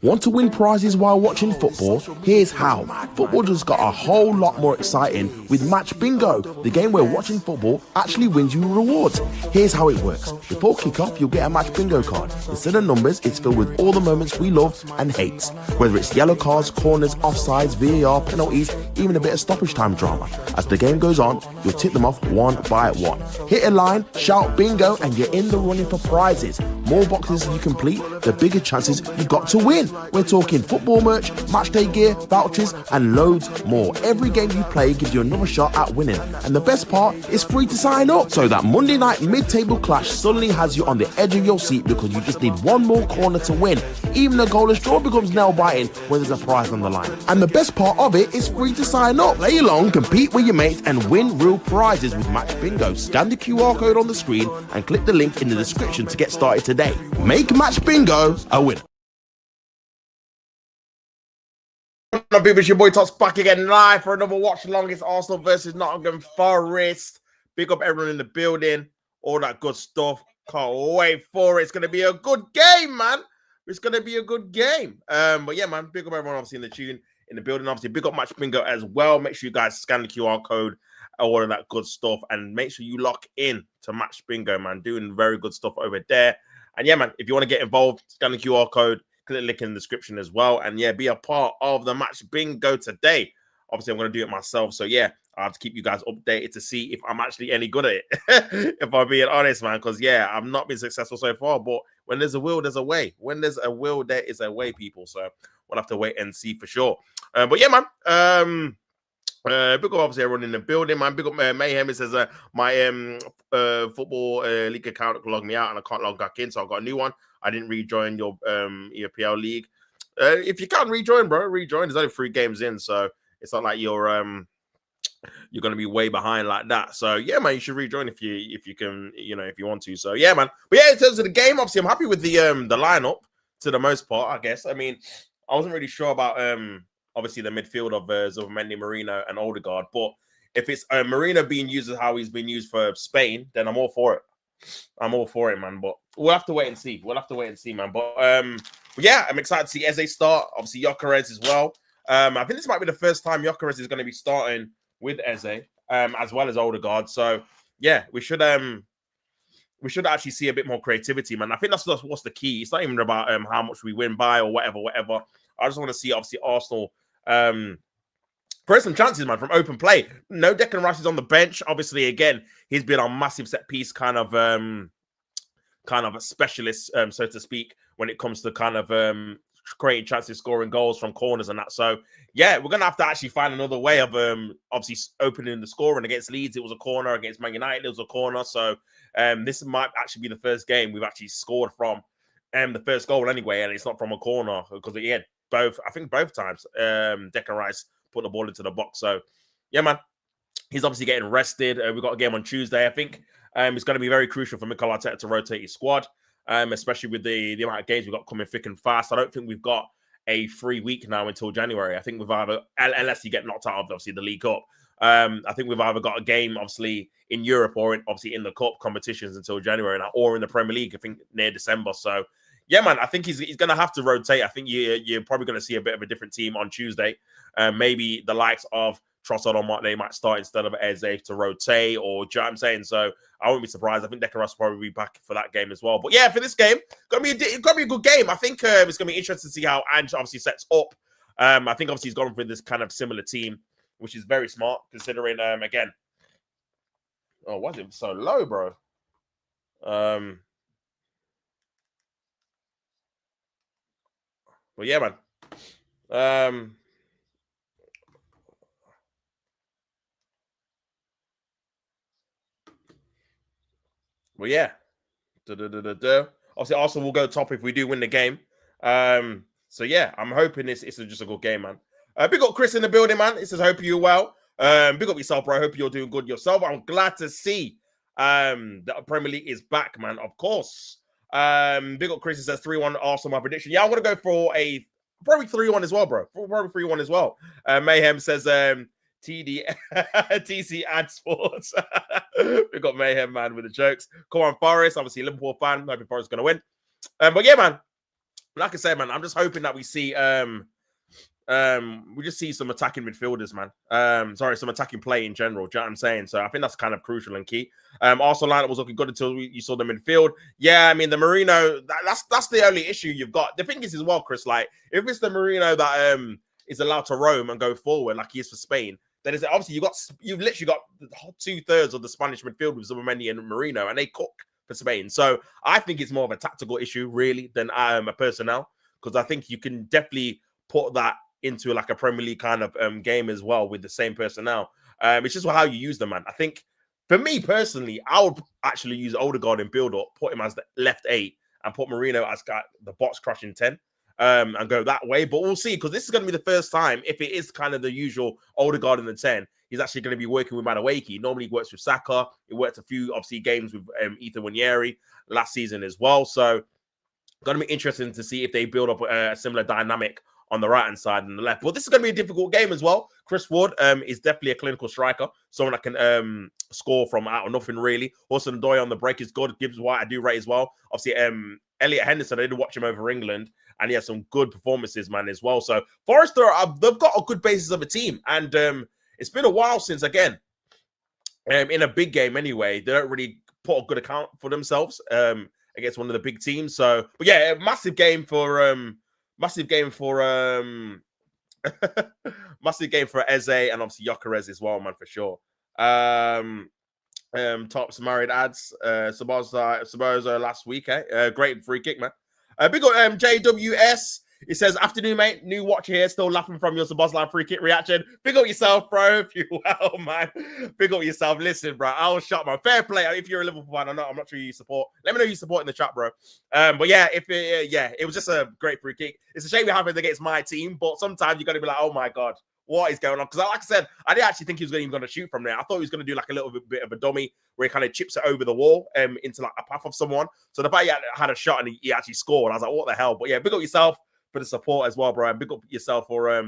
Want to win prizes while watching football? Here's how. Football just got a whole lot more exciting with Match Bingo, the game where watching football actually wins you rewards. Here's how it works. Before kickoff, you'll get a Match Bingo card. Instead of numbers, it's filled with all the moments we love and hate. Whether it's yellow cards, corners, offsides, VAR, penalties, even a bit of stoppage time drama. As the game goes on, you'll tick them off one by one. Hit a line, shout bingo, and you're in the running for prizes. More boxes you complete, the bigger chances you've got to win. We're talking football merch, matchday gear, vouchers, and loads more. Every game you play gives you another shot at winning. And the best part is free to sign up. So that Monday night mid-table clash suddenly has you on the edge of your seat because you just need one more corner to win. Even a goalless draw becomes nail-biting when there's a prize on the line. And the best part of it is free to sign up. Play along, compete with your mates, and win real prizes with Match Bingo. Scan the QR code on the screen and click the link in the description to get started today. Make Match Bingo a win. People, it's your boy Tots back again live for another watch along. It's Arsenal versus Nottingham Forest. Big up everyone in the building, all that good stuff. Can't wait for it. It's gonna be a good game, man. It's gonna be a good game. But yeah, man, big up everyone obviously in the tune in the building. Obviously, big up Match Bingo as well. Make sure you guys scan the QR code, all of that good stuff, and make sure you lock in to Match Bingo, man. Doing very good stuff over there. And yeah, man, if you want to get involved, scan the QR code. Click the link in the description as well. And yeah, be a part of the Match Bingo today. Obviously, I'm going to do it myself. So yeah, I have to keep you guys updated to see if I'm actually any good at it. If I'm being honest, man. Because yeah, I've not been successful so far. But when there's a will, there's a way. When there's a will, there is a way, people. So we'll have to wait and see for sure. But yeah, man. Big up obviously everyone in the building, man. Big up Mayhem. It says my football league account logged me out and I can't log back in, so I've got a new one. I didn't rejoin your EPL league. If you can't rejoin, bro, rejoin. There's only 3 games in, so it's not like you're gonna be way behind like that. So yeah, man, you should rejoin if you can, if you want to. So yeah, man. But yeah, in terms of the game, obviously I'm happy with the lineup to the most part, I guess. I mean, I wasn't really sure about obviously the midfield of Zubimendi, Marino, and Odegaard. But if it's Marino being used as how he's been used for Spain, then I'm all for it. I'm all for it, man. But we'll have to wait and see. Man. But yeah, I'm excited to see Eze start. Obviously, Gyökeres as well. I think this might be the first time Gyökeres is going to be starting with Eze, as well as Odegaard. So yeah, we should actually see a bit more creativity, man. I think that's what's the key. It's not even about how much we win by or whatever. I just want to see obviously Arsenal create some chances, man, from open play. No Declan Rice is on the bench. Obviously, again, he's been our massive set piece kind of a specialist, so to speak, when it comes to kind of creating chances, scoring goals from corners and that. So yeah, we're gonna have to actually find another way of obviously opening the scoring. Against Leeds, it was a corner. Against Man United, it was a corner. So this might actually be the first game we've actually scored from the first goal anyway, and it's not from a corner because again, both times Declan Rice put the ball into the box. So yeah, man, he's obviously getting rested. We've got a game on Tuesday. I think it's going to be very crucial for Mikel Arteta to rotate his squad, especially with the amount of games we've got coming thick and fast. I don't think we've got a free week now until January. I think we've either, unless you get knocked out of obviously the League Cup, I think we've either got a game obviously in Europe or obviously in the Cup competitions until January now, or in the Premier League, I think near December. So yeah, man, I think he's going to have to rotate. I think you're probably going to see a bit of a different team on Tuesday. Maybe the likes of Trossard or Martinelli might start instead of Eze to rotate, or do you know what I'm saying? So I won't be surprised. I think Declan Rice will probably be back for that game as well. But yeah, for this game, it's gonna be a good game. I think it's gonna be interesting to see how Ange obviously sets up. I think obviously he's gone for this kind of similar team, which is very smart considering again. Oh, why is it so low, bro? But yeah, man. Well, yeah. Obviously, Arsenal will go top if we do win the game. So yeah, I'm hoping it's just a good game, man. Big up Chris in the building, man. It says, hope you're well. Big up yourself, bro. I hope you're doing good yourself. I'm glad to see that Premier League is back, man. Of course. Big up Chris. It says 3-1 Arsenal, my prediction. Yeah, I'm going to go for probably 3-1 as well, bro. Probably 3-1 as well. Mayhem says TC and Sports. We've got Mayhem, man, with the jokes. Come on, Forest. Obviously, Liverpool fan. Hoping Forest is going to win. But yeah, man. like I said, man, I'm just hoping that we see we just see some attacking midfielders, man. Sorry, some attacking play in general. Do you know what I'm saying? So I think that's kind of crucial and key. Arsenal lineup was looking good until you saw them in midfield. Yeah, I mean the Marino, that's the only issue you've got. The thing is as well, Chris, like if it's the Marino that is allowed to roam and go forward like he is for Spain, then it's obviously you've literally got 2/3 of the Spanish midfield with Zubimendi and Marino, and they cook for Spain. So I think it's more of a tactical issue really than a personnel, because I think you can definitely put that into like a Premier League kind of game as well with the same personnel. It's just how you use them, man. I think for me personally, I would actually use Odegaard in build up, put him as the left 8, and put Marino as the box crushing 10, and go that way. But we'll see, because this is going to be the first time, if it is kind of the usual Odegaard in the 10, he's actually going to be working with Madueke. Normally he works with Saka. He worked a few obviously games with Ethan Nwaneri last season as well. So going to be interesting to see if they build up a similar dynamic on the right-hand side and the left. Well, this is going to be a difficult game as well. Chris Wood is definitely a clinical striker, someone that can score from out of nothing, really. Also, Ndoye on the break is good. Gibbs White, I do rate as well. Obviously, Elliot Henderson, I did watch him over England, and he has some good performances, man, as well. So, Forest, they've got a good basis of a team, and it's been a while since, again, in a big game anyway, they don't really put a good account for themselves against one of the big teams. So, but yeah, massive game for massive game for Eze, and obviously Gyökeres as well, man, for sure. Tops married ads, Saboza last week, great free kick, man. Big up JWS. It says, afternoon, mate. New watcher here, still laughing from your Sabozline free kick reaction. Big up yourself, bro. If you well, man. Big up yourself. Listen, bro, I was shot, man. Fair play. If you're a Liverpool fan, I'm not sure you support. Let me know you support in the chat, bro. But yeah, it was just a great free kick. It's a shame it happened against my team, but sometimes you got to be like, oh my God, what is going on? Because like I said, I didn't actually think he was even going to shoot from there. I thought he was going to do like a little bit of a dummy where he kind of chips it over the wall into like a path of someone. So the fact he had a shot and he actually scored, I was like, what the hell? But yeah, big up yourself for the support as well, bro. And big up yourself for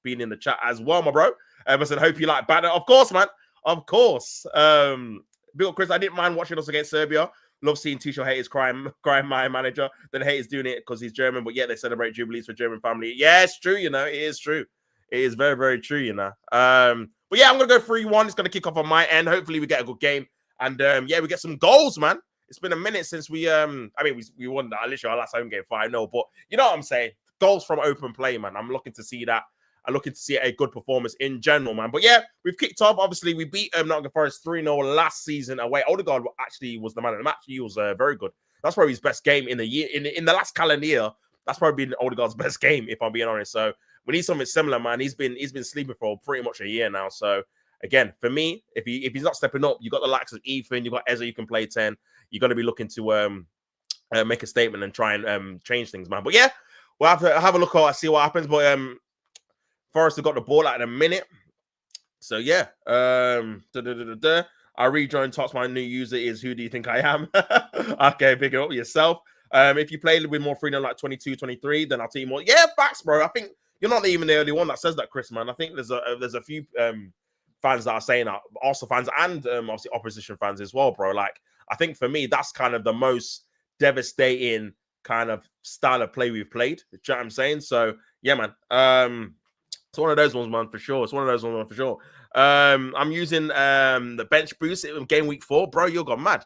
being in the chat as well, my bro. I said, hope you like banner. Of course, man. Of course. Big up, Chris. I didn't mind watching us against Serbia. Love seeing Tuchel haters crying my manager. Then haters doing it because he's German, but yeah, they celebrate jubilees for German family. Yeah, it's true, you know. It is true. It is very, very true, you know. But yeah, I'm going to go 3-1. It's going to kick off on my end. Hopefully we get a good game. And yeah, we get some goals, man. It's been a minute since we we won that. Literally our last home game 5-0. But you know what I'm saying? Goals from open play, man. I'm looking to see that. I'm looking to see a good performance in general, man. But yeah, we've kicked off. Obviously, we beat Nottingham Forest 3-0 last season away. Odegaard actually was the man of the match. He was very good. That's probably his best game in the year. In the last calendar year, that's probably been Odegaard's best game, if I'm being honest. So we need something similar, man. He's been sleeping for pretty much a year now. So again, for me, if he's not stepping up, you got the likes of Ethan, you got Eze, you can play 10. You're going to be looking to make a statement and try and change things, man. But yeah, we'll have to have a look at see what happens. But Forest have got the ball out in a minute. So yeah. I rejoined Tots. My new user is Who Do You Think I Am? Okay, pick it up yourself. If you play with more freedom like 22, 23, then I'll tell you more. Yeah, facts, bro. I think you're not even the only one that says that, Chris, man. I think there's a few fans that are saying that, also fans and obviously opposition fans as well, bro. Like, I think for me, that's kind of the most devastating kind of style of play we've played. You know what I'm saying? So yeah, man. It's one of those ones, man, for sure. It's one of those ones, man, for sure. I'm using the bench boost in game week 4. Bro, you've gone mad.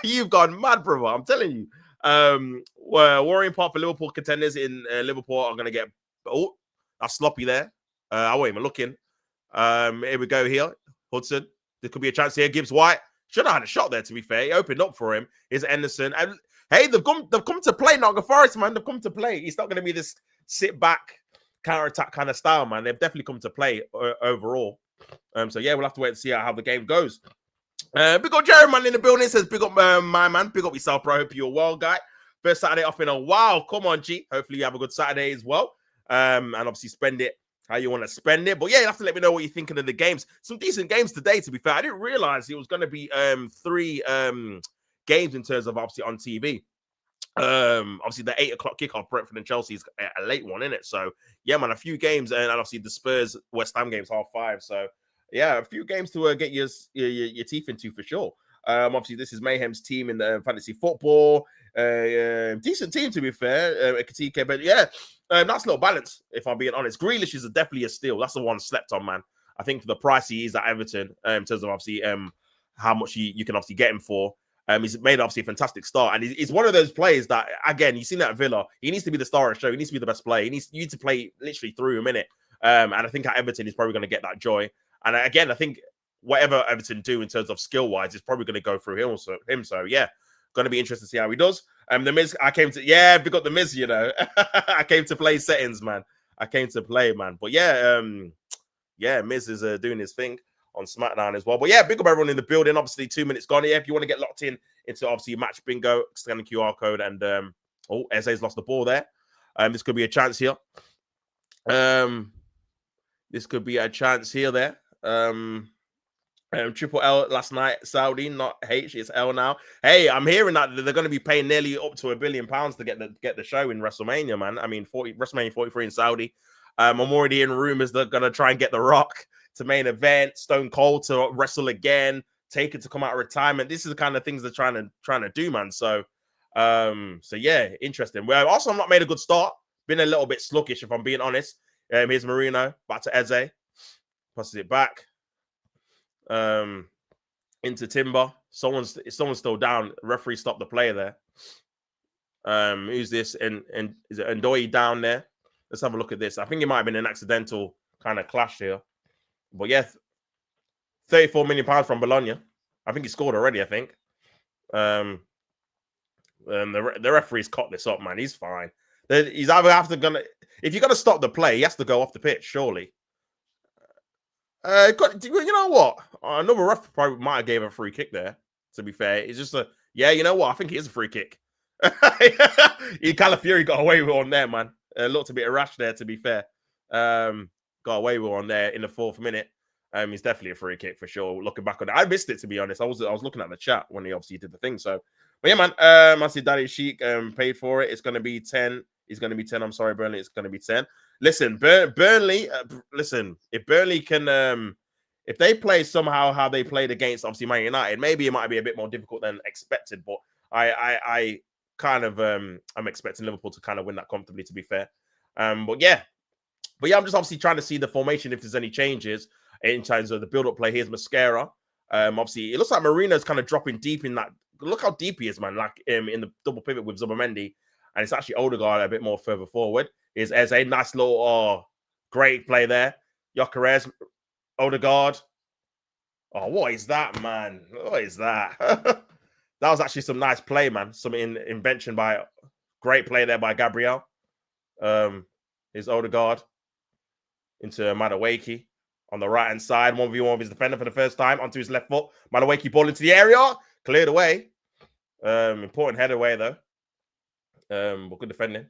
You've gone mad, brother. I'm telling you. Worrying part for Liverpool contenders in Liverpool are going to get... Oh, that's sloppy there. I wasn't even looking. Here we go here. Hudson. There could be a chance here. Gibbs White. Should have had a shot there, to be fair. He opened up for him. Here's Anderson. And hey, they've come to play, Nottingham Forest, man. They've come to play. It's not going to be this sit back, counter-attack kind of style, man. They've definitely come to play overall. So yeah, we'll have to wait and see how the game goes. Big up Jerry, man, in the building. Says big up my man. Big up yourself, bro. Hope you're well, guy. First Saturday off in a while. Come on, G. Hopefully you have a good Saturday as well. And obviously spend it how you want to spend it. But yeah, you have to let me know what you're thinking of the games. Some decent games today, to be fair. I didn't realize it was going to be 3 games in terms of obviously on TV. Obviously the 8 o'clock kickoff, Brentford and Chelsea is a late one, isn't it? So yeah, man, a few games, and obviously the Spurs West Ham games 5:30. So yeah, a few games to get your teeth into for sure. Obviously, this is Mayhem's team in the fantasy football. Decent team, to be fair. Ekitike, but yeah, nice little balance, if I'm being honest. Grealish is definitely a steal. That's the one slept on, man. I think for the price he is at Everton, in terms of obviously how much you can obviously get him for. He's made obviously a fantastic start, and he's one of those players that, again, you've seen that at Villa. He needs to be the star of the show. He needs to be the best player. You need to play literally through a minute. And I think at Everton, he's probably going to get that joy. And again, I think whatever Everton do in terms of skill-wise, is probably going to go through him. So yeah, going to be interesting to see how he does. The Miz, I came to, yeah, we got the Miz, you know. I came to play settings, man. I came to play, man. But yeah, Miz is doing his thing on SmackDown as well. But yeah, big up everyone in the building. Obviously, 2 minutes gone. Yeah, if you want to get locked into obviously match bingo, scan the QR code. And Eze's lost the ball there. This could be a chance here. This could be a chance here there. Triple L last night, Saudi, not H, it's L now. Hey, I'm hearing that they're going to be paying nearly up to £1 billion to get the show in WrestleMania, man. I mean, WrestleMania 43 in Saudi. I'm already in rumors they're going to try and get The Rock to main event, Stone Cold to wrestle again, Taker to come out of retirement. This is the kind of things they're trying to do, man. So yeah, interesting. Well, also, I'm not made a good start. Been a little bit sluggish, if I'm being honest. Here's Marino, back to Eze. Passes it back. Into Timber. Someone's still down. Referee stopped the play there. Who's this? And is it Ndoye down there? Let's have a look at this. I think it might have been an accidental kind of clash here. But yeah, £34 million from Bologna. I think he scored already, I think. The referee's caught this up, man. He's fine. He's either if you're gonna stop the play, he has to go off the pitch, surely. You know what? Another ref probably might have gave a free kick there. To be fair, it's just you know what? I think it is a free kick. Calafiori got away with one there, man. Looked a bit rash there, to be fair. Got away with one there in the 4th minute. It's definitely a free kick for sure. Looking back on it, I missed it, to be honest. I was looking at the chat when he obviously did the thing. So, but yeah, man. I see Daddy Sheik paid for it. It's going to be 10. It's going to be 10. I'm sorry, Burnley. It's going to be 10. Listen, Burnley. Listen, if Burnley can, if they play somehow how they played against obviously Man United, maybe it might be a bit more difficult than expected. But I kind of I'm expecting Liverpool to kind of win that comfortably. To be fair, but yeah, I'm just obviously trying to see the formation if there's any changes in terms of the build-up play. Here's Mascara. Obviously, it looks like Marino's kind of dropping deep in that. Look how deep he is, man. Like in the double pivot with Zubimendi. And it's actually Odegaard a bit more further forward. Here's Eze. Nice little, great play there. Gyökeres, Odegaard. Oh, what is that, man? What is that? That was actually some nice play, man. Some invention by, great play there by Gabriel. Here's Odegaard into Madueke on the right-hand side. 1v1 of his defender for the first time onto his left foot. Madueke ball into the area. Cleared away. Important header away, though. But good defending.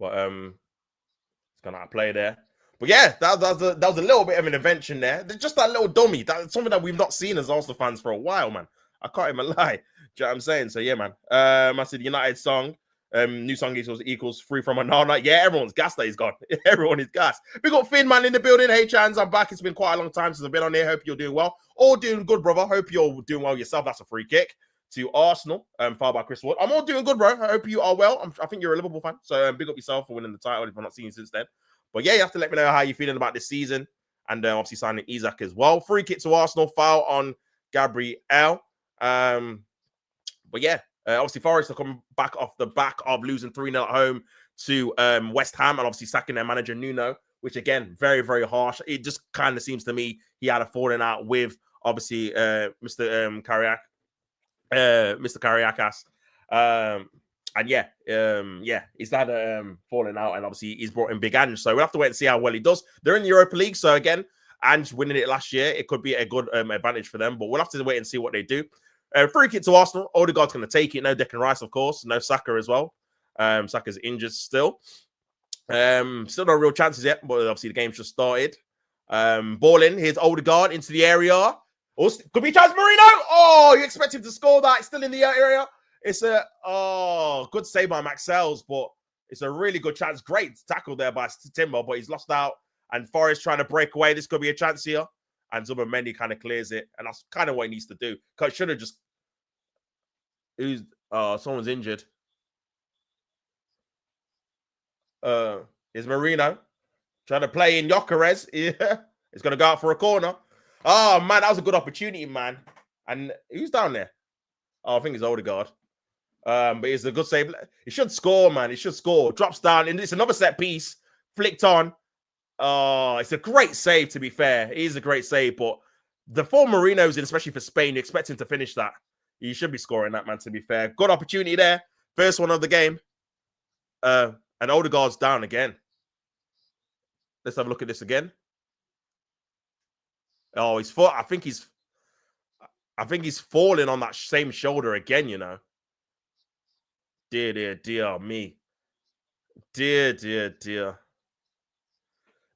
But it's gonna play there. But yeah, that was a little bit of an invention there. Just that little dummy. That's something that we've not seen as Arsenal fans for a while, man. I can't even lie. Do you know what I'm saying? So yeah, man. I said United song. New song equals free from Onana. Yeah, everyone's gassed that he's gone. Everyone is gassed. We got Finn, man, in the building. Hey, Chans, I'm back. It's been quite a long time since I've been on here. Hope you're doing well. All doing good, brother. Hope you're doing well yourself. That's a free kick to Arsenal, fouled by Chris Wood. I'm all doing good, bro. I hope you are well. I think you're a Liverpool fan, so big up yourself for winning the title if I'm not seeing you since then. But yeah, you have to let me know how you're feeling about this season, and obviously signing Isak as well. Free kick to Arsenal, foul on Gabriel. But yeah, obviously Forest are coming back off the back of losing 3-0 at home to West Ham, and obviously sacking their manager Nuno, which again, very, very harsh. It just kind of seems to me he had a falling out with obviously Mr. Kariakas. And yeah, he's had falling out, and obviously he's brought in Big Ange. So we'll have to wait and see how well he does. They're in the Europa League, so again, Ange winning it last year, it could be a good advantage for them. But we'll have to wait and see what they do. Free kick to Arsenal. Odegaard's going to take it. No Declan Rice, of course. No Saka as well. Saka's injured still. Still no real chances yet, but obviously the game's just started. Ball in. Here's Odegaard into the area. Could be chance, Marino. Oh, you expect him to score that? It's still in the area. It's good save by Maxwell's, but it's a really good chance. Great tackle there by Timber, but he's lost out. And Forest trying to break away. This could be a chance here. and Zubimendi kind of clears it, and that's kind of what he needs to do. Because should have just someone's injured. Is Marino trying to play in Gyökeres? Yeah, it's gonna go out for a corner. Oh man, that was a good opportunity, man. And who's down there? Oh, I think it's Odegaard. But it's a good save. He should score, man. He should score. Drops down, and it's another set piece. Flicked on. Oh, it's a great save, to be fair. It is a great save, but the four Marinos in, especially for Spain, you expect him to finish that. He should be scoring that, man, to be fair. Good opportunity there. First one of the game. And Odegaard's down again. Let's have a look at this again. Oh, he's I think he's falling on that same shoulder again, you know. Dear me. Dear.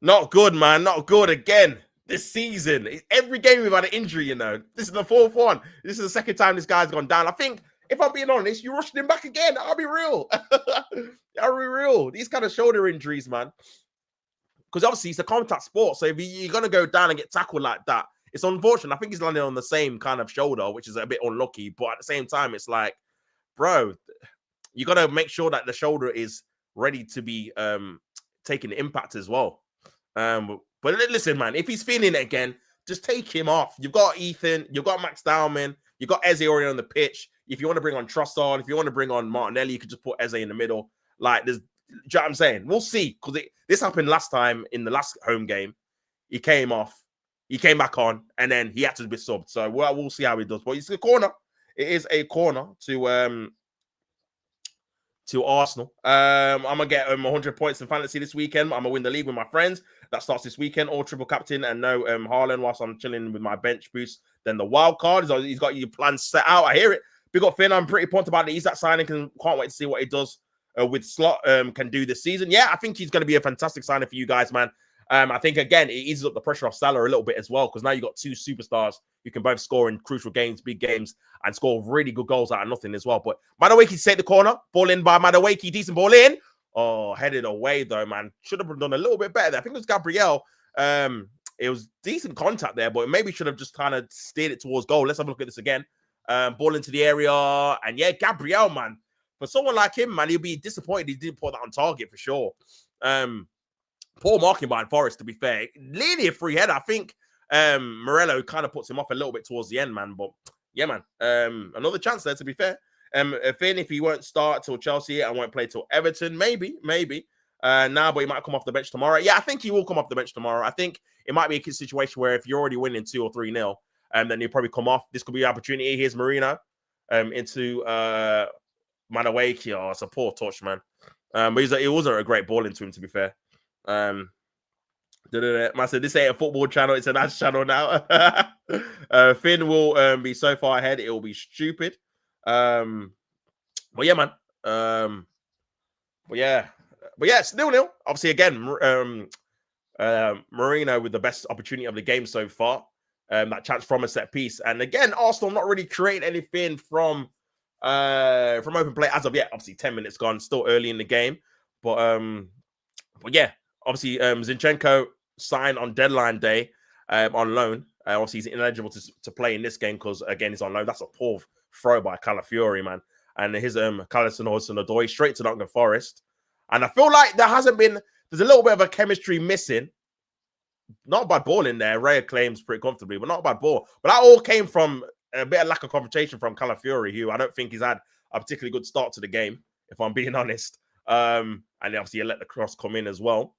Not good, man. Not good again this season. Every game we've had an injury, you know. This is the fourth one. This is the second time this guy's gone down. I think, if I'm being honest, you rushed him back again. I'll be real. I'll be real. These kind of shoulder injuries, man. Because obviously it's a contact sport. So if you're going to go down and get tackled like that, it's unfortunate. I think he's landing on the same kind of shoulder, which is a bit unlucky. But at the same time, it's like, bro, you got to make sure that the shoulder is ready to be taking the impact as well. But listen, man, if he's feeling it again, just take him off. You've got Ethan, you've got Max Dowman, you've got Eze already on the pitch. If you want to bring on Trossard, if you want to bring on Martinelli, you could just put Eze in the middle. Like, do you know what I'm saying? We'll see, because this happened last time in the last home game. He came off, he came back on, and then he had to be subbed. So we'll see how he does. But it's a corner. It is a corner to Arsenal. I'm gonna get 100 points in fantasy this weekend. I'm gonna win the league with my friends. That starts this weekend. All triple captain and no Haaland whilst I'm chilling with my bench boost. Then the wild card. He's got your plans set out. I hear it. Big up Finn. I'm pretty pumped about it. He's that signing. Can't wait to see what he does with Slot can do this season. Yeah, I think he's going to be a fantastic signing for you guys, man. I think, again, it eases up the pressure off Salah a little bit as well, because now you've got two superstars who can both score in crucial games, big games, and score really good goals out of nothing as well. But Madueke take the corner. Ball in by Madueke. Decent ball in. Oh, headed away, though, man. Should have done a little bit better there. I think it was Gabriel. It was decent contact there, but maybe should have just kind of steered it towards goal. Let's have a look at this again. Ball into the area. And, yeah, Gabriel, man. For someone like him, man, he'll be disappointed he didn't put that on target for sure. Poor marking by Forest, to be fair. Nearly a free header. I think Morello kind of puts him off a little bit towards the end, man. But yeah, man. Another chance there, to be fair. Finn, if he won't start till Chelsea and won't play till Everton, maybe. But he might come off the bench tomorrow. Yeah, I think he will come off the bench tomorrow. I think it might be a situation where if you're already winning 2 or 3-0, then he'll probably come off. This could be an opportunity. Here's Marino into Madueke. Oh, it's a poor touch, man. But it wasn't a great ball into him, to be fair. Man said this ain't a football channel, it's an ads channel now. Finn will be so far ahead, it will be stupid. But yeah, man. But yeah, it's 0-0. Obviously, again, Marino with the best opportunity of the game so far. That chance from a set piece. And again, Arsenal not really creating anything from open play as of yet. Obviously, 10 minutes gone, still early in the game. But yeah. Obviously, Zinchenko signed on deadline day on loan. Obviously, he's ineligible to play in this game because, again, he's on loan. That's a poor throw by Calafiori, man. And his Callison Hudson-Odoi straight to Nottingham Forest. And I feel like there's a little bit of a chemistry missing. Not a bad ball in there. Raya claims pretty comfortably, but not a bad ball. But that all came from a bit of lack of confrontation from Calafiori, who I don't think he's had a particularly good start to the game, if I'm being honest. And obviously, you let the cross come in as well.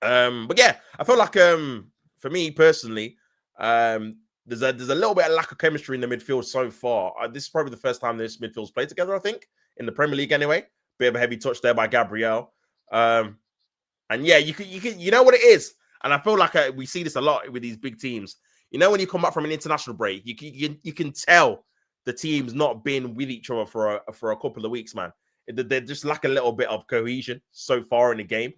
But yeah, I feel like for me personally, there's a little bit of lack of chemistry in the midfield so far. This is probably the first time this midfield's played together, I think, in the Premier League anyway. Bit of a heavy touch there by Gabriel. And yeah, you know what it is. And I feel like we see this a lot with these big teams. You know, when you come back from an international break, you can tell the team's not been with each other for a couple of weeks, man. They just lack a little bit of cohesion so far in the game.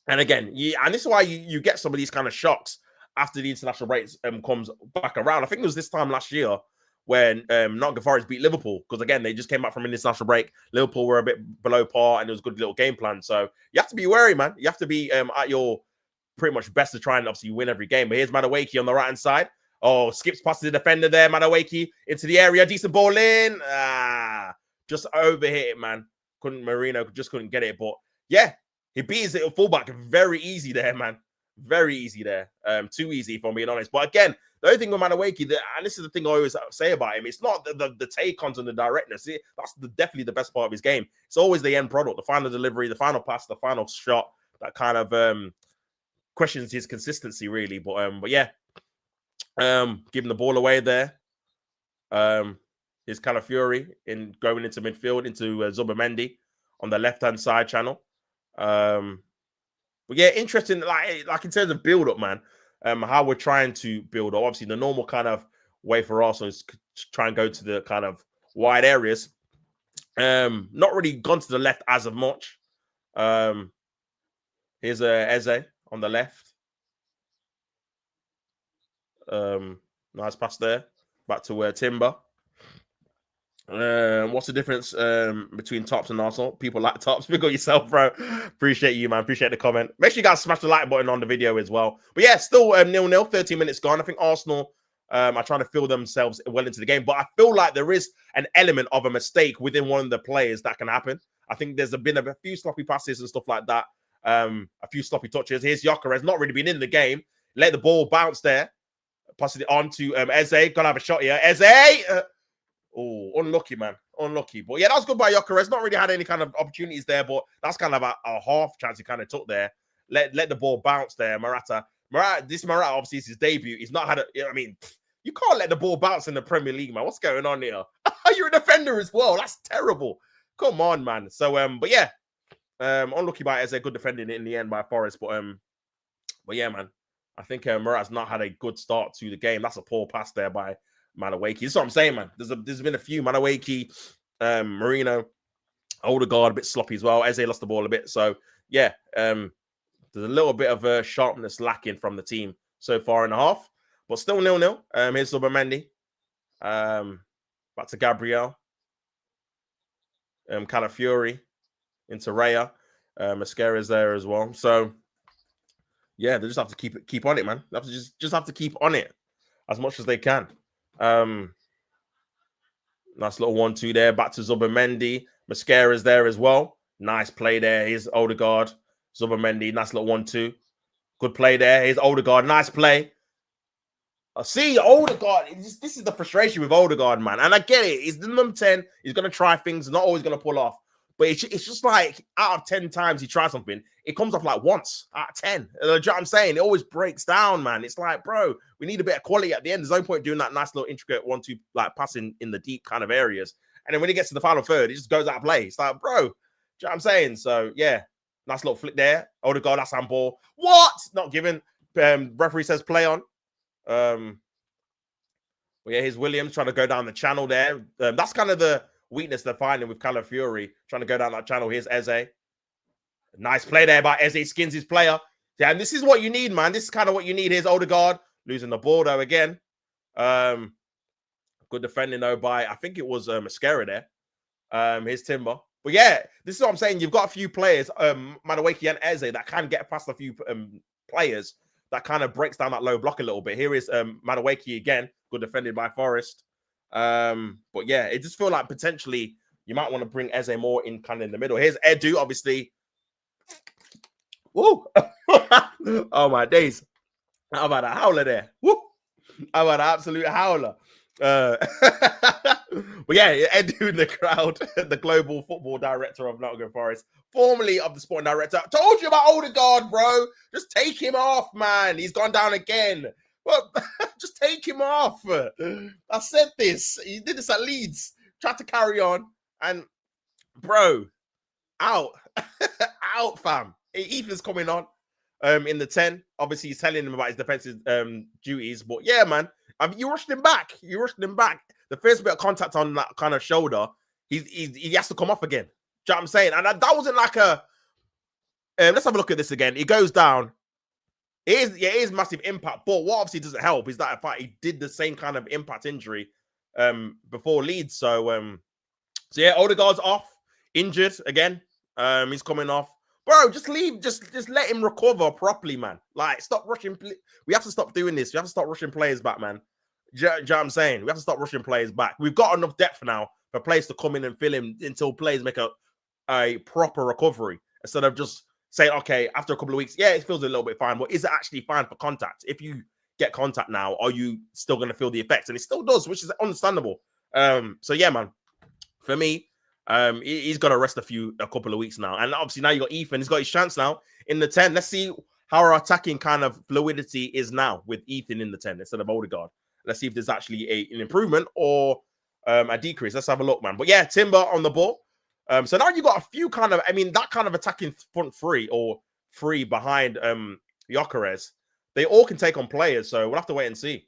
And again, and this is why you get some of these kind of shocks after the international break comes back around. I think it was this time last year when Nottingham Forest beat Liverpool, because again, they just came back from an international break. Liverpool were a bit below par and it was a good little game plan. So you have to be wary, man. You have to be at your pretty much best to try and obviously win every game. But here's Madueke on the right-hand side. Oh, skips past the defender there. Madueke into the area. Decent ball in. Just overhit it, man. Marino just couldn't get it. But yeah, he beat his little fullback very easy there, man. Very easy there. Too easy, if I'm being honest. But again, the only thing with Madueke, and this is the thing I always say about him, it's not the take-ons and the directness. That's definitely the best part of his game. It's always the end product, the final delivery, the final pass, the final shot that kind of questions his consistency, really. But yeah, giving the ball away there. His Calafiori in going into midfield into Zubimendi on the left-hand side channel. But yeah, interesting, like in terms of build-up, man, how we're trying to build up. Obviously, the normal kind of way for Arsenal is to try and go to the kind of wide areas. Not really gone to the left as of much. Here's Eze on the left. Nice pass there. Back to Timber. What's the difference between Tops and Arsenal? People like Tops. Pick up yourself, bro. Appreciate you, man. Appreciate the comment. Make sure you guys smash the like button on the video as well. But yeah, still 0-0, 13 minutes gone. I think Arsenal are trying to fill themselves well into the game. But I feel like there is an element of a mistake within one of the players that can happen. I think there's been a few sloppy passes and stuff like that. A few sloppy touches. Here's Gyökeres, not really been in the game. Let the ball bounce there. Passing it on to Eze. Gonna have a shot here. Eze! Oh, unlucky, man. Unlucky. But yeah, that was good by Gyökeres. Not really had any kind of opportunities there, but that's kind of a half chance he kind of took there. Let the ball bounce there. Morata, obviously, is his debut. He's not had a, I mean, you can't let the ball bounce in the Premier League, man. What's going on here? You're a defender as well. That's terrible. Come on, man. So, but yeah, unlucky by Eze. Good defending in the end by Forest. But yeah, man. I think Morata's not had a good start to the game. That's a poor pass there by Madueke. This is what I'm saying, man. There's been a few. Madueke, Marino, Odegaard, a bit sloppy as well. Eze lost the ball a bit. So, yeah, there's a little bit of sharpness lacking from the team so far in the half. But still 0-0. Here's Zubimendi. Back to Gabriel. Calafiori into Raya. Mascara's there as well. So, yeah, they just have to keep on it, man. They have to just have to keep on it as much as they can. Nice little 1-2 there. Back to Zubimendi. Mascara's there as well. Nice play there. Here's Odegaard. Zubimendi. Nice little 1-2. Good play there. Here's Odegaard. Nice play. See, Odegaard. This is the frustration with Odegaard, man. And I get it. He's the number 10. He's going to try things. Not always going to pull off. But it's just like out of 10 times he tries something, it comes off like once out of 10. You know what I'm saying? It always breaks down, man. It's like, bro, we need a bit of quality at the end. There's no point doing that nice little intricate 1-2 like passing in the deep kind of areas. And then when he gets to the final third, it just goes out of play. It's like, bro, do you know what I'm saying? So, yeah, nice little flick there. Odegaard, that's handball. What? Not given. Referee says play on. Well, yeah, here's Williams trying to go down the channel there. That's kind of the weakness they're finding with Calafiori, trying to go down that channel. Here's Eze. Nice play there by Eze. Skins his player. Yeah, and this is what you need, man. This is kind of what you need. Here's Odegaard losing the ball, though, again. Good defending, though, by, I think it was Mascara there. Here's Timber. But yeah, this is what I'm saying. You've got a few players, Madueke and Eze, that can get past a few players that kind of breaks down that low block a little bit. Here is Madueke again. Good defended by Forest. But yeah, it just feels like potentially you might want to bring Eze more in kind of in the middle. Here's Edu, obviously. Woo! Oh my days. How about a howler there? Woo! How about an absolute howler? But yeah, Edu in the crowd, the global football director of Nottingham Forest, formerly of the sporting director. Told you about Odegaard, bro. Just take him off, man. He's gone down again. Well, just take him off. I said this. He did this at Leeds. Tried to carry on. And, bro, out. Out, fam. Ethan's coming on in the 10. Obviously, he's telling him about his defensive duties. But, yeah, man, you rushed him back. You rushed him back. The first bit of contact on that kind of shoulder, he has to come off again. Do you know what I'm saying? And that wasn't like a... let's have a look at this again. He goes down. It is massive impact, but what obviously doesn't help is that he did the same kind of impact injury before Leeds. So yeah, Odegaard's off, injured again. He's coming off. But bro, just leave. Just let him recover properly, man. Like, stop rushing. We have to stop doing this. We have to stop rushing players back, man. Do you know what I'm saying? We have to stop rushing players back. We've got enough depth now for players to come in and fill him until players make a proper recovery instead of just saying, okay, after a couple of weeks, yeah, it feels a little bit fine, but is it actually fine for contact? If you get contact now, are you still going to feel the effects? And it still does, which is understandable. So yeah, man, for me, he's got to rest a couple of weeks now. And obviously now you got Ethan, he's got his chance now in the 10. Let's see how our attacking kind of fluidity is now with Ethan in the 10 instead of Odegaard. Let's see if there's actually an improvement or a decrease. Let's have a look, man. But yeah, Timber on the ball. So now you got a few kind of, I mean, that kind of attacking front three or three behind Gyökeres, they all can take on players. So we'll have to wait and see.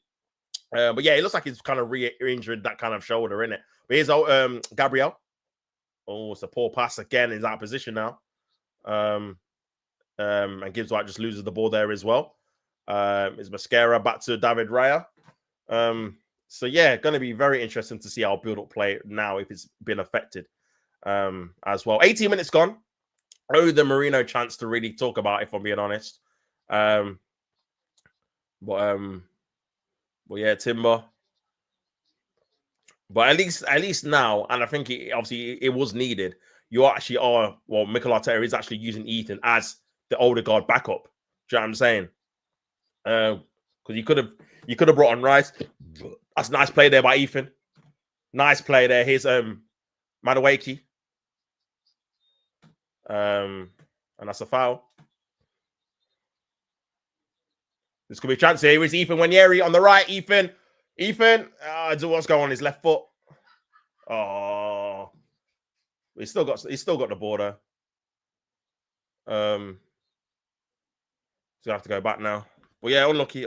But yeah, it looks like he's kind of re-injured that kind of shoulder, innit? But here's Gabriel. Oh, it's a poor pass again. He's out of position now. And Gibbs White just loses the ball there as well. Is Mascara back to David Raya. So yeah, going to be very interesting to see how build-up play now if it's been affected as well. 18 minutes gone. Oh, the Marino chance to really talk about it, if I'm being honest. But yeah, Timber. But at least now, and I think obviously it was needed. You actually are, well, Mikel Arteta is actually using Ethan as the Odegaard backup. Do you know what I'm saying? Because you could have brought on Rice. That's a nice play there by Ethan. Nice play there. Here's Madueke. And that's a foul. This could be a chance here. Here's Ethan Wanyeri on the right. Ethan, what's going on his left foot? Oh, he's still got the border. So I have to go back now. But yeah, unlucky.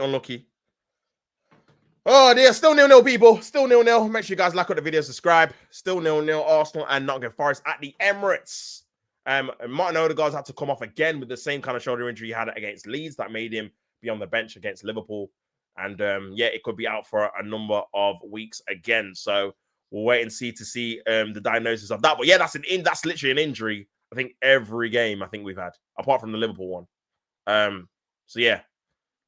Oh dear, still 0-0, people. Still 0-0. Make sure you guys like the video, subscribe. Still 0-0. Arsenal and Nottingham Forest at the Emirates. Martin Odegaard had to come off again with the same kind of shoulder injury he had against Leeds that made him be on the bench against Liverpool. And yeah, it could be out for a number of weeks again. So we'll wait and see the diagnosis of that. But yeah, that's literally an injury. I think every game we've had, apart from the Liverpool one. So yeah,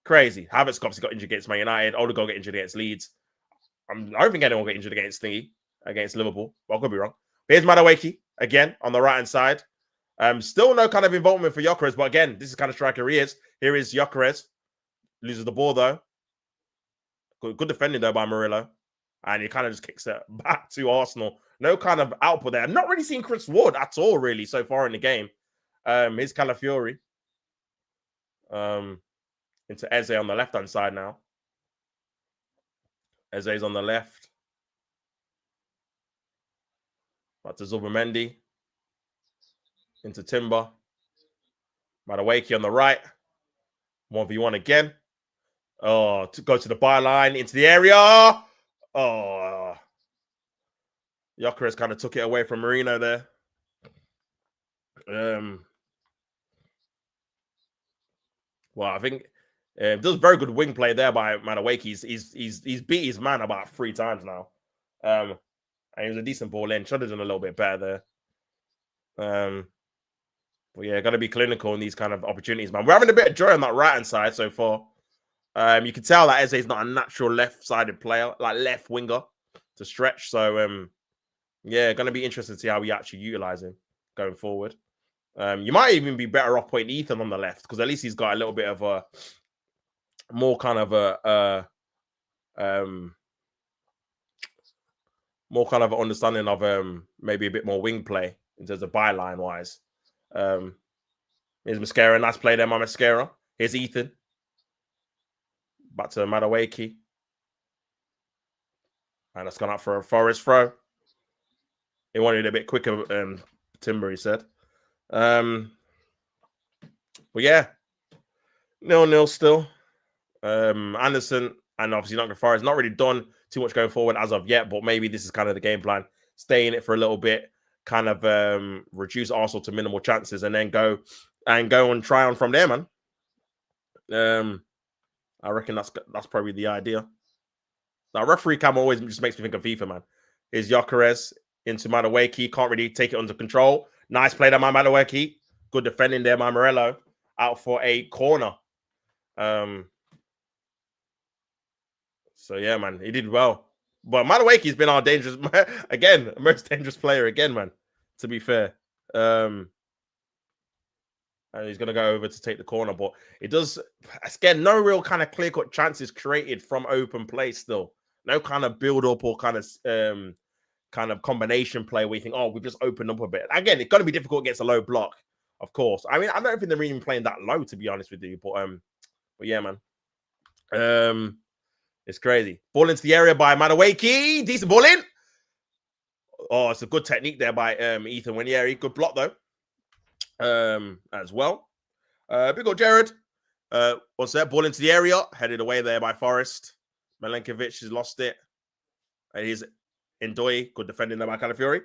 crazy. Havertz obviously got injured against Man United. Odegaard got injured against Leeds. I don't think anyone got injured against Liverpool. Well, I could be wrong. But here's Madueke again on the right hand side. Still no kind of involvement for Gyökeres, but again, this is kind of striker he is. Here is Gyökeres. Loses the ball though. Good defending though by Murillo. And he kind of just kicks it back to Arsenal. No kind of output there. I've not really seen Chris Wood at all, really, so far in the game. Here's Calafiori. Into Eze on the left-hand side now. Eze's on the left. Back to Zubimendi. Into Timber. Madueke on the right. 1v1 again. Oh, to go to the byline, into the area. Oh. Gyökeres kind of took it away from Marino there. Well, I think does very good wing play there by Madueke. He's beat his man about 3 times now. And he was a decent ball in. Should have done a little bit better there. But yeah, got to be clinical in these kind of opportunities, man. We're having a bit of joy on that right-hand side so far. You can tell that Eze is not a natural left-sided player, like left winger to stretch. So, yeah, going to be interesting to see how we actually utilize him going forward. You might even be better off putting Ethan on the left because at least he's got a little bit of a more kind of more kind of understanding of maybe a bit more wing play in terms of byline wise. Here's Mascara, nice play there, my Mascara. Here's Ethan. Back to Madueke. And that's gone out for a Forest throw. He wanted a bit quicker, Timber, he said. But yeah, 0-0 still. Anderson and obviously Nottingham Forest not really done too much going forward as of yet, but maybe this is kind of the game plan. Stay in it for a little bit, kind of reduce Arsenal to minimal chances, and then go and try on from there, man. I reckon that's probably the idea. That referee cam always just makes me think of FIFA, man. Here's Gyökeres into Madueke. Can't really take it under control. Nice play there, my Madueke. Good defending there by Morello. Out for a corner. So yeah, man, he did well. But Madueke's been our dangerous again, most dangerous player again, man. To be fair, and he's gonna go over to take the corner, but it does again no real kind of clear cut chances created from open play. Still, no kind of build up or kind of combination play where you think, oh, we've just opened up a bit. Again, it's gonna be difficult against a low block, of course. I mean, I don't think they're even playing that low, to be honest with you, but yeah, man. It's crazy. Ball into the area by Madueke. Decent ball in. Oh, it's a good technique there by Ethan Winieri. Good block, though. As well. Big old Jared. What's that? Ball into the area. Headed away there by Forest. Milenkovic has lost it. And he's Ndoye. Good defending there by Calafiori.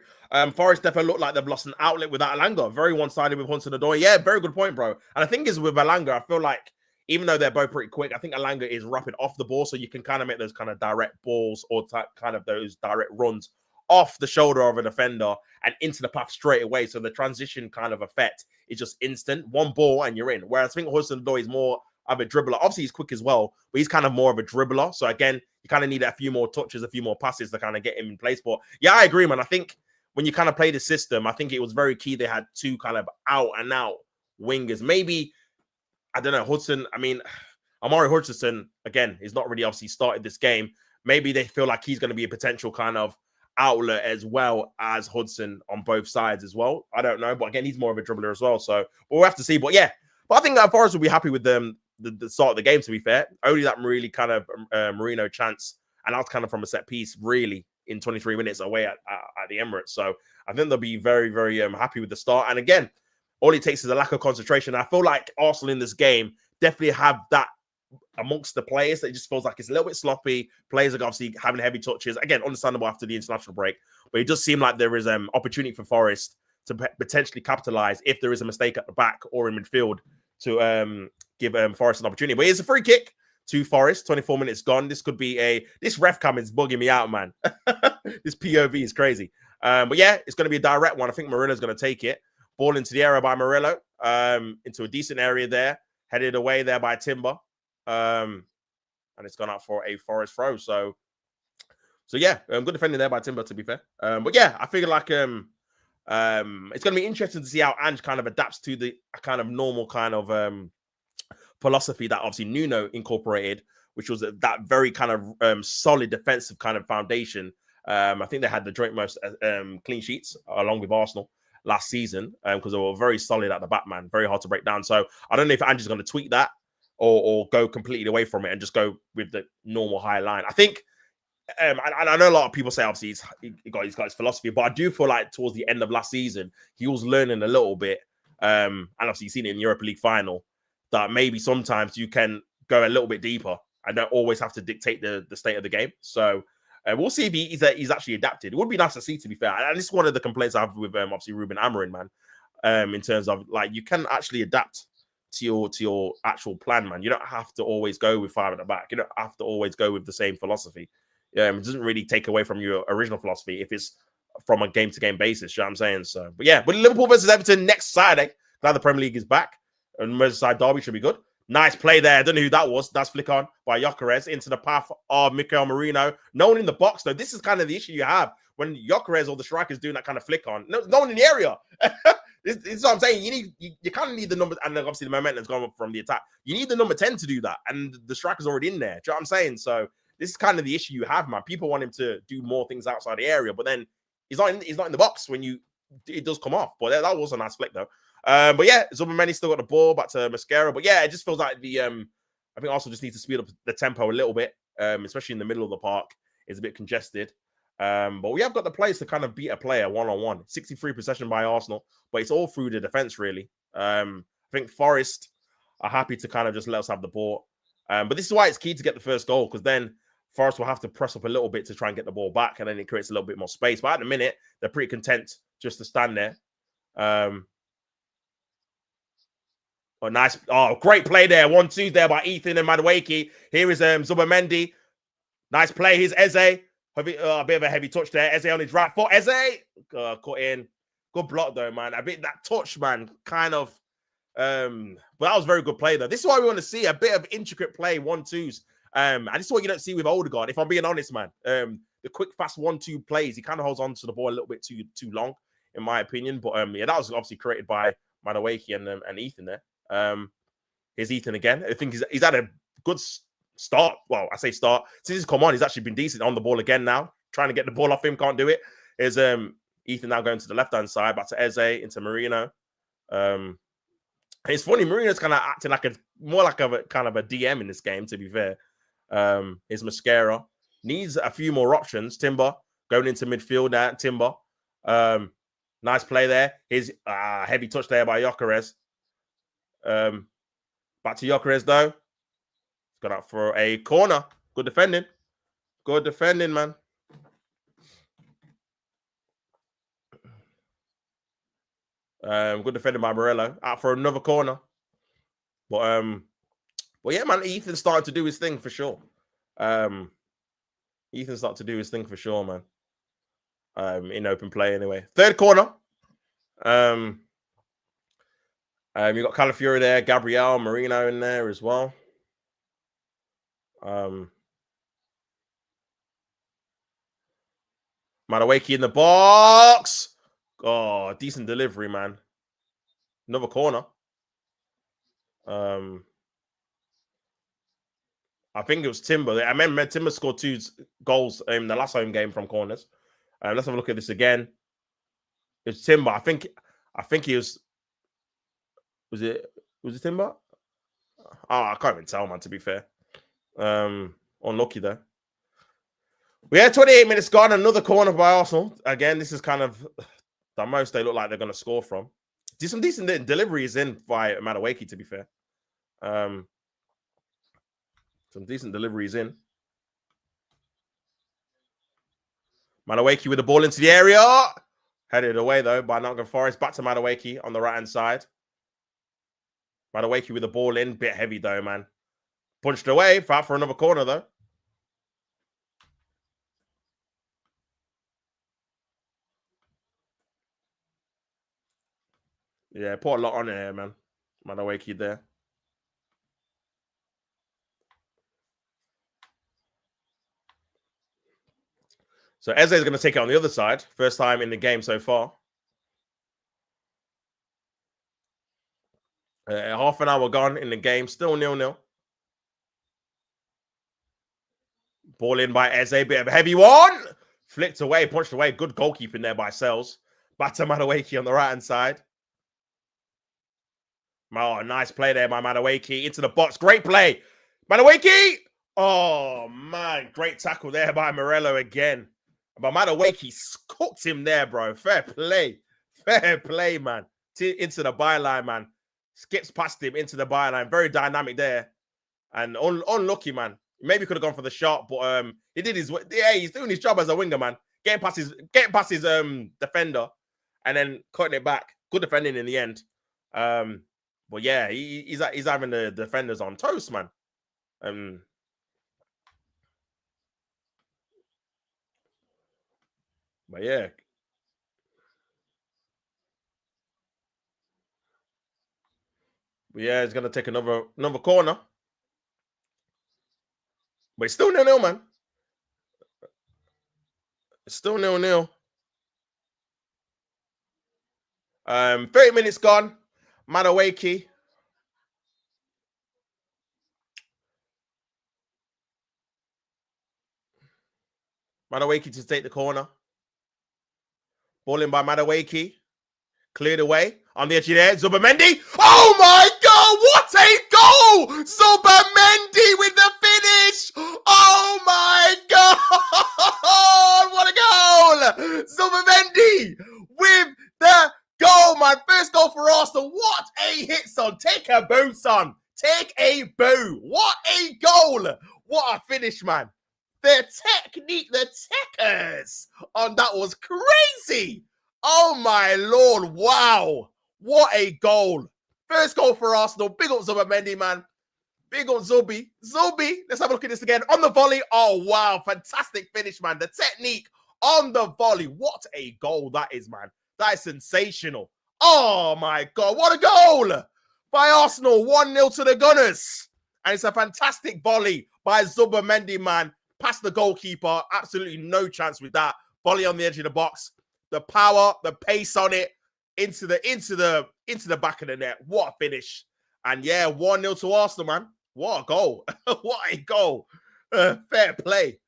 Forest definitely looked like they've lost an outlet without Alanga. Very one-sided with Hunter Ndoye. Yeah, very good point, bro. And I think is with Alanga, I feel like even though they're both pretty quick, I think Alanga is rapid off the ball, so you can kind of make those kind of direct balls or kind of those direct runs off the shoulder of a defender and into the path straight away. So the transition kind of effect is just instant. One ball and you're in. Whereas I think Hudson Odoi is more of a dribbler. Obviously, he's quick as well, but he's kind of more of a dribbler. So again, you kind of need a few more touches, a few more passes to kind of get him in place. But yeah, I agree, man. I think when you kind of play the system, I think it was very key they had two kind of out and out wingers. Maybe I don't know, Hudson. I mean, Amari Hutchinson, again, he's not really obviously started this game. Maybe they feel like he's going to be a potential kind of outlet as well as Hudson on both sides as well. I don't know. But again, he's more of a dribbler as well. So we'll have to see. But yeah, but I think Forest will be happy with the start of the game, to be fair. Only that really kind of Marino chance. And that was kind of from a set piece, really, in 23 minutes away at the Emirates. So I think they'll be very, very happy with the start. And again, all it takes is a lack of concentration. I feel like Arsenal in this game definitely have that amongst the players. That it just feels like it's a little bit sloppy. Players are obviously having heavy touches. Again, understandable after the international break. But it does seem like there is opportunity for Forest to potentially capitalize if there is a mistake at the back or in midfield to give Forest an opportunity. But it's a free kick to Forest. 24 minutes gone. This could be this ref cam is bugging me out, man. This POV is crazy. But yeah, it's going to be a direct one. I think Murillo's going to take it. Ball into the area by Murillo, into a decent area there. Headed away there by Timber. And it's gone out for a Forest throw. So yeah, good defending there by Timber, to be fair. But yeah, I figure like it's going to be interesting to see how Ange kind of adapts to the kind of normal kind of philosophy that obviously Nuno incorporated, which was that very kind of solid defensive kind of foundation. I think they had the joint most clean sheets along with Arsenal last season because they were very solid at the back, man. Very hard to break down. So I don't know if Ange's going to tweak that or go completely away from it and just go with the normal high line. I think, and I know a lot of people say obviously he's got his philosophy, but I do feel like towards the end of last season, he was learning a little bit. And obviously you've seen it in the Europa League final that maybe sometimes you can go a little bit deeper and don't always have to dictate the state of the game. So we'll see if he's actually adapted. It would be nice to see, to be fair. And this is one of the complaints I have with obviously Ruben Amorim, man. In terms of like you can actually adapt to your actual plan, man. You don't have to always go with five at the back. You don't have to always go with the same philosophy. It doesn't really take away from your original philosophy if it's from a game-to-game basis. You know what I'm saying? So, but yeah, but Liverpool versus Everton next Saturday. Glad the Premier League is back. And Merseyside derby should be good. Nice play there. I don't know who that was. That's flick on by Gyökeres into the path of Mikel Merino. No one in the box, though. This is kind of the issue you have when Gyökeres or the striker's doing that kind of flick on. No one in the area. This is what I'm saying. You kind of need the number, and obviously the momentum's gone up from the attack. You need the number 10 to do that, and the striker's already in there. Do you know what I'm saying? So this is kind of the issue you have, man. People want him to do more things outside the area, but then he's not in the box when it does come off. But that was a nice flick, though. But yeah, Zubimendi still got the ball back to Mascara. But yeah, it just feels like I think Arsenal just needs to speed up the tempo a little bit, especially in the middle of the park. It's a bit congested. But we have got the players to kind of beat a player one-on-one. 63 possession by Arsenal, but it's all through the defense, really. I think Forest are happy to kind of just let us have the ball. But this is why it's key to get the first goal, because then Forest will have to press up a little bit to try and get the ball back, and then it creates a little bit more space. But at the minute, they're pretty content just to stand there. Great play there. 1-2 there by Ethan and Madueke. Here is Zubimendi. Nice play. Here's Eze. A bit of a heavy touch there. Eze on his right foot. Eze caught in. Good block though, man. I think that touch, man, kind of But that was very good play, though. This is why we want to see a bit of intricate play, 1-2s. And this is what you don't see with Odegaard, if I'm being honest, man. The quick, fast 1-2 plays, he kind of holds on to the ball a little bit too long, in my opinion. But yeah, that was obviously created by Madueke and Ethan there. Here's Ethan again. I think he's had a good start. Well, I say start. Since he's come on, he's actually been decent on the ball again now. Trying to get the ball off him, can't do it. Is Ethan now going to the left-hand side, back to Eze, into Marino. It's funny, Marino's kind of acting like more like a kind of a DM in this game, to be fair. Here's Mascara. Needs a few more options. Timber going into midfield now. Timber. Nice play there. His heavy touch there by Gyökeres. Back to Gyökeres, though. He's got out for a corner. Good defending. Good defending, man. Good defending by Morello. Out for another corner. But yeah, man, Ethan's starting to do his thing for sure. Ethan's starting to do his thing for sure, man. In open play anyway. Third corner. You got Calafiori there, Gabriel, Marino in there as well. Madueke in the box. Oh, decent delivery, man. Another corner. I think it was Timber. I remember Timber scored 2 goals in the last home game from corners. Let's have a look at this again. It's Timber. I think he was. Was it Timber? Oh, I can't even tell, man, to be fair. Unlucky there. We had 28 minutes gone. Another corner by Arsenal. Again, this is kind of the most they look like they're going to score from. Some decent deliveries in by Madueke, to be fair. Some decent deliveries in. Madueke with the ball into the area. Headed away, though, by Nottingham Forest. Back to Madueke on the right-hand side. Madueke with the ball in. Bit heavy, though, man. Punched away. Out for another corner, though. Yeah, put a lot on here, man. Madueke there. So Eze is going to take it on the other side. First time in the game so far. Half an hour gone in the game. Still 0-0. Ball in by Eze. Bit of a heavy one. Flicked away. Punched away. Good goalkeeping there by Sells. Back to Madueke on the right-hand side. Oh, nice play there by Madueke. Into the box. Great play. Madueke! Oh, man. Great tackle there by Morello again. But Madueke cooked him there, bro. Fair play. Fair play, man. Into the byline, man. Skips past him into the byline. Very dynamic there. And unlucky, man. Maybe could have gone for the shot, but he did his. Yeah, he's doing his job as a winger, man. Getting past his defender, and then cutting it back. Good defending in the end. But yeah, he's having the defenders on toast, man. But yeah. Yeah, he's gonna take another corner. But it's still 0-0, man. It's still 0-0. 30 minutes gone. Madueke. Madueke to take the corner. Ball in by Madueke. Cleared away. On the edge there. Zubimendi. Oh my God! What a goal! Zubimendi with the finish! Oh my God! What a goal! Zubimendi with the goal, man. First goal for Arsenal. What a hit, son. Take a bow, son. Take a bow. What a goal. What a finish, man. The technique, the techers on that was crazy. Oh, my Lord. Wow. What a goal. First goal for Arsenal. Big up Zubimendi, man. Big up Zubi. Let's have a look at this again. On the volley. Oh, wow. Fantastic finish, man. The technique on the volley. What a goal that is, man. That is sensational. Oh, my God. What a goal. by Arsenal. 1-0 to the Gunners. And it's a fantastic volley by Zubimendi, man. Past the goalkeeper. Absolutely no chance with that. Volley on the edge of the box. The power, the pace on it. Into the back of the net. What a finish. And yeah, 1-0 to Arsenal, man. What a goal. What a goal. Fair play.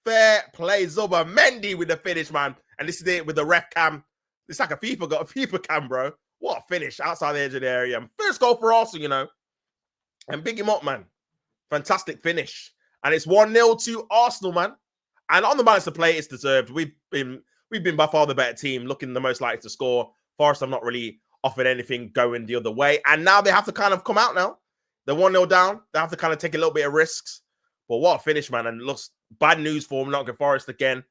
Fair play. Zubimendi with the finish, man. And this is it with the ref cam. It's like a FIFA cam, bro. What a finish outside the edge of the area. First goal for Arsenal, you know. And big him up, man. Fantastic finish. And it's 1-0 to Arsenal, man. And on the balance of play, it's deserved. We've been by far the better team, looking the most likely to score. Forest have not really offered anything going the other way. And now they have to kind of come out now. They're 1-0 down. They have to kind of take a little bit of risks. But what a finish, man. And it looks bad news for Nottingham Forest again.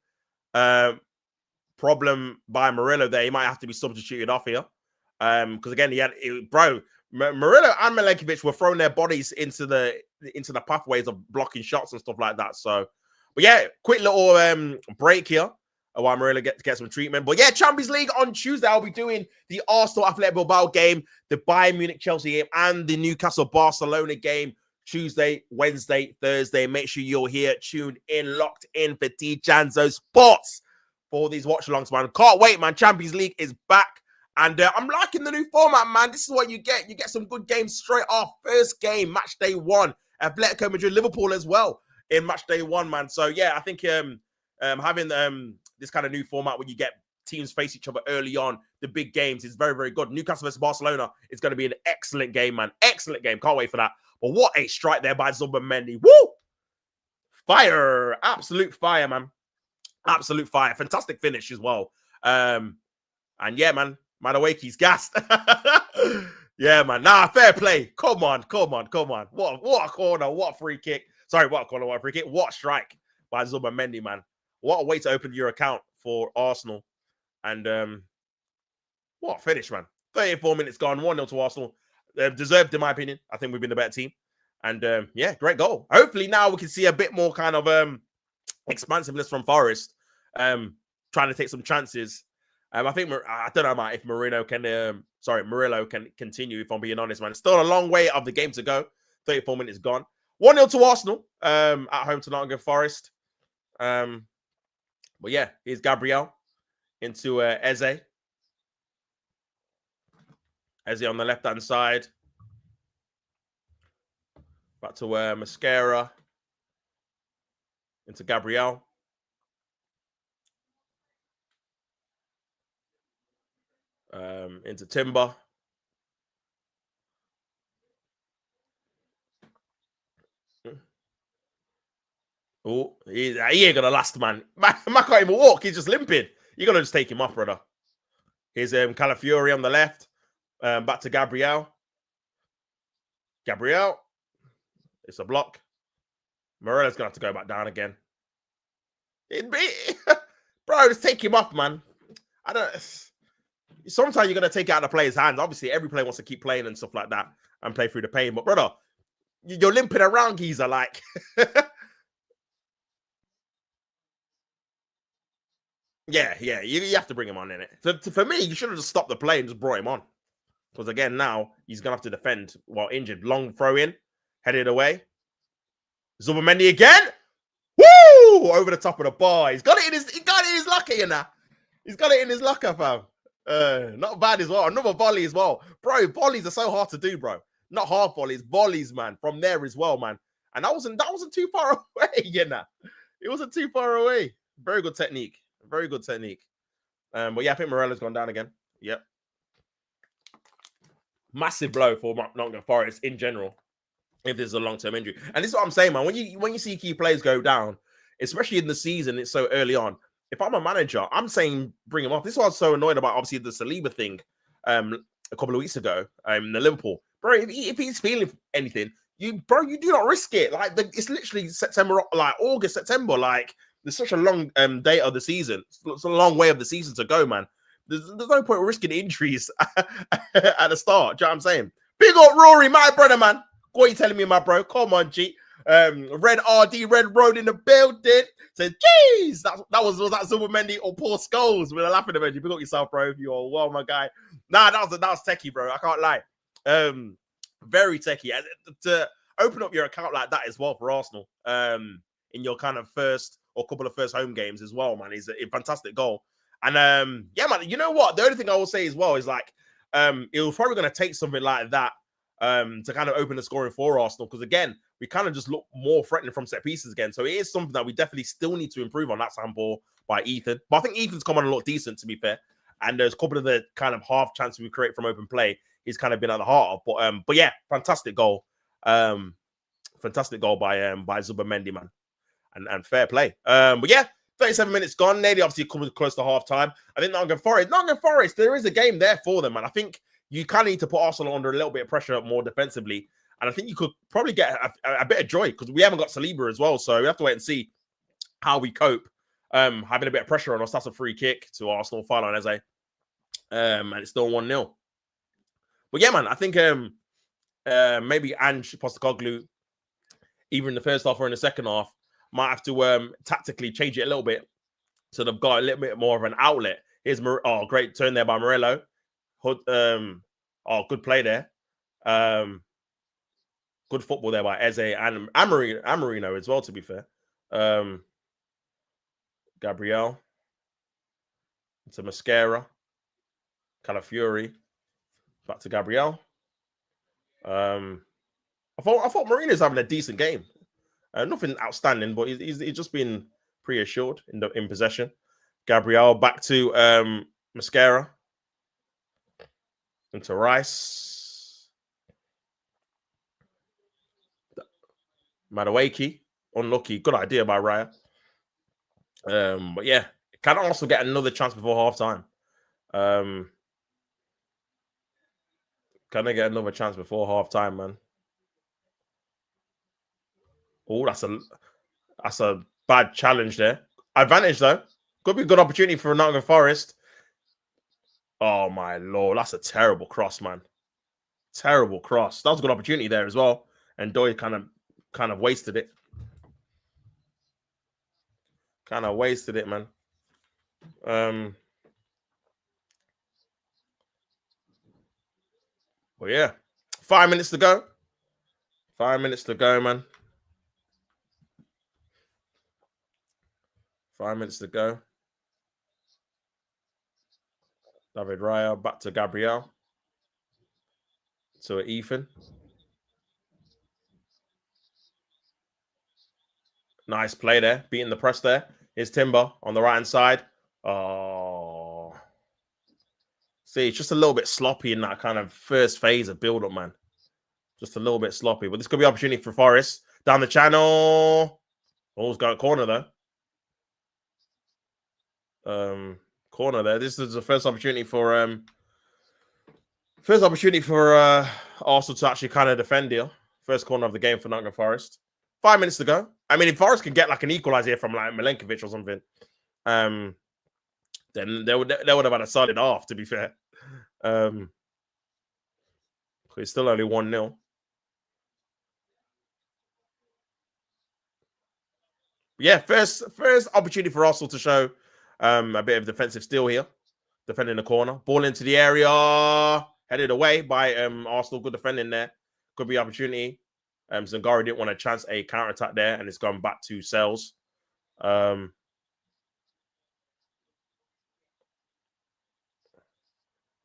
Problem by Murillo there. He might have to be substituted off here. Because again, Murillo and Milenkovic were throwing their bodies into the pathways of blocking shots and stuff like that. So, but yeah, quick little break here while Murillo get some treatment. But yeah, Champions League on Tuesday. I'll be doing the Arsenal Athletic Bilbao game, the Bayern Munich Chelsea game, and the Newcastle Barcelona game Tuesday, Wednesday, Thursday. Make sure you're here, tuned in, locked in for Janzo Sports for these watch-alongs, man. Can't wait, man. Champions League is back. And I'm liking the new format, man. This is what you get. You get some good games straight off. First game, match day 1. Atletico Madrid, Liverpool as well in match day 1, man. So, yeah, I think having this kind of new format where you get teams face each other early on, the big games, is very, very good. Newcastle versus Barcelona is going to be an excellent game, man. Excellent game. Can't wait for that. But what a strike there by Zubimendi. Woo! Fire. Absolute fire, man. Absolute fire. Fantastic finish as well. And, yeah, man. Madawaki's gassed. Yeah, man. Nah, fair play. Come on. What a corner. What a free kick. Sorry, what a corner, what a free kick. What a strike by Zubimendi, man. What a way to open your account for Arsenal. And what a finish, man. 34 minutes gone. 1-0 to Arsenal. Deserved, in my opinion. I think we've been the better team. And yeah, great goal. Hopefully now we can see a bit more kind of expansiveness from Forest. Trying to take some chances. I think I don't know if Murillo can continue. If I'm being honest, man, it's still a long way of the game to go. 34 minutes gone. 1-0 to Arsenal. At home to Nottingham Forest. But yeah, here's Gabriel into Eze. Eze on the left hand side. Back to Mascara. Into Gabriel. Into Timber. Oh, he ain't gonna last, man. Man can't even walk. He's just limping. You're gonna just take him off, brother. Here's Calafiori on the left. Back to Gabriel. Gabriel. It's a block. Morella's gonna have to go back down again. Bro, just take him off, man. Sometimes you're going to take it out of the player's hands. Obviously, every player wants to keep playing and stuff like that and play through the pain. But, brother, you're limping around, geezer, like. Yeah, you have to bring him on, innit? For me, you should have just stopped the play and just brought him on. Because, again, now he's going to have to defend while injured. Long throw in, headed away. Zubimendi again. Woo! Over the top of the bar. He got it in his locker, you know. He's got it in his locker, fam. Not bad as well. Another volley as well. Bro, volleys are so hard to do, bro. Not hard volleys, man. From there as well, man. And that wasn't too far away, you know. It wasn't too far away. Very good technique. Very good technique. But yeah, I think Morella's gone down again. Yep. Massive blow for Nottingham Forest in general, if there's a long-term injury. And this is what I'm saying, man. When you see key players go down, especially in the season, it's so early on. If I'm a manager, I'm saying bring him off. This is what I was so annoyed about, obviously, the Saliba thing a couple of weeks ago in the Liverpool. Bro, if he's feeling anything, you do not risk it. Like, it's literally September, like August, September. Like, there's such a long date of the season. It's a long way of the season to go, man. There's no point risking injuries at the start. Do you know what I'm saying? Big up Rory, my brother, man. What are you telling me, my bro? Come on, G. Red RD, Red Road in the building. Said, jeez, that was that Zubimendi or Paul Scholes with a laughing emoji. Pick up yourself, bro. If you're well, my guy. Nah, that was techie, bro. I can't lie. Very techie. To open up your account like that as well for Arsenal, in your kind of first or couple of first home games as well, man, is a fantastic goal. And yeah, man, you know what? The only thing I will say as well is like, it was probably going to take something like that to kind of open the scoring for Arsenal, because again, we kind of just look more threatening from set pieces again. So it is something that we definitely still need to improve on. That sample by Ethan, but I think Ethan's come on a lot decent, to be fair. And there's a couple of the kind of half chances we create from open play he's kind of been at the heart of. But yeah, fantastic goal. Fantastic goal by Zubimendi, man. And fair play. But yeah, 37 minutes gone. Nearly obviously coming close to half time. I think Nottingham Forest, there is a game there for them, man. I think you kind of need to put Arsenal under a little bit of pressure more defensively. And I think you could probably get a bit of joy, because we haven't got Saliba as well. So we have to wait and see how we cope. Having a bit of pressure on us. That's a free kick to Arsenal, foul on Eze. And it's still 1-0. But yeah, man, I think maybe Ange Postecoglou, either in the first half or in the second half, might have to tactically change it a little bit, so they've got a little bit more of an outlet. Here's great turn there by Morello. Good play there. Good football there by Eze and Marino as well, to be fair. Gabriel to Mascara. Calafiori. Back to Gabriel. I thought Marino's having a decent game. Nothing outstanding, but he's just been pretty assured in possession. Gabriel back to Mascara. Into Rice. Madueke. Unlucky. Good idea by Raya. But yeah, can also get another chance before half time. Can I get another chance before half time, man? Oh, that's a bad challenge there. Advantage though. Could be a good opportunity for Nottingham Forest. Oh my lord, that's a terrible cross, man. Terrible cross. That was a good opportunity there as well. And Doyle kind of wasted it. Kind of wasted it, man. Well, yeah. 5 minutes to go. 5 minutes to go, man. 5 minutes to go. David Raya back to Gabriel. To Ethan. Nice play there. Beating the press there. Here's Timber on the right-hand side. Oh. See, it's just a little bit sloppy in that kind of first phase of build-up, man. Just a little bit sloppy. But this could be opportunity for Forest. Down the channel. Almost got a corner, though. Corner there. This is the first opportunity for Arsenal to actually kind of defend here. First corner of the game for Nottingham Forest. 5 minutes to go. I mean, if Forest can get like an equalizer here from like Milenkovic or something, then they would have had a solid half, to be fair. It's still only 1-0. Yeah, first opportunity for Arsenal to show a bit of defensive steel here. Defending the corner. Ball into the area. Headed away by Arsenal. Good defending there. Could be opportunity. Zangari didn't want to chance a counter-attack there, and it's gone back to Sells. Well,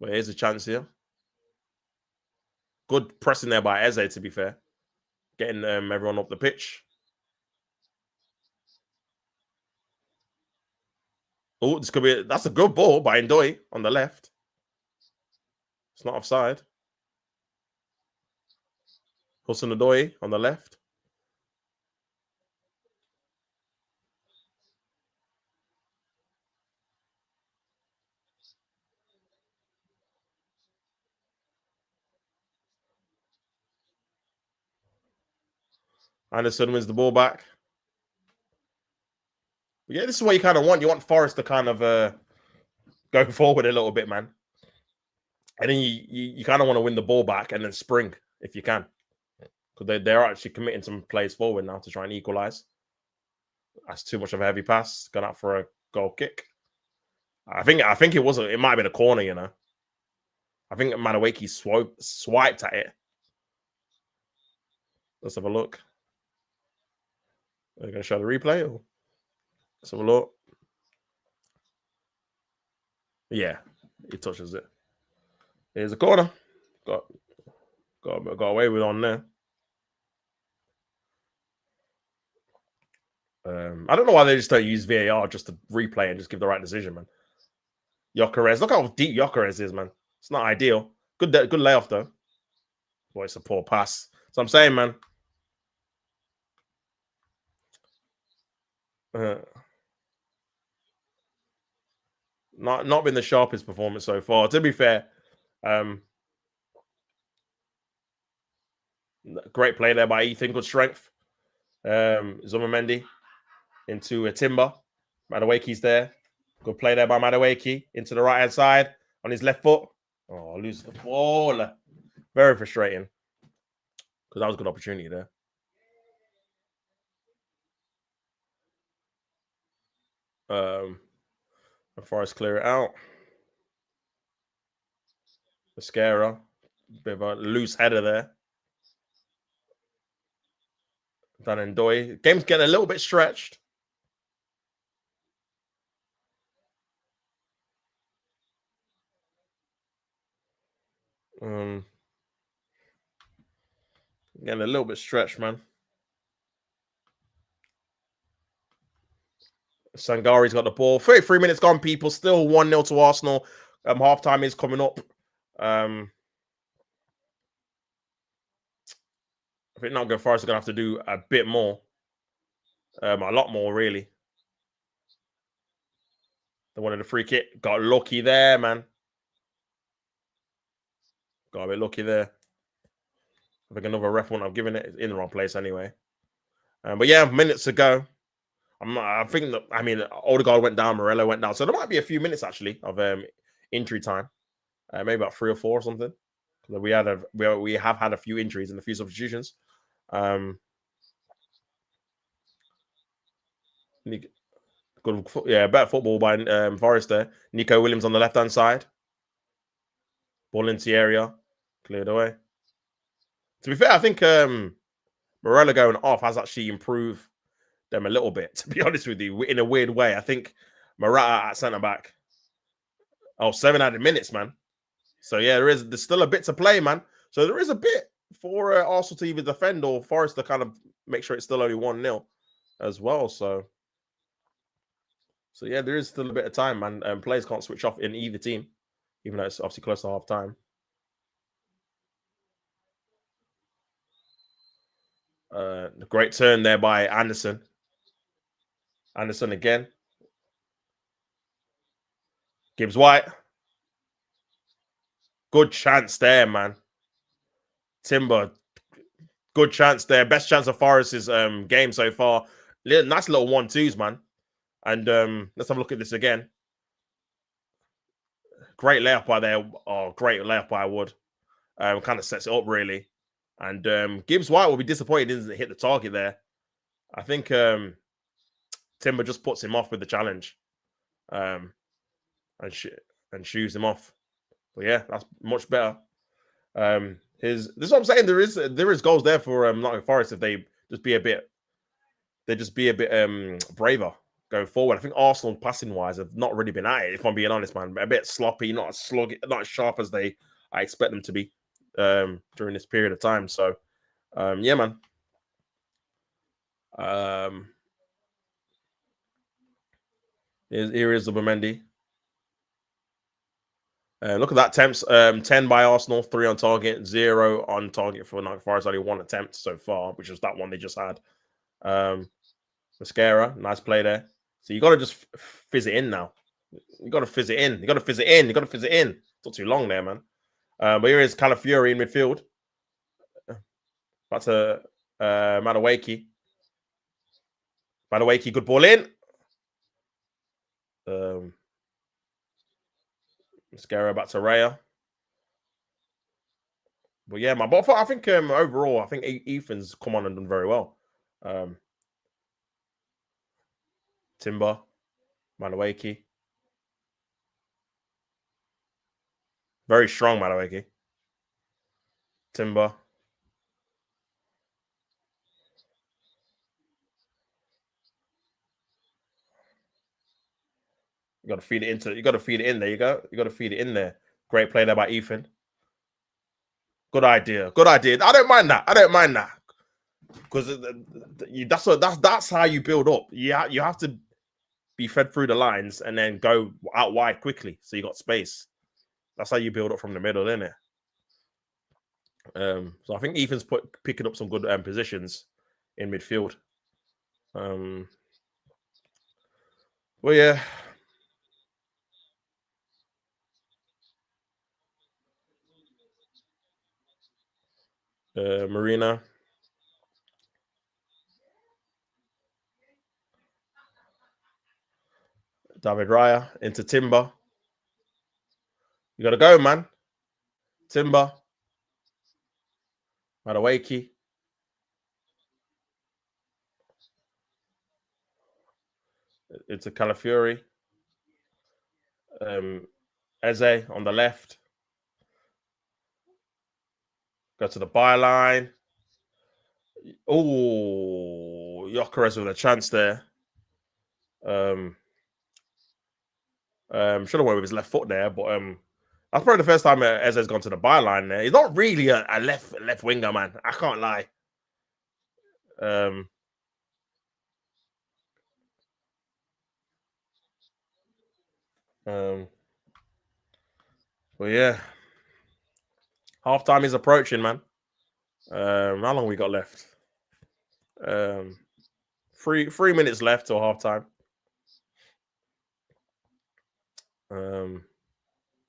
here's a chance here. Good pressing there by Eze, to be fair. Getting everyone up the pitch. Oh, this could be... That's a good ball by Ndoye on the left. It's not offside. Hussein Ndoye on the left. Anderson wins the ball back. But yeah, this is what you kind of want. You want Forest to kind of go forward a little bit, man. And then you kind of want to win the ball back and then spring if you can. Because they're actually committing some plays forward now to try and equalize. That's too much of a heavy pass. Gone out for a goal kick. I think it wasn't. It might have been a corner, you know. I think Madueke swiped at it. Let's have a look. Are they going to show the replay? Or... Let's have a look. Yeah, he touches it. Here's a corner. Got away with on there. I don't know why they just don't use VAR just to replay and just give the right decision, man. Gyökeres, look how deep Gyökeres is, man. It's not ideal. Good layoff though. Boy, it's a poor pass. So I'm saying, man. Not been the sharpest performance so far. To be fair, great play there by Ethan. Good strength. Zubimendi into a Timber. Madueke's there. Good play there by Madueke into the right hand side on his left foot. Oh, loses the ball. Very frustrating because that was a good opportunity there. Forest clear it out. Mascara. Bit of a loose header there. Dan and Doy. Game's getting a little bit stretched. Getting a little bit stretched, man. Sangari's got the ball. 33 minutes gone, people. Still 1-0 to Arsenal. Halftime is coming up. I think Nottingham Forest are going to have to do a bit more. A lot more, really. They wanted a free kick. Got lucky there, man. Got a bit lucky there. I think another ref wouldn't have given it. It's in the wrong place anyway. But yeah, minutes ago. I think that, I mean, Odegaard went down, Morello went down. So there might be a few minutes, actually, of injury time. Maybe about 3 or 4 or something. We have had a few injuries and a few substitutions. Good, yeah, better football by Forest there. Nico Williams on the left hand side. Ball into the area, cleared away. To be fair, I think Morello going off has actually improved them a little bit. To be honest with you, in a weird way, I think Morata at centre back. Oh, 7 added minutes, man. So yeah, there's still a bit to play, man. So there is a bit for Arsenal to either defend or Forest to kind of make sure it's still only 1-0 as well. So yeah, there is still a bit of time, man. Players can't switch off in either team, even though it's obviously close to half time. The great turn there by Anderson. Anderson again. Gibbs White. Good chance there, man. Timber. Good chance there. Best chance of Forest's game so far. Nice little 1-2s, man. And let's have a look at this again. Great layup by there. Oh, great layup by Wood. Kind of sets it up, really. And Gibbs White will be disappointed he doesn't hit the target there. I think Timber just puts him off with the challenge. And shoos him off. But yeah, that's much better. This is what I'm saying. There is goals there for Nottingham Forest if they just be a bit braver going forward. I think Arsenal passing wise have not really been at it, if I'm being honest, man. A bit sloppy, not as sharp as I expect them to be during this period of time. So yeah, man. Here is Zubimendi. Look at that attempts. 10 by Arsenal, 3 on target, 0 on target for Nottingham Forest. Only 1 attempt so far, which was that one they just had. Mascara, nice play there. So you got to just fizz it in now. You got to fizz it in. You got to fizz it in. You got to fizz it in. Not too long there, man. But here is Calafiori in midfield. Back to Madueke. Madueke, good ball in. Mascara back to Raya. But yeah, but I think overall, I think Ethan's come on and done very well. Timber, Madueke. Very strong, Madueke. Timber. You got to feed it into. You got to feed it in there. You got to feed it in there. Great play there by Ethan. Good idea. Good idea. I don't mind that. I don't mind that because that's how you build up. You have to be fed through the lines and then go out wide quickly, so you got space. That's how you build up from the middle, isn't it? So I think Ethan's picking up some good positions in midfield. Well, yeah. Marina. David Raya into Timber. You got to go, man. Timber. Madawaki. Into Calafiori. Eze on the left. Go to the byline. Oh, Gyökeres with a chance there. Should have went with his left foot there, but that's probably the first time Eze's gone to the byline there. He's not really a left winger, man. I can't lie. Well, yeah. Half time is approaching, man. How long we got left? 3 minutes left till half time.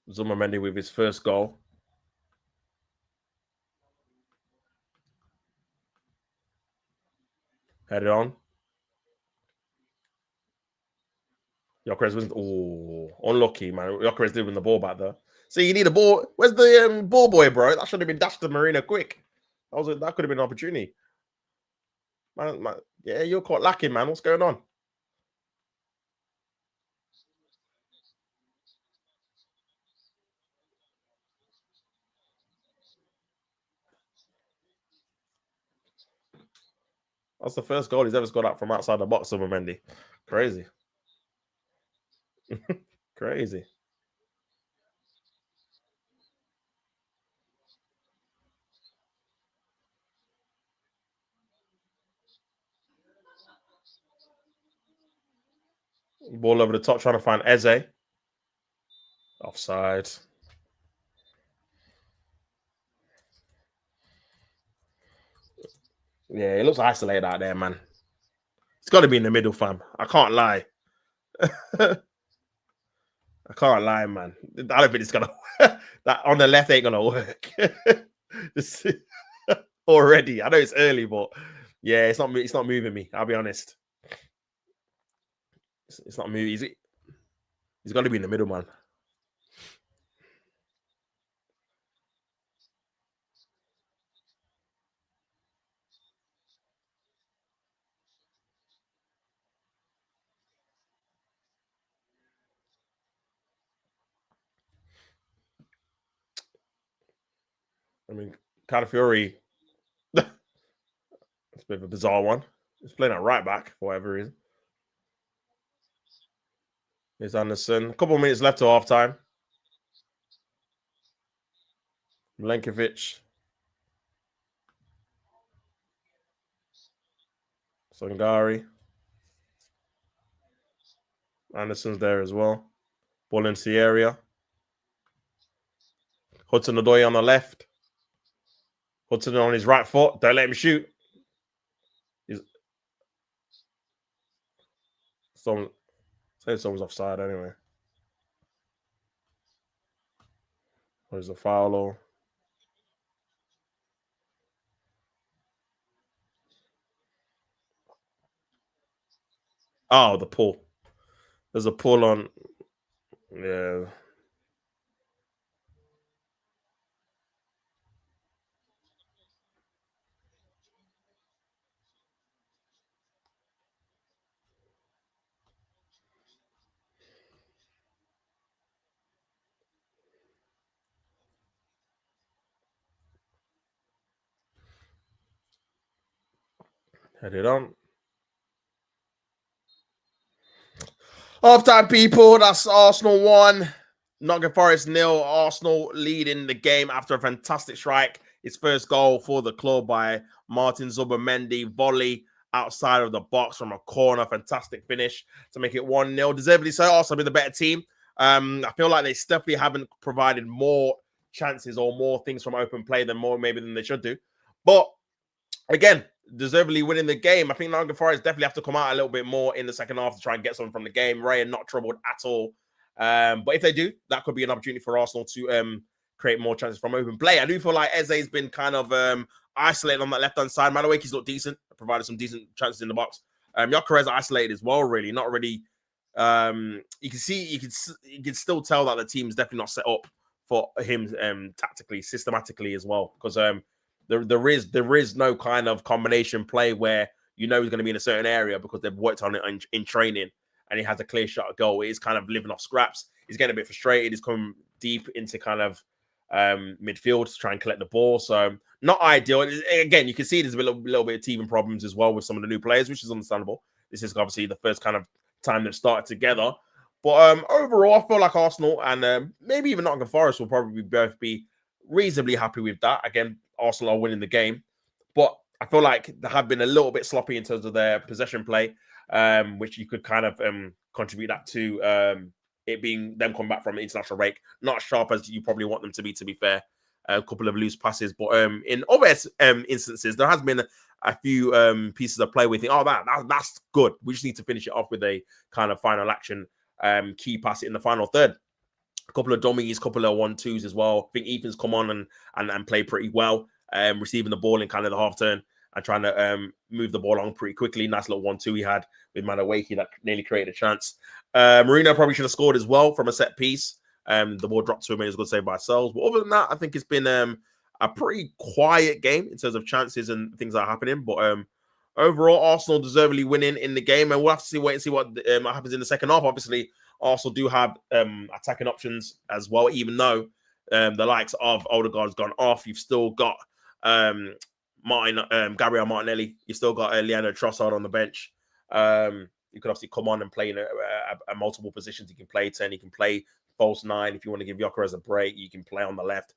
Zubimendi with his first goal. Headed on. Gyökeres was unlucky, man. Gyökeres did win the ball back there. See, you need a ball. Where's the ball boy, bro? That should have been dashed to Marina quick. That could have been an opportunity. Man, yeah, you're caught lacking, man. What's going on? That's the first goal he's ever scored out from outside the box, Zubimendi. Crazy. Crazy. Ball over the top, trying to find Eze. Offside. Yeah, it looks isolated out there, man. It's got to be in the middle, fam. I can't lie. I can't lie, man. I don't think it's gonna. That on the left ain't gonna work. Already, I know it's early, but yeah, it's not. It's not moving me. I'll be honest. It's not moving. He's got to be in the middle, man. I mean, Calafiori. It's a bit of a bizarre one. He's playing at right back for whatever reason. Here's Anderson. A couple of minutes left to half time. Milenkovic. Sangari. Anderson's there as well. Ball into the area. Hudson-Odoi on the left. Hudson on his right foot. Don't let him shoot. Someone's offside anyway. There's a foul or the pull. There's a pull on. Yeah. Head it on. Half-time, people. That's Arsenal 1, Nottingham Forest 0. Arsenal leading the game after a fantastic strike. His first goal for the club by Martin Zubimendi. Volley outside of the box from a corner. Fantastic finish to make it 1-0. Deservedly so. Arsenal been the better team. I feel like they definitely haven't provided more chances or more things from open play than they should do. But again, deservedly winning the game. I think Nottingham Forest definitely have to come out a little bit more in the second half to try and get something from the game. Ray are not troubled at all. But if they do, that could be an opportunity for Arsenal to create more chances from open play. I do feel like Eze's been kind of isolated on that left-hand side. Madueke's looked decent, provided some decent chances in the box. Gyökeres isolated as well, really. Not really. You can still tell that the team's definitely not set up for him tactically, systematically as well. Because there is no kind of combination play where you know he's going to be in a certain area because they've worked on it in training and he has a clear shot at goal. He's kind of living off scraps. He's getting a bit frustrated. He's coming deep into kind of midfield to try and collect the ball. So not ideal. Again, you can see there's a little bit of teething problems as well with some of the new players, which is understandable. This is obviously the first kind of time they've started together. But overall, I feel like Arsenal and maybe even Nottingham Forest will probably both be reasonably happy with that. Again, Arsenal are winning the game. But I feel like they have been a little bit sloppy in terms of their possession play, which you could kind of contribute that to it being them coming back from an international break. Not as sharp as you probably want them to be fair. A couple of loose passes. But in other instances, there has been a few pieces of play we think, oh, that's good. We just need to finish it off with a kind of final action key pass in the final third. A couple of dummies, a couple of 1-2s as well. I think Ethan's come on and played pretty well, receiving the ball in kind of the half turn and trying to move the ball along pretty quickly. Nice little 1-2 he had with Madueke that nearly created a chance. Marino probably should have scored as well from a set piece. The ball dropped to him and it was a good save by ourselves. But other than that, I think it's been a pretty quiet game in terms of chances and things that are happening. But overall, Arsenal deservedly winning in the game. And we'll have to wait and see what happens in the second half. Obviously, Arsenal do have attacking options as well, even though the likes of Odegaard has gone off. You've still got Gabriel Martinelli. You've still got Leandro Trossard on the bench. You could obviously come on and play in a multiple positions. You can play 10, you can play false 9. If you want to give Gyökeres a break, you can play on the left.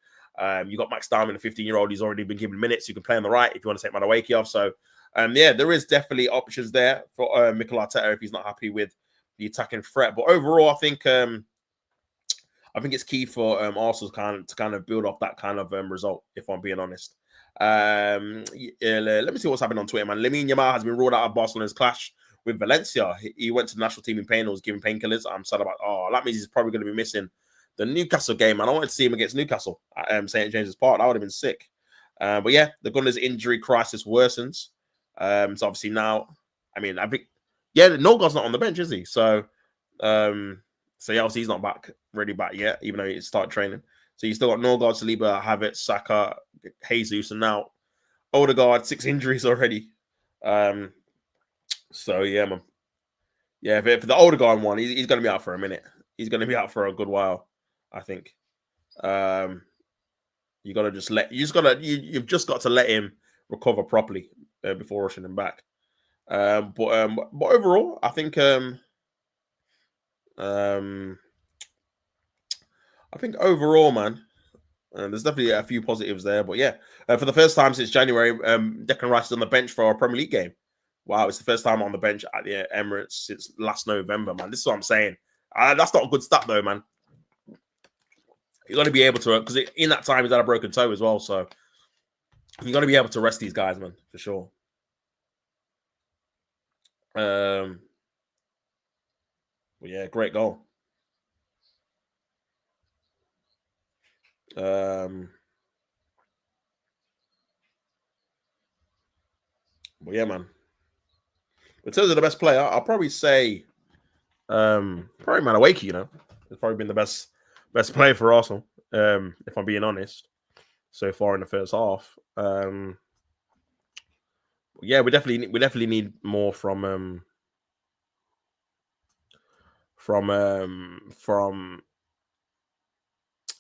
You got Max Diamond, a 15-year-old. He's already been given minutes. You can play on the right if you want to take Madueke off. So, yeah, there is definitely options there for Mikel Arteta if he's not happy with the attacking threat. But overall, I think it's key for Arsenal to kind of build off that kind of result, if I'm being honest. Let me see what's happening on Twitter, man. Lamine Yamal has been ruled out of Barcelona's clash with Valencia. He went to the national team in pain and was given painkillers. I'm sad about that means he's probably going to be missing the Newcastle game. And I wanted to see him against Newcastle at St. James's Park. That would have been sick. But yeah, the Gunners' injury crisis worsens. So obviously now, I think, yeah, Norgard's not on the bench, is he? So yeah, obviously he's not really back yet, even though he started training. So you still got Norgard, Saliba, Havertz, Saka, Jesus, and now Odegaard, 6 injuries already. So yeah, man. Yeah, for the Odegaard one, he's going to be out for a minute. He's going to be out for a good while, I think. You've just got to let him recover properly before rushing him back. But overall, I think overall, man, there's definitely a few positives there. But yeah, for the first time since January, Declan Rice is on the bench for a Premier League game. Wow, it's the first time on the bench at the Emirates since last November, man. This is what I'm saying. That's not a good stat, though, man. You got to be able to, because in that time he's had a broken toe as well. So you got to be able to rest these guys, man, for sure. Well, yeah, great goal. But yeah, man. In terms of the best player, I'll probably say probably Madueke, you know. He's probably been the best player for Arsenal, if I'm being honest, so far in the first half. Yeah, we definitely need more from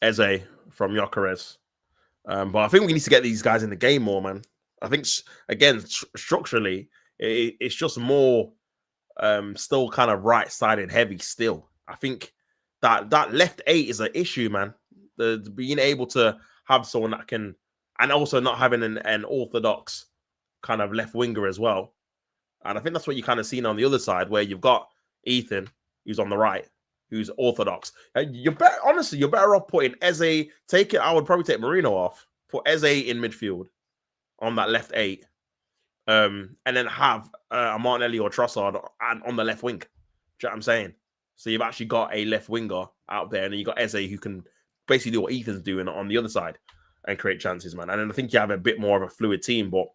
Eze, from Gyökeres. But I think we need to get these guys in the game more, man. I think, again, structurally, it's just more still kind of right-sided heavy still. I think that left 8 is an issue, man. The being able to have someone that can, and also not having an orthodox kind of left winger as well. And I think that's what you kind of seen on the other side, where you've got Ethan, who's on the right, who's orthodox. And you're better, honestly, you're better off putting Eze. I would probably take Marino off, put Eze in midfield on that left 8. And then have Martinelli or Trossard on the left wing. Do you know what I'm saying? So you've actually got a left winger out there, and then you got Eze who can basically do what Ethan's doing on the other side and create chances, man. And then I think you have a bit more of a fluid team, but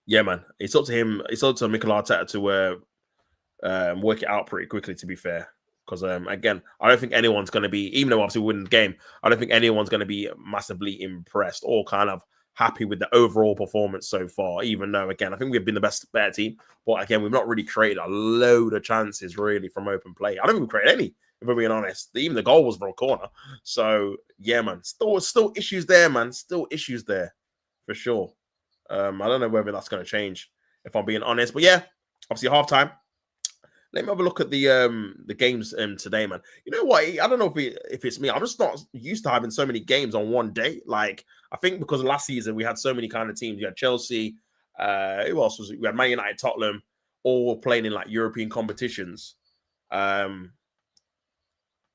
yeah, man, it's up to him. It's up to Mikel Arteta to work it out pretty quickly, to be fair. Because, again, I don't think anyone's going to be, even though obviously we win the game, I don't think anyone's going to be massively impressed or kind of happy with the overall performance so far, even though, again, I think we've been the better team. But, again, we've not really created a load of chances, really, from open play. I don't think we've created any, if we're being honest. Even the goal was from a corner. So, yeah, man, still issues there, man. Still issues there, for sure. I don't know whether that's going to change, if I'm being honest. But, yeah, obviously, halftime. Let me have a look at the games today, man. You know what? I don't know if it's me. I'm just not used to having so many games on one day. Like, I think because last season we had so many kind of teams. You had Chelsea. Who else was it? We had Man United, Tottenham, all playing in like European competitions. Throughout,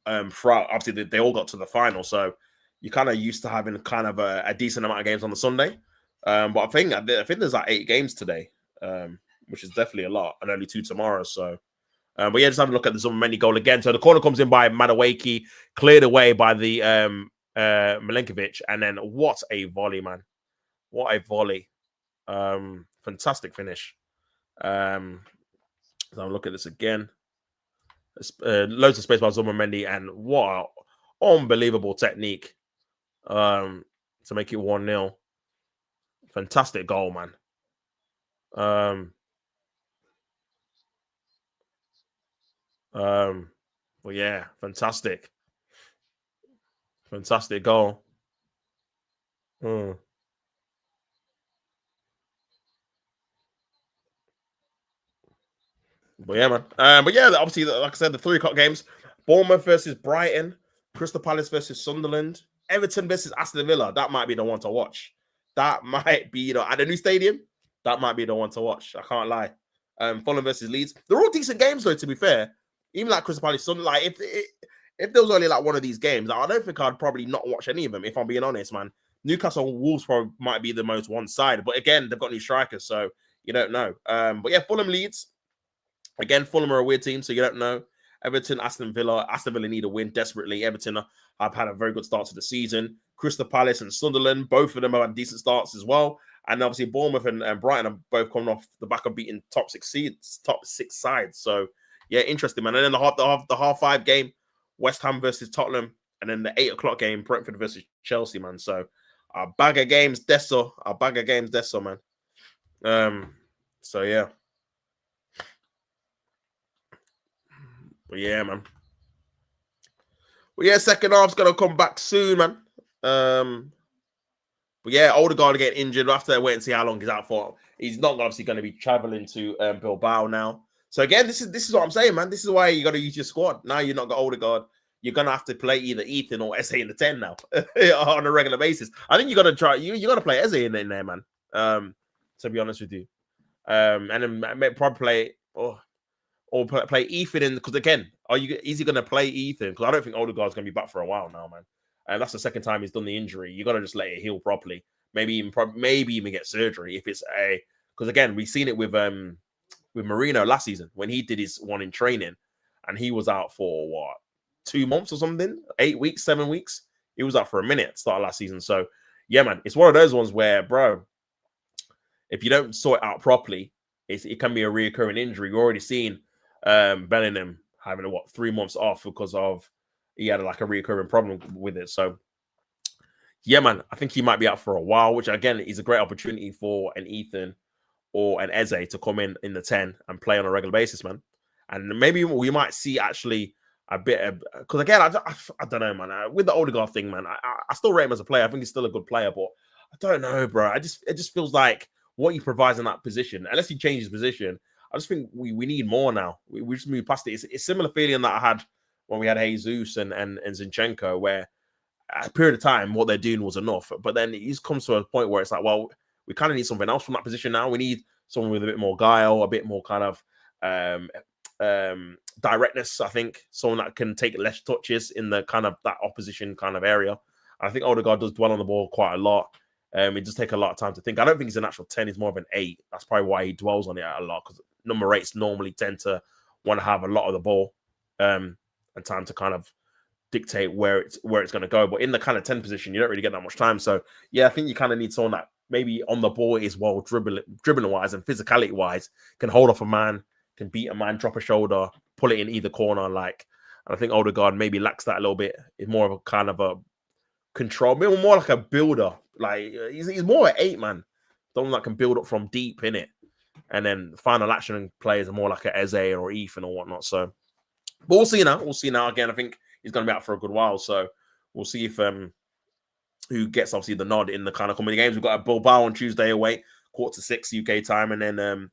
obviously they all got to the final, so you're kind of used to having kind of a decent amount of games on the Sunday. But I think there's like 8 games today, which is definitely a lot, and only 2 tomorrow. So. But yeah, just having a look at the Zubimendi goal again. So the corner comes in by Madueke, cleared away by the Milenkovic, and then what a volley, man! What a volley! Fantastic finish. So I'll look at this again. Loads of space by Zubimendi, and what unbelievable technique to make it 1-0. Fantastic goal, man. Well, yeah, fantastic goal. But yeah, man. But yeah, obviously, like I said, the 3 o'clock games: Bournemouth versus Brighton, Crystal Palace versus Sunderland, Everton versus Aston Villa. That might be the one to watch. That might be at the new stadium. That might be the one to watch. I can't lie. Fulham versus Leeds. They're all decent games, though. To be fair, even like Crystal Palace, Sunderland. Like if there was only like one of these games, I don't think I'd probably not watch any of them. If I'm being honest, man. Newcastle Wolves probably might be the most one-sided, but again, they've got new strikers, so you don't know. But yeah, Fulham Leeds. Again, Fulham are a weird team, so you don't know. Everton, Aston Villa. Aston Villa need a win desperately. Everton have had a very good start to the season. Crystal Palace and Sunderland, both of them have had decent starts as well. And obviously, Bournemouth and Brighton are both coming off the back of beating top six sides. So, yeah, interesting, man. And then the half 5 game, West Ham versus Tottenham. And then the 8 o'clock game, Brentford versus Chelsea, man. So, a bag of games, Deso. Man. So, yeah. But yeah, man. Well, yeah, second half's gonna come back soon, man. But yeah, Odegaard getting injured. We'll have to wait and see how long he's out for. He's not obviously going to be traveling to Bilbao now. So again, this is what I'm saying, man. This is why you got to use your squad. Now you're not got Odegaard. You're gonna have to play either Ethan or Eze in the 10 now on a regular basis. I think you got to try. You got to play Eze in there, man. To be honest with you, and then probably play. Or play Ethan in, because again, is he going to play Ethan? Because I don't think Odegaard's going to be back for a while now, man. And that's the second time he's done the injury. You got to just let it heal properly. Maybe even get surgery if it's because again, we've seen it with Marino last season when he did his one in training, and he was out for what 2 months or something, 8 weeks, 7 weeks. He was out for a minute start last season. So yeah, man, it's one of those ones where, bro, if you don't sort it out properly, it can be a reoccurring injury. We've already seen Bellingham having 3 months off because of he had like a recurring problem with it. So yeah, man, I think he might be out for a while, which again is a great opportunity for an Ethan or an Eze to come in the 10 and play on a regular basis, man. And maybe we might see actually a bit of, because again, I don't know, man. With the Odegaard thing, man, I still rate him as a player. I think he's still a good player, but I don't know, bro. It just feels like what he provides in that position, unless he changes position, I just think we need more now. We just moved past it. It's similar feeling that I had when we had Jesus and Zinchenko, where at a period of time, what they're doing was enough. But then it just comes to a point where it's like, well, we kind of need something else from that position now. We need someone with a bit more guile, a bit more kind of directness. I think someone that can take less touches in the kind of that opposition kind of area. I think Odegaard does dwell on the ball quite a lot. It does take a lot of time to think. I don't think he's an actual 10. He's more of an 8. That's probably why he dwells on it a lot, because number 8s normally tend to want to have a lot of the ball and time to kind of dictate where it's going to go. But in the kind of 10 position, you don't really get that much time. So yeah, I think you kind of need someone that maybe on the ball is well dribbling wise and physicality wise, can hold off a man, can beat a man, drop a shoulder, pull it in either corner. And I think Odegaard maybe lacks that a little bit. It's more of a kind of a control, more like a builder. Like he's more an 8 man, someone that can build up from deep in it, and then final action players are more like a Eze or Ethan or whatnot. So, but we'll see now. We'll see now. Again, I think he's going to be out for a good while, so we'll see if who gets obviously the nod in the kind of coming games. We've got a Bilbao on Tuesday away, 5:45 UK time, and then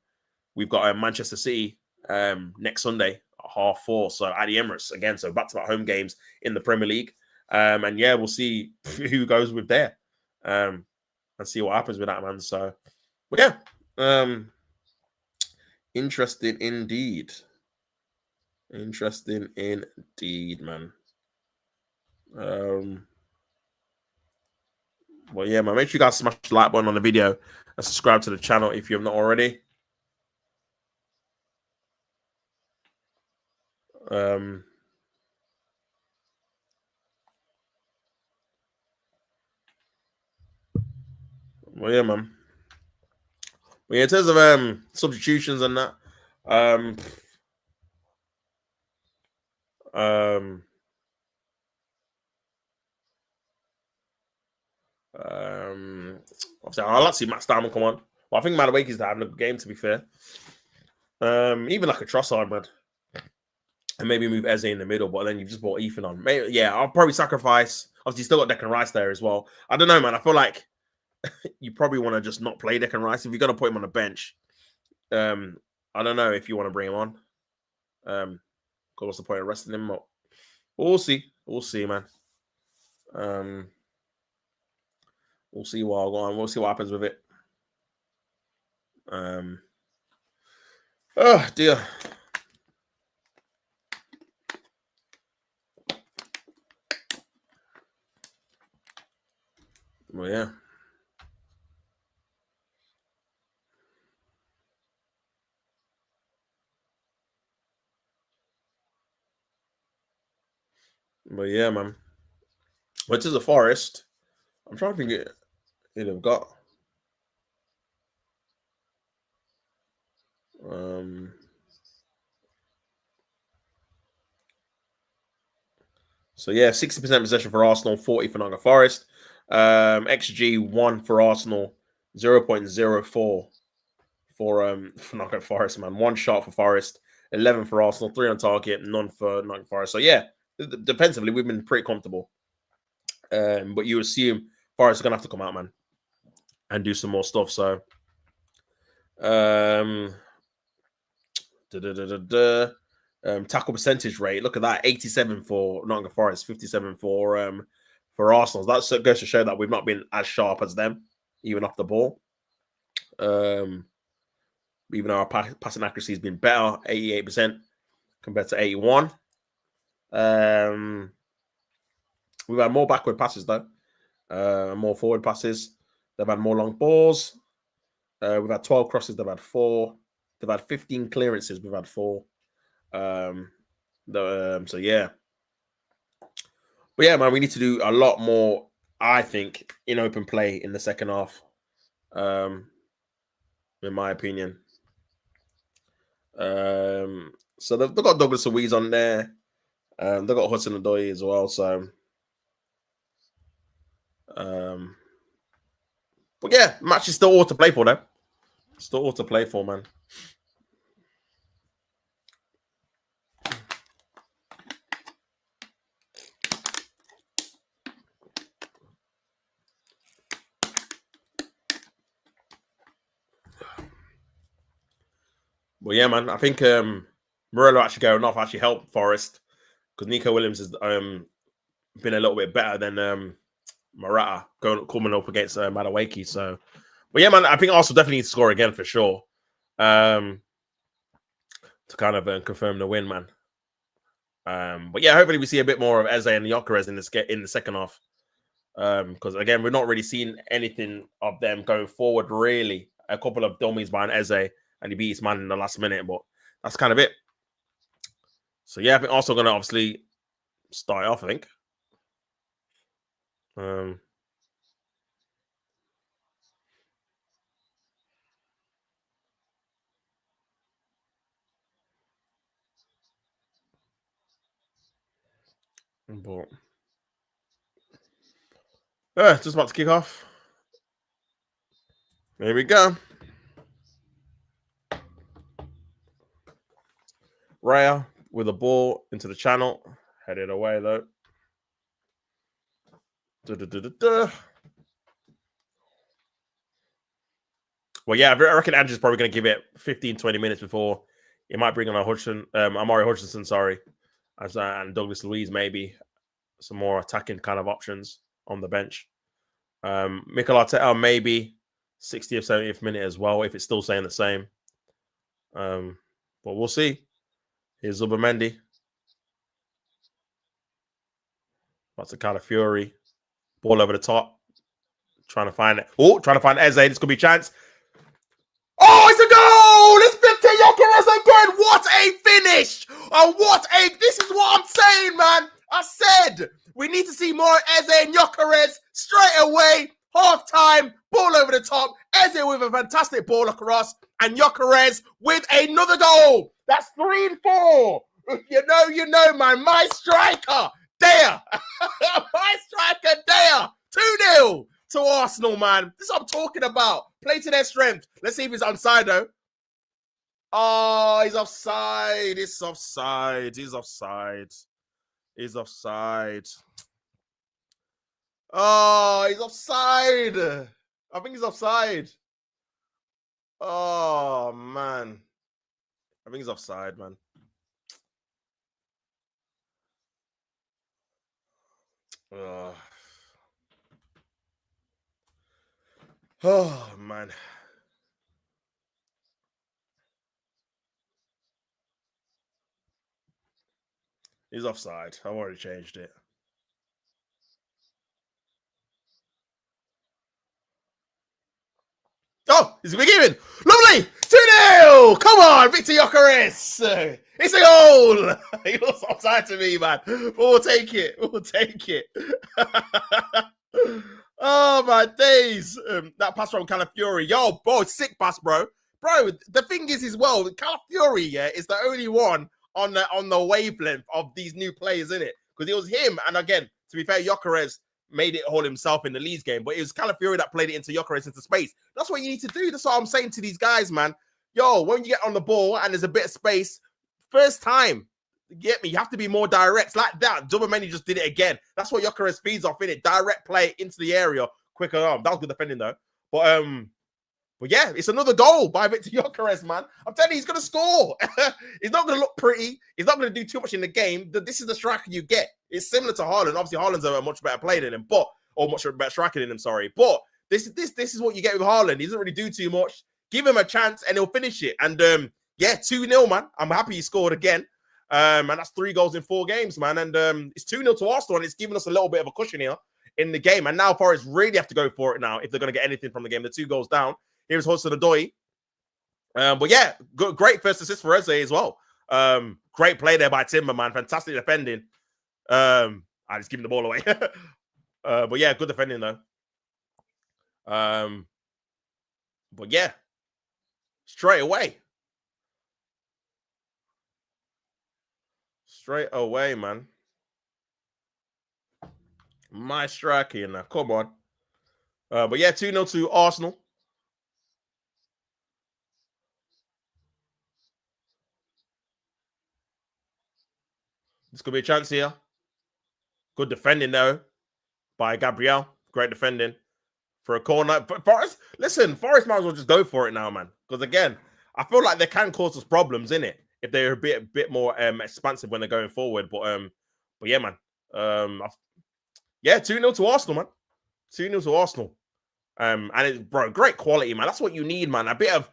we've got a Manchester City next Sunday at 4:30. So at the Emirates again. So back-to-back home games in the Premier League. And yeah, we'll see who goes with there and see what happens with that, man. So, but yeah, interesting indeed. Interesting indeed, man. Well, yeah, man. Make sure you guys smash the like button on the video and subscribe to the channel if you have not already. Well, yeah, man. Well, yeah, in terms of substitutions and that, obviously, I'd like to see Matt Starman come on. Well, I think Madueke's having a good game, to be fair. Even like a Trossard, man. And maybe move Eze in the middle, but then you just brought Ethan on. Maybe, yeah, I'll probably sacrifice. Obviously, you still got Declan Rice there as well. I don't know, man. I feel like you probably want to just not play Declan Rice. If you're going to put him on the bench, I don't know if you want to bring him on. Because what's the point of resting him? We'll see. We'll see, man. We'll see what I'll go on. We'll see what happens with it. Oh dear. Well, yeah. But yeah, man. But to the Forest, I'm trying to think it have got. So yeah, 60% possession for Arsenal, 40 for Nottingham Forest. XG 1 for Arsenal, 0.04 for Nottingham Forest, man. 1 shot for Forest, 11 for Arsenal, 3 on target, none for Nottingham Forest. So yeah, defensively we've been pretty comfortable. But you assume Forest are gonna have to come out, man, and do some more stuff. So tackle percentage rate. Look at that, 87 for Nottingham Forest, 57 for Arsenal. That goes to show that we've not been as sharp as them, even off the ball. Even though our passing accuracy has been better, 88% compared to 81. We've had more backward passes though, more forward passes. They've had more long balls. We've had 12 crosses. They've had 4. They've had 15 clearances. We've had 4. So yeah. But yeah, man, we need to do a lot more, I think, in open play in the second half. In my opinion. So they've got Douglas Luiz on there. They've got Hudson Odoi as well. So, but yeah, match is still all to play for, though. Still all to play for, man. But yeah, man, I think Morello actually going off actually helped Forest because Nico Williams has been a little bit better than Morata coming up against Madueke. So, but yeah, man, I think Arsenal definitely need to score again for sure to kind of confirm the win, man. But yeah, hopefully we see a bit more of Eze and Gyökeres in the second half. Because again, we're not really seeing anything of them going forward, really. A couple of dummies behind Eze, and he beat his man in the last minute, but that's kind of it. So yeah, I think also going to obviously start off, I think. But just about to kick off. Here we go. Raya with a ball into the channel. Headed away, though. Well, yeah, I reckon Andrew's probably going to give it 15, 20 minutes before he might bring on Amari Hutchinson, sorry, and Douglas Luiz, maybe. Some more attacking kind of options on the bench. Mikel Arteta, maybe 60th, 70th minute as well, if it's still saying the same. But we'll see. Here's Zubimendi. That's a kind of Fury. Ball over the top. Trying to find it. Oh, trying to find Eze. This could be a chance. Oh, it's a goal! It's Victor Gyökeres again. What a finish! This is what I'm saying, man. I said we need to see more Eze and Gyökeres straight away. Half time, ball over the top. Eze with a fantastic ball across, and Gyökeres with another goal. That's 3-4. You know, man. My striker there. My striker there. 2-0 to Arsenal, man. This is what I'm talking about. Play to their strength. Let's see if he's onside, though. Oh, he's offside. It's offside. He's offside. He's offside. Oh, he's offside. I think he's offside. Oh, man. I think he's offside, man. Oh, man. He's offside. I've already changed it. Oh, he's beginning. Lovely. 2-0. Come on, Victor Gyökeres. It's a goal. He looks offside to me, man. But we'll take it. We'll take it. Oh, my days. That pass from Calafiori. Yo, bro, sick pass, bro. Bro, the thing is as well, Calafiori, yeah, is the only one on the wavelength of these new players, in it. Because it was him. And again, to be fair, Gyökeres made it all himself in the Leeds game, but it was Calafiori that played it into Gyökeres into space. That's what you need to do. That's what I'm saying to these guys, man. Yo, when you get on the ball and there's a bit of space, first time, get me, you have to be more direct. Like that, Zubimendi just did it again. That's what Gyökeres feeds off, in it. Direct play into the area, quicker arm. That was good defending, though. But yeah, it's another goal by Victor Gyökeres, man. I'm telling you, he's going to score. He's not going to look pretty. He's not going to do too much in the game. This is the striker you get. It's similar to Haaland. Obviously, Haaland's a much better player than him, or much better striker than him, sorry. But this is what you get with Haaland. He doesn't really do too much. Give him a chance and he'll finish it. And yeah, 2-0, man. I'm happy he scored again. And that's 3 goals in 4 games, man. And it's 2-0 to Arsenal, and it's giving us a little bit of a cushion here in the game. And now Forest really have to go for it now if they're going to get anything from the game. The 2 goals down. Here's Hudson-Odoi. But yeah, great first assist for Eze as well. Great play there by Timber, man. Fantastic defending. I just give him the ball away. But yeah, good defending though. But yeah, straight away. Straight away, man. My striker here now. Come on. But yeah, 2-0 to Arsenal. This could be a chance here. Good defending, though, by Gabriel. Great defending for a corner. But Forest, listen, Forest might as well just go for it now, man. Because again, I feel like they can cause us problems in it if they're a bit more expansive when they're going forward. But yeah, man. Yeah, 2-0 to Arsenal, man. 2-0 to Arsenal. And it's, bro, great quality, man. That's what you need, man. A bit of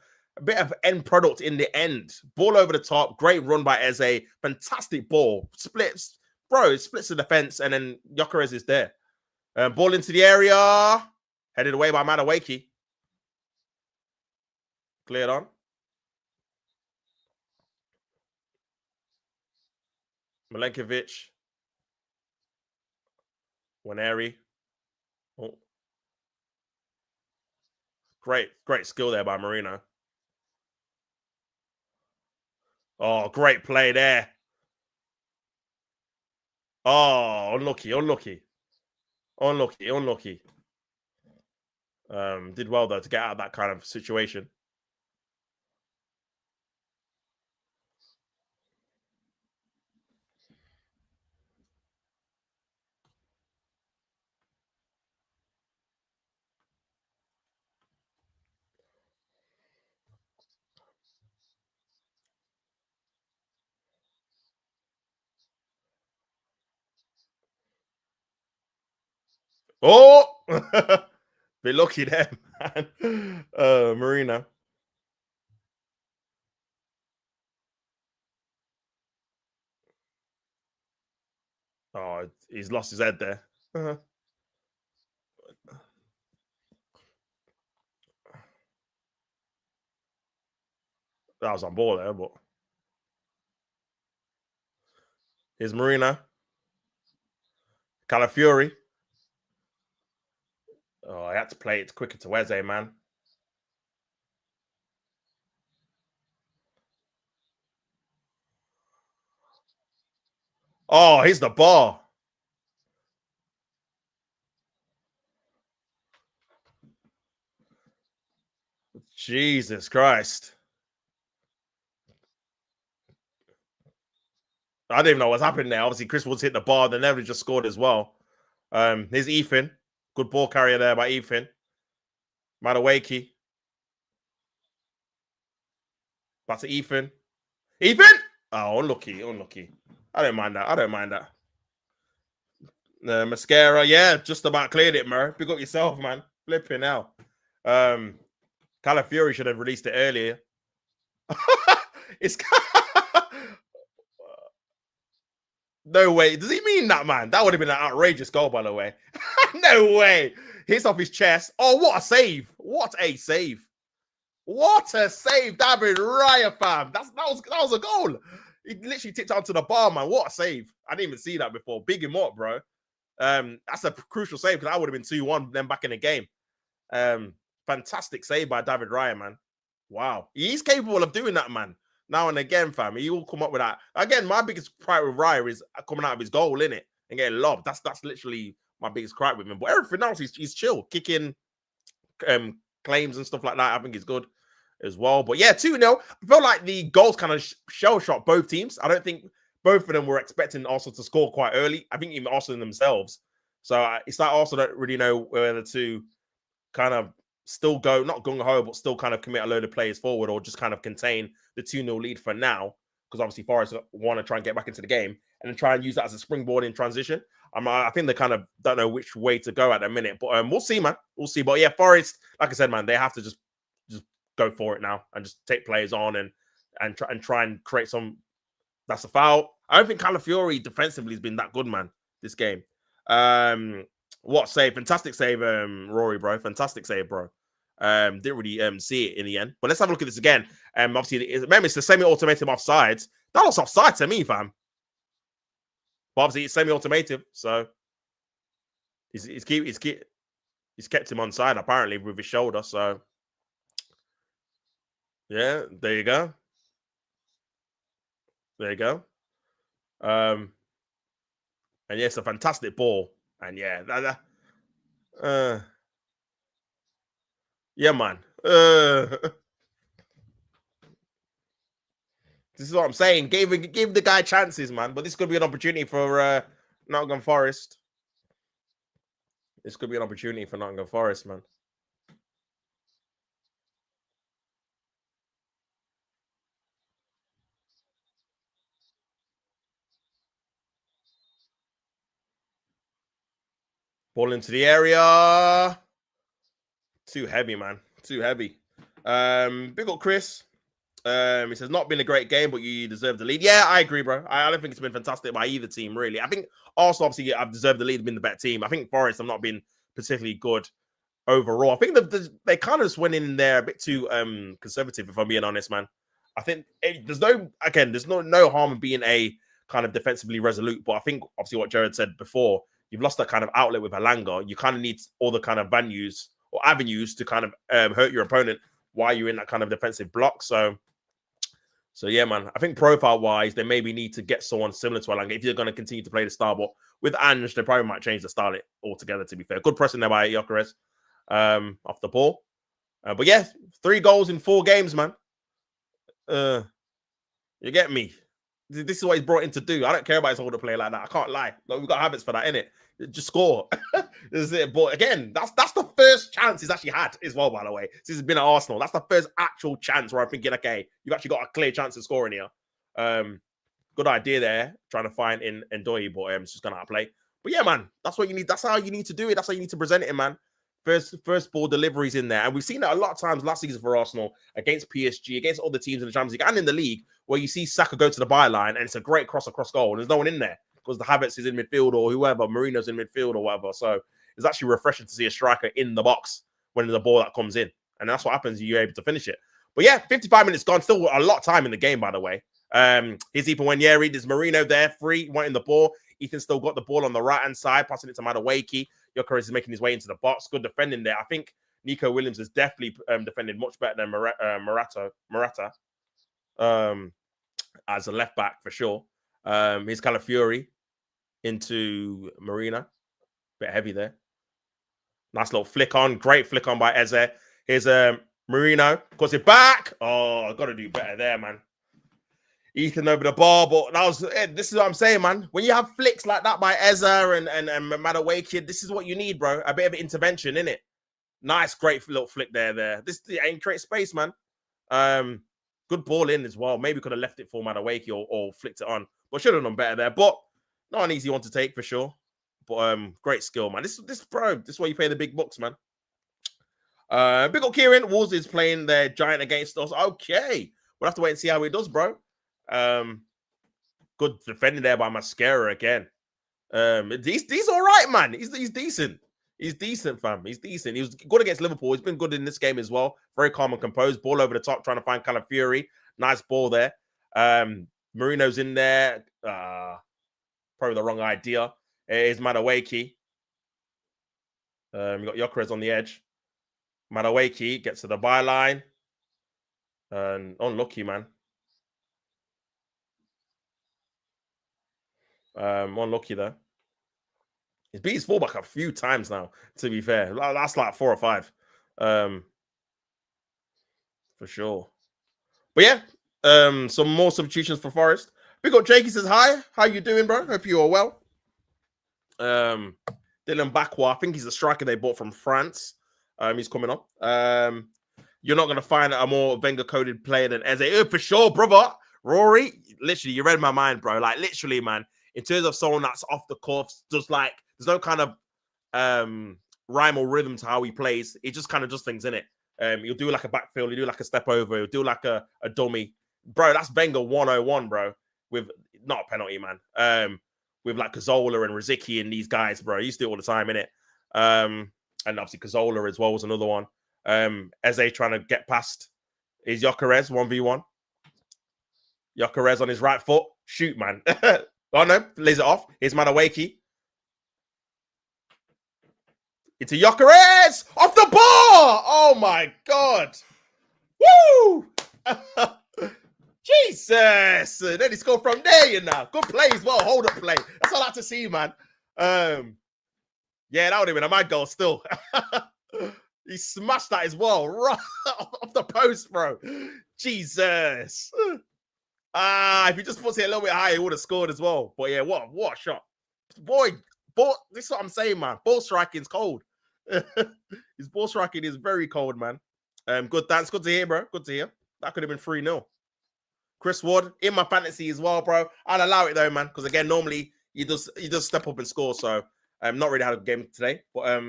end product in the end. Ball over the top. Great run by Eze. Fantastic ball. Splits. Bro, it splits the defense, and then Gyökeres is there. Ball into the area. Headed away by Madueke. Cleared on. Milenkovic. Waneri. Oh. Great skill there by Marino. Oh, great play there. Oh, unlucky. Did well though to get out of that kind of situation. Oh, bit lucky there, man. Marino. Oh, he's lost his head there. That was on ball there, but here's Marino. Calafiori. Oh, I had to play it quicker to Eze, man. Oh, here's the bar. Jesus Christ. I didn't even know what's happened there. Obviously, Chris Woods hit the bar, then Never just scored as well. Here's Ethan. Good ball carrier there by Ethan. Madueke. Back to Ethan. Ethan! Oh, unlucky. I don't mind that. Mascara, yeah, just about cleared it, Murray. Pick up yourself, man. Flipping hell. Calafiori should have released it earlier. It's no way. Does he mean that, man? That would have been an outrageous goal, by the way. No way. Hits off his chest. Oh, what a save! What a save! David Raya, fam. That was a goal. He literally tipped onto the bar, man. What a save! I didn't even see that before. Big him up, bro. That's a crucial save because that would have been 2-1 then back in the game. Fantastic save by David Raya, man. Wow. He's capable of doing that, man. Now and again, fam. He will come up with that. Again, my biggest gripe with Raya is coming out of his goal, innit? And getting lobbed. That's literally my biggest gripe with him. But everything else, he's chill. Kicking claims and stuff like that, I think is good as well. But yeah, 2-0. I felt like the goals kind of shell-shocked both teams. I don't think both of them were expecting Arsenal to score quite early. I think even Arsenal themselves. So it's like Arsenal don't really know whether to kind of still go, not gung-ho, but still kind of commit a load of players forward or just kind of contain the 2-0 lead for now. Because obviously Forest want to try and get back into the game and then try and use that as a springboard in transition. I think they kind of don't know which way to go at the minute. But we'll see, man. We'll see. But yeah, Forest, like I said, man, they have to just go for it now and just take players on and try and create some. That's a foul. I don't think Calafiori defensively has been that good, man, this game. What save? Fantastic save, Rory, bro. Fantastic save, bro. Didn't really see it in the end. But let's have a look at this again. Obviously, remember, it's the semi-automated offsides. That looks offside to me, fam. But obviously, it's semi-automated, so he's kept him on side, apparently, with his shoulder. So, yeah, there you go. And yeah, it's a fantastic ball. And yeah, yeah, man. This is what I'm saying. Give the guy chances, man. But this could be an opportunity for Nottingham Forest. This could be an opportunity for Nottingham Forest, man. Ball into the area. Too heavy, man. Too heavy. Big up Chris. He says, not been a great game, but you deserve the lead. Yeah, I agree, bro. I don't think it's been fantastic by either team, really. I think Arsenal, obviously, I've deserved the lead, been the better team. I think Forest have not been particularly good overall. I think they kind of just went in there a bit too conservative, if I'm being honest, man. I think there's no harm in being a kind of defensively resolute, but I think, obviously, what Jared said before, you've lost that kind of outlet with Alanga. You kind of need all the kind of avenues to kind of hurt your opponent while you're in that kind of defensive block. So yeah, man, I think profile-wise, they maybe need to get someone similar to Alanga if you're going to continue to play the style. But with Ange, they probably might change the style altogether, to be fair. Good pressing there by Gyökeres off the ball. But yeah, 3 goals in 4 games, man. You get me? This is what he's brought in to do. I don't care about his older player like that. I can't lie. Like, we've got habits for that, innit? Just score. This is it. But again, that's the first chance he's actually had as well, by the way, since he's been at Arsenal. That's the first actual chance where I'm thinking, okay, you've actually got a clear chance of scoring here. Good idea there, trying to find in Ndoye, but it's just gonna outplay. But yeah, man, that's what you need. That's how you need to do it. That's how you need to present it, man. First ball deliveries in there. And we've seen that a lot of times last season for Arsenal against PSG, against other teams in the Champions League and in the league, where you see Saka go to the byline and it's a great cross across goal and there's no one in there because the Havertz is in midfield or whoever, Marino's in midfield or whatever. So it's actually refreshing to see a striker in the box when there's a ball that comes in. And that's what happens. You're able to finish it. But yeah, 55 minutes gone. Still a lot of time in the game, by the way. Here's Ethan Wanyeri. There's Marino there, free, wanting the ball. Ethan still got the ball on the right-hand side, passing it to Madueke. Gyökeres is making his way into the box. Good defending there. I think Nico Williams has definitely defended much better than Morata as a left back for sure. Here's Calafiori into Marina. Bit heavy there. Nice little flick on. Great flick on by Eze. Here's Marino. Cuts it back. Oh, I've got to do better there, man. Ethan over the bar, but this is what I'm saying, man. When you have flicks like that by Eze and Madueke, this is what you need, bro. A bit of intervention, innit? Nice, great little flick there. This ain't create space, man. Good ball in as well. Maybe could have left it for Madueke or flicked it on, but should have done better there. But not an easy one to take for sure. But great skill, man. This is why you pay the big bucks, man. Big old Kieran Wolves is playing their giant against us. Okay, we'll have to wait and see how he does, bro. Good defending there by Mascara again. He's all right, man. He's decent. He's decent, fam. He's decent. He was good against Liverpool. He's been good in this game as well. Very calm and composed. Ball over the top, trying to find Calafiori. Nice ball there. Marino's in there. Probably the wrong idea. Here's Madueke. You got Gyökeres on the edge. Madueke gets to the byline. And unlucky, man. Unlucky there. He's beat his fullback a few times now, to be fair. That's like 4 or 5. For sure. But yeah, some more substitutions for Forest. Big up Jake, he says, hi. How you doing, bro? Hope you are well. Dylan Bakwa, I think he's the striker they bought from France. He's coming up. You're not going to find a more Wenger-coded player than Eze. For sure, brother. Rory, literally, you read my mind, bro. Like, literally, man. In terms of someone that's off the cuff, just like, there's no kind of rhyme or rhythm to how he plays. He just kind of does things in it. He'll do like a backfield, he'll do like a step over, he'll do like a dummy. Bro, that's Wenger 101, bro. With not a penalty, man. With like Cazorla and Rosicky and these guys, bro. He used to do it all the time, innit? And obviously Cazorla as well was another one. Eze trying to get past his Gyökeres 1v1. Gyökeres on his right foot. Shoot, man. Oh, no. Lays it off. Here's Madueke. Into Gyökeres! Off the bar! Oh, my God. Woo! Jesus! Then he scored from there, you know. Good play as well. Hold up play. That's all I like to see, man. Yeah, that would have been a mad goal still. He smashed that as well. Right off the post, bro. Jesus. If he just puts it a little bit higher, he would have scored as well. But yeah, what a shot. Boy, this is what I'm saying, man. Ball striking is cold. His ball striking is very cold, man. Good, thanks. Good to hear, bro. Good to hear. That could have been 3-0. Chris Ward in my fantasy as well, bro. I'll allow it though, man. Because again, normally he does step up and score. So Not really had a game today, but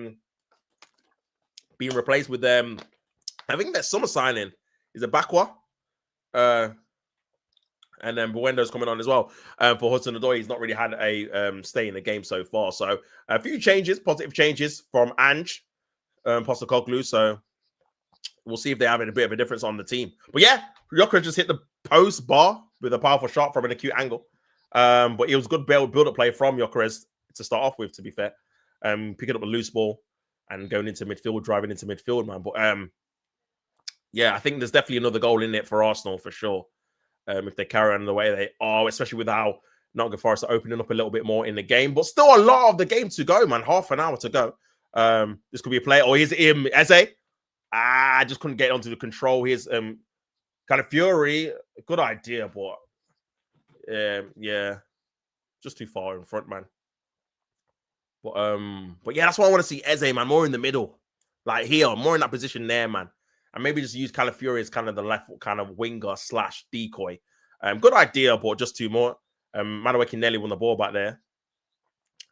being replaced with I think that summer signing is a Bakwa. And then Buendo's coming on as well. For Hudson Odoi, he's not really had a stay in the game so far. So a few changes, positive changes from Ange, Postecoglou. So we'll see if they're having a bit of a difference on the team. But yeah, Gyökeres just hit the post bar with a powerful shot from an acute angle. But it was good build-up play from Gyökeres to start off with, to be fair. Picking up a loose ball and going into midfield, driving into midfield, man. But yeah, I think there's definitely another goal in it for Arsenal for sure. If they carry on the way they are, especially with how Nottingham Forest are opening up a little bit more in the game. But still a lot of the game to go, man. Half an hour to go. This could be a play. Oh, here's him, Eze. I just couldn't get onto the control. Here's kind of Fury. Good idea, but yeah, just too far in front, man. But yeah, that's why I want to see Eze, man, more in the middle, like here, more in that position there, man, and maybe just use Calafiori as kind of the left kind of winger / decoy. Good idea, but just too more. Madueke nearly won the ball back there,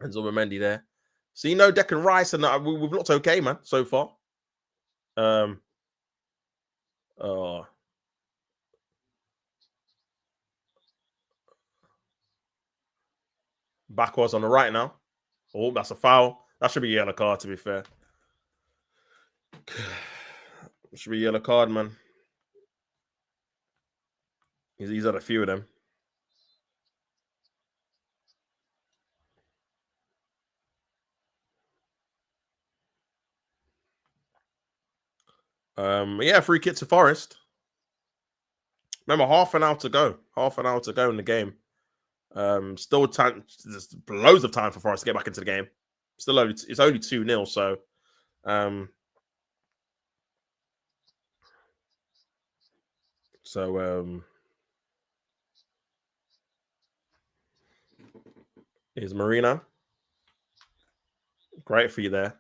and Zubimendi there. So Declan Rice and we've looked okay, man, so far. Backwards on the right now. Oh, that's a foul. That should be a yellow card, to be fair. Should be a yellow card, man. He's had a few of them. Yeah, free kick to Forest. Remember, half an hour to go. Half an hour to go in the game. Still time. There's loads of time for Forest to get back into the game. Still, it's only 2-0. So, here's Marina. Great for you there.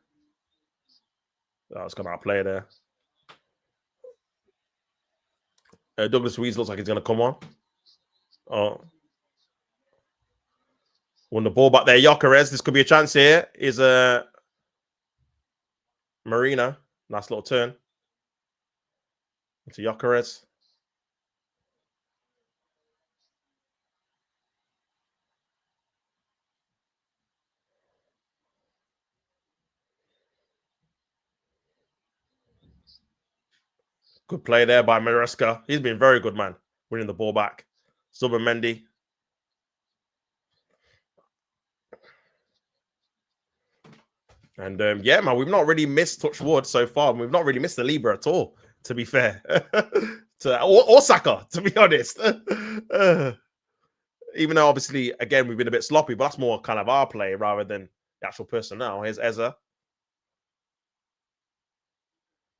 I was going to outplay there. Douglas Luiz looks like he's going to come on. Oh. Won the ball back there. Gyökeres, this could be a chance here. Is Marina. Nice little turn. Into Gyökeres. Good play there by Maresca. He's been very good, man. Winning the ball back. Zubimendi. And yeah, man, we've not really missed touch wood so far. We've not really missed the Libra at all, to be fair. or Saka, to be honest. Even though, obviously, again, we've been a bit sloppy, but that's more kind of our play rather than the actual personnel. Here's Eze.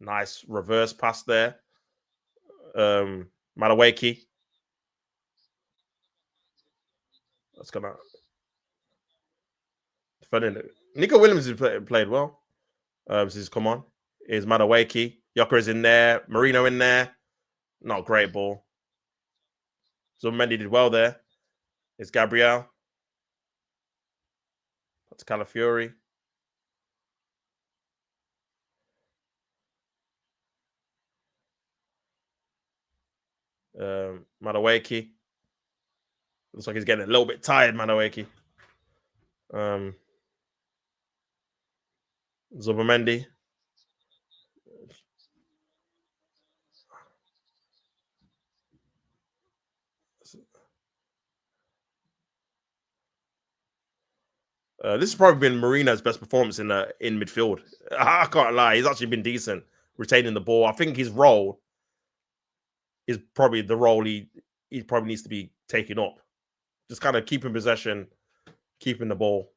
Nice reverse pass there. Madueke. That's gonna defending it. Nico Williams has played well. Since come on. Here's Madueke. Gyökeres in there. Marino in there. Not great ball. Zubimendi did well there. It's Gabriel. That's Calafiori. Madueke. Looks like he's getting a little bit tired, Madueke. Zubimendi. This has probably been Marino's best performance in midfield. I can't lie. He's actually been decent retaining the ball. I think his role is probably the role he probably needs to be taking up. Just kind of keeping possession, keeping the ball.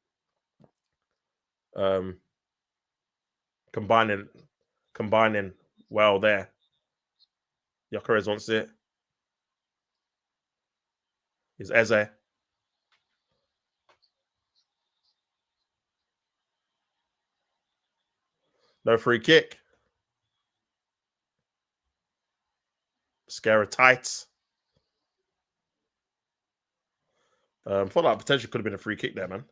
Combining well there. Gyökeres wants it. Is Eze. No free kick. Scare of tights. Thought that potentially could have been a free kick there, man.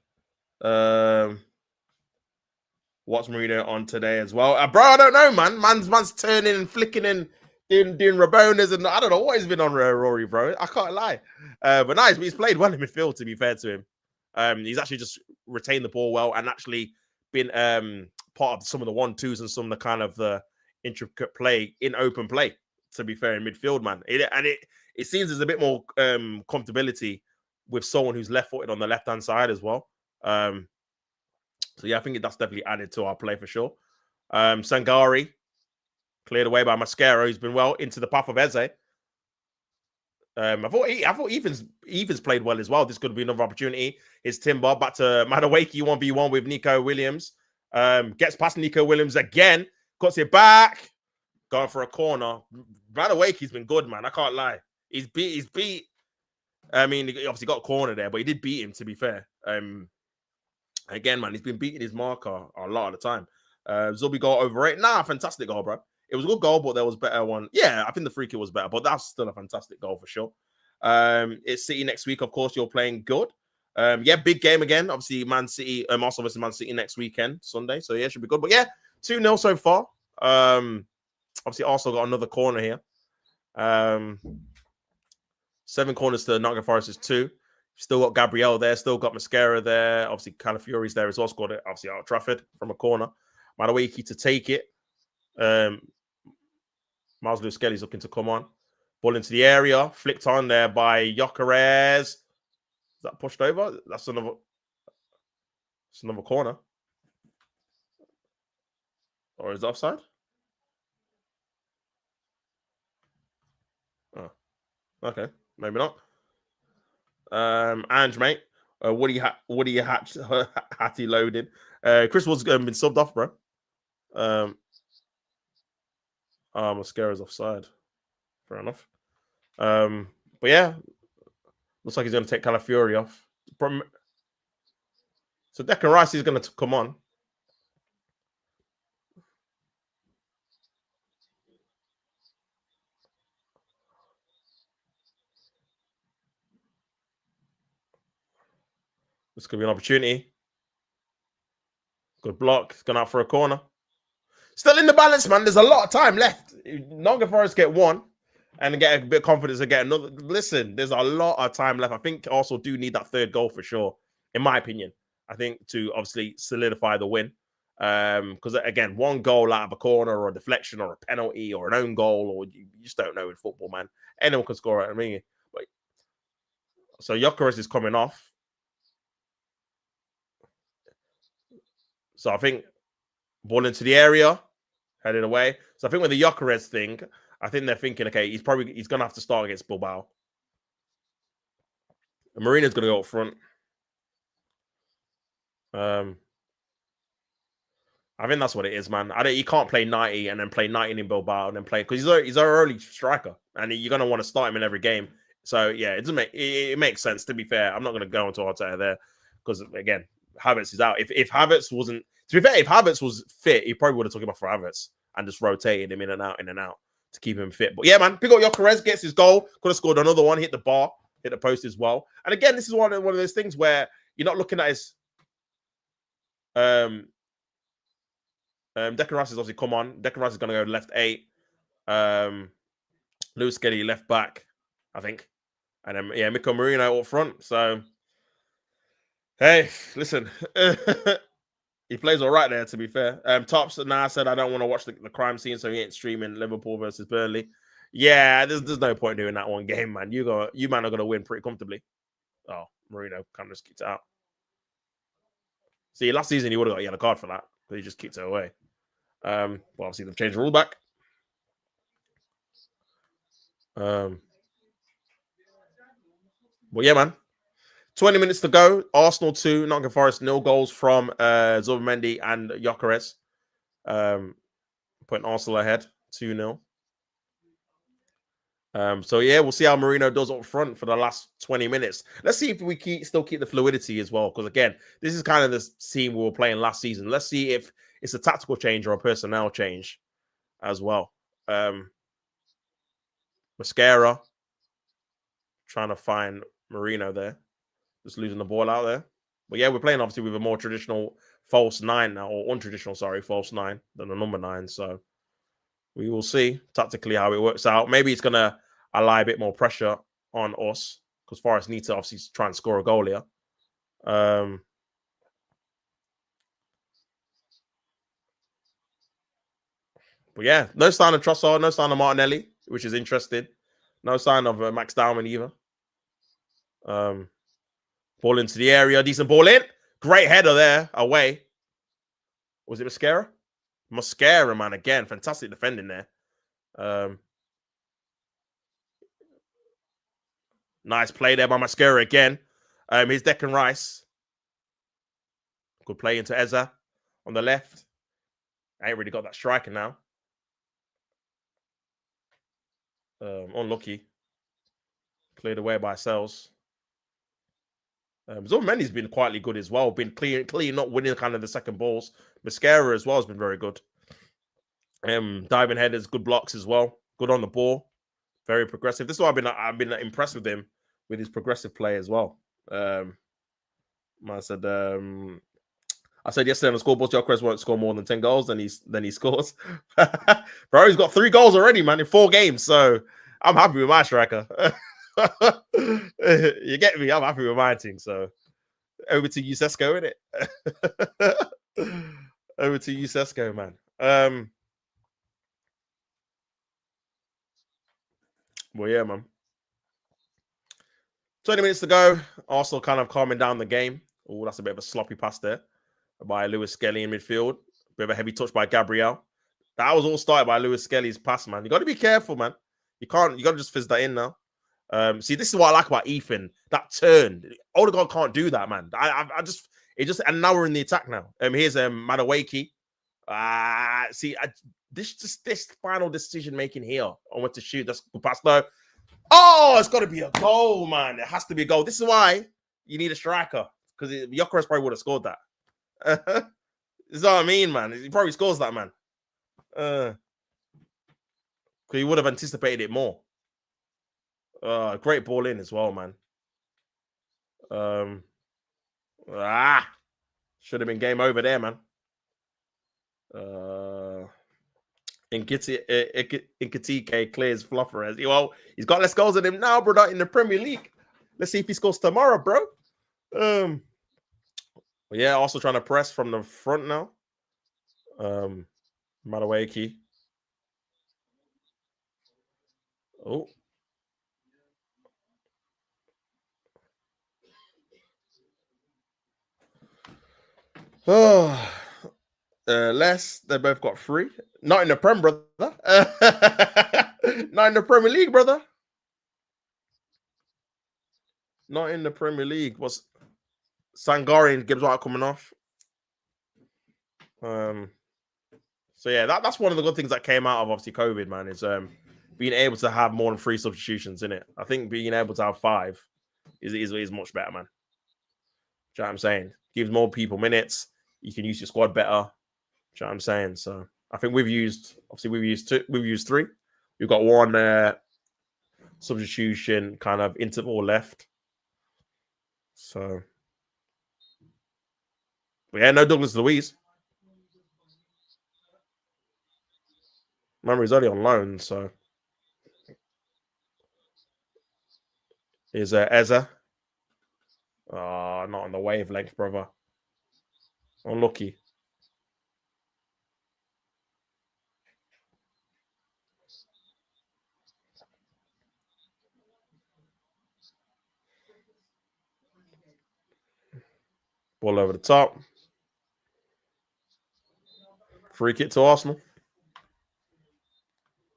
What's Mourinho on today as well? Bro, I don't know, man. Man's turning and flicking and doing Rabonas, and I don't know what he's been on, Rory, bro. I can't lie. But nice, he's played well in midfield, to be fair to him. He's actually just retained the ball well and actually been part of some of the 1-2s and some of the kind of the intricate play in open play, to be fair, in midfield, man. It seems there's a bit more comfortability with someone who's left-footed on the left-hand side as well. So yeah, I think that's definitely added to our play for sure. Sangari cleared away by Mascaro, who's been well into the path of Eze. I thought Evans played well as well. This could be another opportunity. It's Timber back to Madawaki 1v1 with Nico Williams. Gets past Nico Williams again, cuts it back, going for a corner. Madawaki's been good, man. I can't lie. He's beat. I mean, he obviously got a corner there, but he did beat him, to be fair. Again, man, he's been beating his marker a lot of the time. Zubi goal over it. Nah, fantastic goal, bro. It was a good goal, but there was better one. Yeah, I think the free kick was better, but that's still a fantastic goal for sure. It's City next week. Of course, you're playing good. Yeah, big game again. Obviously, Man City, Arsenal versus Man City next weekend, Sunday. So yeah, should be good. But yeah, 2-0 so far. Obviously, Arsenal got another corner here. 7 corners to Nottingham Forest's 2. Still got Gabriel there. Still got Mascara there. Obviously, Calafiori's there as well. Scored it, obviously, out of Trafford from a corner. Madawaki to take it. Miles Lewis Skelly's looking to come on. Ball into the area. Flicked on there by Gyökeres. Is that pushed over? That's another corner. Or is it offside? Oh, okay. Maybe not. Ange, mate. Woody Hattie loaded. Chris was been subbed off, bro. Mascara's offside. Fair enough. But yeah, looks like he's going to take Calafiori off. So Declan Rice is going to come on. This could be an opportunity. Good block. He's gone out for a corner. Still in the balance, man. There's a lot of time left. Nottingham Forest get one and get a bit of confidence and get another. Listen, there's a lot of time left. I think Arsenal do need that third goal for sure, in my opinion. I think to obviously solidify the win. Because again, one goal out of a corner or a deflection or a penalty or an own goal, or you just don't know in football, man. Anyone can score it. I mean, so Gyökeres is coming off. So I think ball into the area, headed away. So I think with the Gyökeres thing, I think they're thinking, okay, he's going to have to start against Bilbao. And Marina's going to go up front. I think that's what it is, man. You can't play 90 and then play 90 in Bilbao and then play, because he's our early striker and you're going to want to start him in every game. So yeah, it makes sense. To be fair, I'm not going to go into Arteta there because again, Havertz is out. If Havertz wasn't, to be fair, if Havertz was fit, he probably would have took him off for Havertz and just rotated him in and out to keep him fit. But yeah, man, pick up Gyökeres, gets his goal. Could have scored another one, hit the bar, hit the post as well. And again, this is one of those things where you're not looking at his Declan Rice is obviously come on. Declan Rice is going to go left 8. Lewis Skelly left back, I think. And then, yeah, Miko Marino up front. So, hey, listen. He plays all right there, to be fair. Tops now said, I don't want to watch the crime scene, so he ain't streaming Liverpool versus Burnley. Yeah, there's no point doing that one game, man. You man are going to win pretty comfortably. Oh, Marino kind of just kicked it out. See, last season he would have got a yellow card for that, but he just kicked it away. Well, obviously they've changed the rule back. But yeah, man. 20 minutes to go. Arsenal 2, Nottingham Forest 0 goals from Zubimendi and Gyökeres. Putting Arsenal ahead 2-0. So yeah, we'll see how Marino does up front for the last 20 minutes. Let's see if we still keep the fluidity as well. Because again, this is kind of the team we were playing last season. Let's see if it's a tactical change or a personnel change as well. Mascara trying to find Marino there. Just losing the ball out there. But yeah, we're playing obviously with a more traditional false 9 now, or untraditional, sorry, false 9 than a number 9. So we will see tactically how it works out. Maybe it's going to ally a bit more pressure on us because Forest need to obviously try and score a goal here. But yeah, no sign of Trossard, no sign of Martinelli, which is interesting. No sign of Max Dowman either. Ball into the area, decent ball in. Great header there, away. Was it Mascara? Mascara, man, again. Fantastic defending there. Nice play there by Mascara again. Here's Declan Rice. Good play into Eza on the left. I ain't really got that striker now. Unlucky. Cleared away by ourselves. Zubimendi's been quietly good as well. Been clean, not winning kind of the second balls. Mascara as well has been very good. Diving headers, good blocks as well. Good on the ball. Very progressive. This is why I've been impressed with him with his progressive play as well. I said yesterday on the scoreboard, Gyökeres won't score more than 10 goals, then he scores. Bro, he's got 3 goals already, man, in 4 games. So I'm happy with my striker. You get me? I'm happy with my team. So over to you, Sesko, innit? Over to you, Sesko, man. Well, yeah, man. 20 minutes to go. Arsenal kind of calming down the game. Oh, that's a bit of a sloppy pass there by Lewis Skelly in midfield. Bit of a heavy touch by Gabriel. That was all started by Lewis Skelly's pass, man. You got to be careful, man. You got to just fizz that in now. See, this is what I like about Ethan. That turn. Odegaard can't do that, man. And now we're in the attack now. Here's Madueke. This final decision making here on what to shoot. That's good pass. No. Oh, it's got to be a goal, man. It has to be a goal. This is why you need a striker, because Gyökeres probably would have scored that. This is what I mean, man. He probably scores that, man. Because he would have anticipated it more. Great ball in as well, man. Should have been game over there, man. Nketiah clears Flufferez. Well, he's got less goals than him now, brother, in the Premier League. Let's see if he scores tomorrow, bro. Yeah, also trying to press from the front now. Madueke. Oh. Less. They both got 3. Not in the Prem, brother. Not in the Premier League, brother. Not in the Premier League. Was Sangari and Gibbs White coming off? So yeah, that's one of the good things that came out of obviously COVID, man, is being able to have more than 3 substitutions in it. I think being able to have 5 is much better, man. Do you know what I'm saying? Gives more people minutes. You can use your squad better. Do you know what I'm saying? So I think we've used 2. We've used 3. We've got 1 substitution kind of interval left. So, but yeah, no Douglas Luiz. Remember, he's only on loan, so is Eza. Not on the wavelength, brother. Unlucky. Ball over the top. Free kick to Arsenal.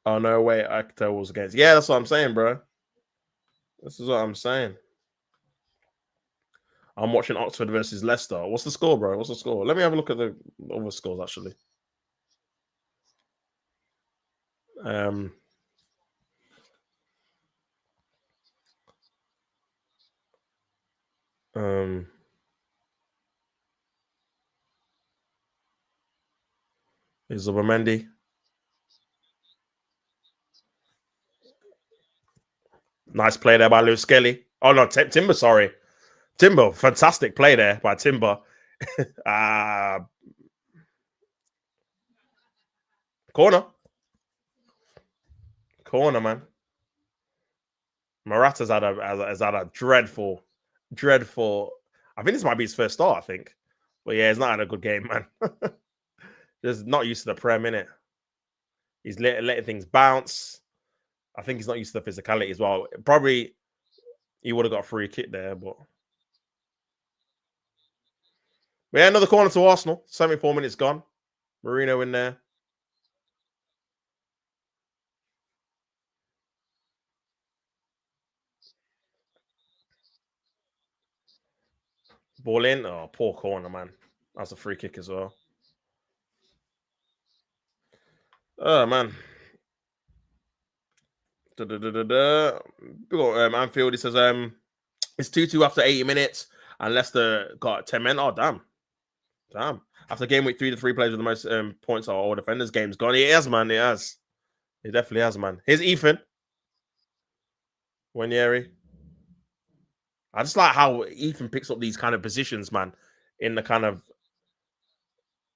Oh, no, wait. Actor was against. Yeah, that's what I'm saying, bro. This is what I'm saying. I'm watching Oxford versus Leicester. What's the score, bro? What's the score? Let me have a look at the other scores, actually. Is Zubimendi. Nice play there by Lewis Skelly. Oh, no, Timber, sorry. Timber, fantastic play there by Timber. Corner, man. Morata's had a dreadful. I think this might be his first start. I think, but yeah, he's not had a good game, man. Just not used to the Prem, innit? He's letting things bounce. I think he's not used to the physicality as well. Probably he would have got a free kick there, but yeah, another corner to Arsenal. 74 minutes gone. Marino in there. Ball in. Oh, poor corner, man. That's a free kick as well. Oh, man. We got Anfield. It says it's 2-2 after 80 minutes, and Leicester got 10 men. Oh, damn. After game week 3, the 3 players with the most points are all defenders. Game's gone. It has, man. It has. It definitely has, man. Here's Ethan. Wanyeri. I just like how Ethan picks up these kind of positions, man. In the kind of,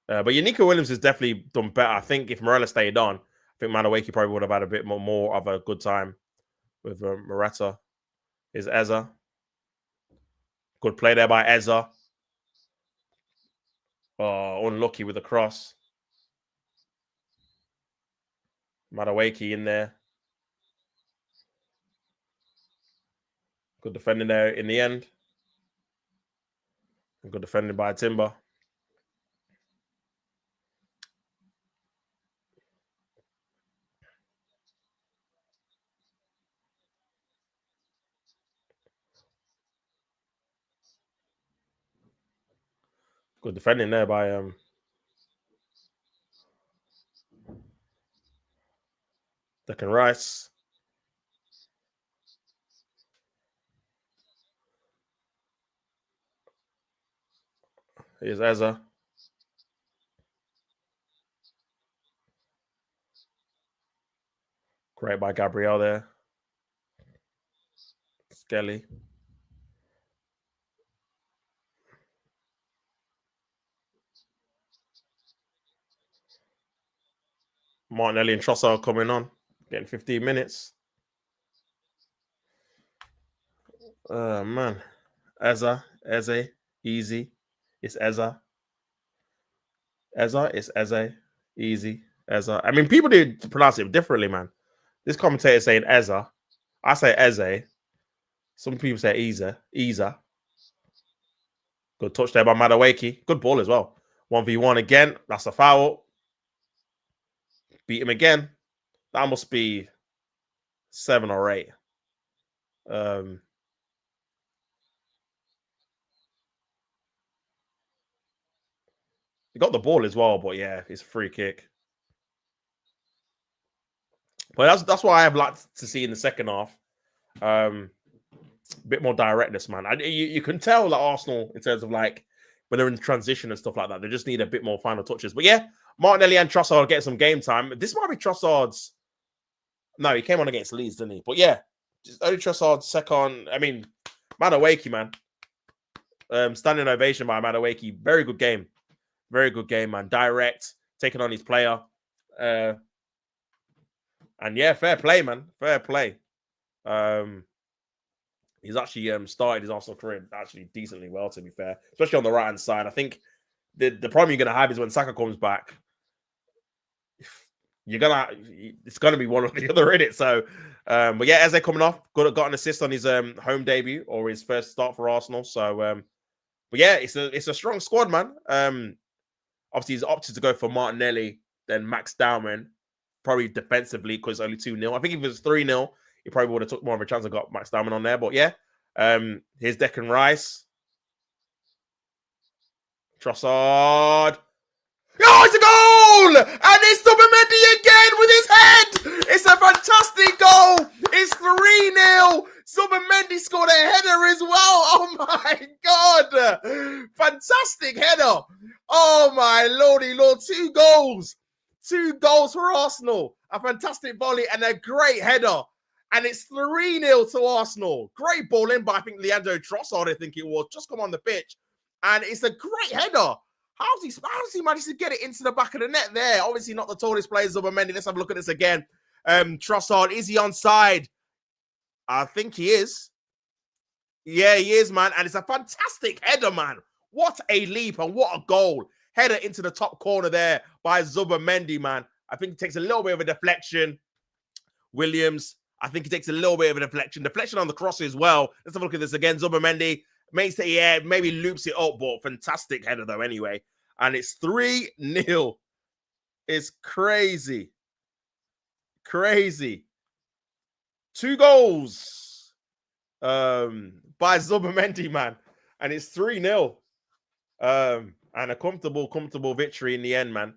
but Nico Williams has definitely done better. I think if Morella stayed on, I think Madueke probably would have had a bit more of a good time with Morata. Is Eza. Good play there by Eza. Oh, unlucky with the cross. Madueke in there. Good defending there in the end. Good defending by Timber. Good defending there by Declan Rice. Here's Eza. Great by Gabriel there. Skelly. Martinelli and Trossard coming on, getting 15 minutes. Man. Eze, easy. It's Eza. It's Eze, easy. Eza. I mean, people do pronounce it differently, man. This commentator is saying Eza. I say Eze. Some people say Eza. Good touch there by Madueke. Good ball as well. 1v1 again. That's a foul. Beat him again. That must be 7 or 8. He got the ball as well, but yeah, it's a free kick. But that's what I have liked to see in the second half. A bit more directness, man. You can tell that Arsenal, in terms of like when they're in transition and stuff like that, they just need a bit more final touches. But yeah, Martinelli and Trossard get some game time. This might be Trossard's. No, he came on against Leeds, didn't he? But yeah, just only Trossard's second. I mean, Madueke, man. Standing ovation by Madueke. Very good game. Very good game, man. Direct, taking on his player. And yeah, fair play, man. Fair play. He's actually started his Arsenal career actually decently well, to be fair, especially on the right hand side. I think the problem you're gonna have is when Saka comes back, it's gonna be one or the other in it. So, but yeah, Eze coming off, got an assist on his home debut or his first start for Arsenal. So, but yeah, it's a strong squad, man. Obviously he's opted to go for Martinelli, then Max Dowman, probably defensively because it's only 2-0. I think if it was 3-0, he probably would have took more of a chance and got Max Dowman on there. But yeah, here's Declan Rice. Trossard. Oh, it's a goal! And it's Zubimendi again with his head! It's a fantastic goal! It's 3-0! Zubimendi scored a header as well! Oh my God! Fantastic header! Oh my lordy lord, 2 goals! 2 goals for Arsenal! A fantastic volley and a great header! And it's 3-0 to Arsenal. Great ball in by, I think, Leandro Trossard, I think it was, just come on the pitch. And it's a great header. How's he managed to get it into the back of the net there? Obviously not the tallest player, Zubimendi. Let's have a look at this again. Trossard, is he onside? I think he is. Yeah, he is, man. And it's a fantastic header, man. What a leap and what a goal. Header into the top corner there by Zubimendi, man. I think it takes a little bit of a deflection. Williams, I think he takes a little bit of a deflection. Deflection on the cross as well. Let's have a look at this again. Zubimendi makes it, yeah, maybe loops it up, but fantastic header though anyway. And it's 3-0. It's crazy. Crazy. 2 goals by Zubimendi, man. And it's 3-0. And a comfortable victory in the end, man.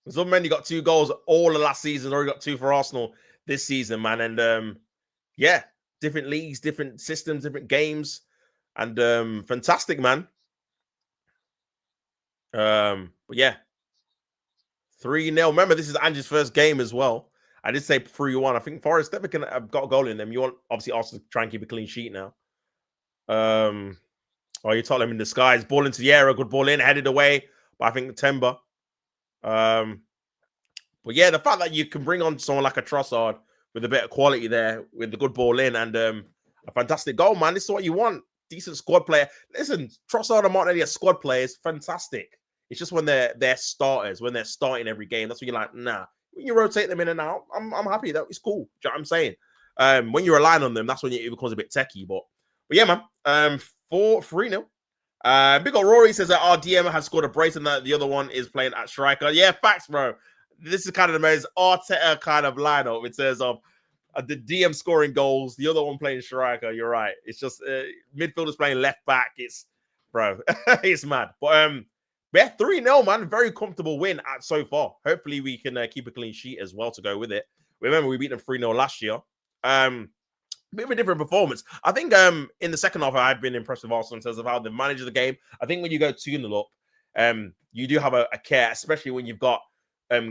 Zubimendi got 2 goals all of last season. Already got 2 for Arsenal this season, man. And yeah, different leagues, different systems, different games, and fantastic, man. But yeah, 3-0. Remember, this is Ange's first game as well. I did say 3-1. I think Forest never can have got a goal in them. You want obviously Arsenal to try and keep a clean sheet now. Oh, you Tottenham in disguise. Ball into the air, a good ball in, headed away. But I think Timber. But yeah, the fact that you can bring on someone like a Trossard with a bit of quality there, with the good ball in, and a fantastic goal, man. This is what you want. Decent squad player. Listen, Trossard and Martinelli are squad players. Fantastic. It's just when they're starters, when they're starting every game, that's when you're like, nah. When you rotate them in and out, I'm happy. That is cool. Do you know what I'm saying? When you're relying on them, that's when it becomes a bit techie. But yeah, man. 3-0. Big ol' Rory says that our DM has scored a brace and that the other one is playing at striker. Yeah, facts, bro. This is kind of the most Arteta kind of lineup in terms of the DM scoring goals, the other one playing striker. You're right. It's just midfielders playing left back. It's, bro, it's mad. But yeah, 3-0, man. Very comfortable win so far. Hopefully we can keep a clean sheet as well to go with it. Remember, we beat them 3-0 last year. Bit of a different performance. I think in the second half, I've been impressed with Arsenal in terms of how they manage the game. I think when you go 2-0 up, you do have a care, especially when you've got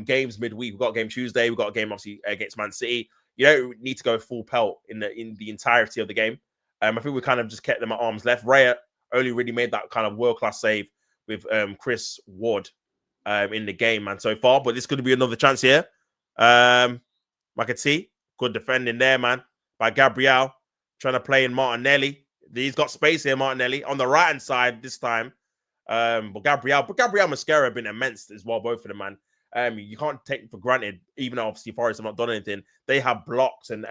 games midweek. We've got a game Tuesday. We've got a game obviously against Man City. You don't need to go full pelt in the entirety of the game. I think we kind of just kept them at arm's length. Raya only really made that kind of world-class save with Chris Ward in the game, man, so far. But this could be another chance here. McAtee, good defending there, man, by Gabriel, trying to play in Martinelli. He's got space here, Martinelli, on the right-hand side this time. But Gabriel Mascara have been immense as well, both of them, man. You can't take it for granted, even though obviously Forest have not done anything. They have blocked and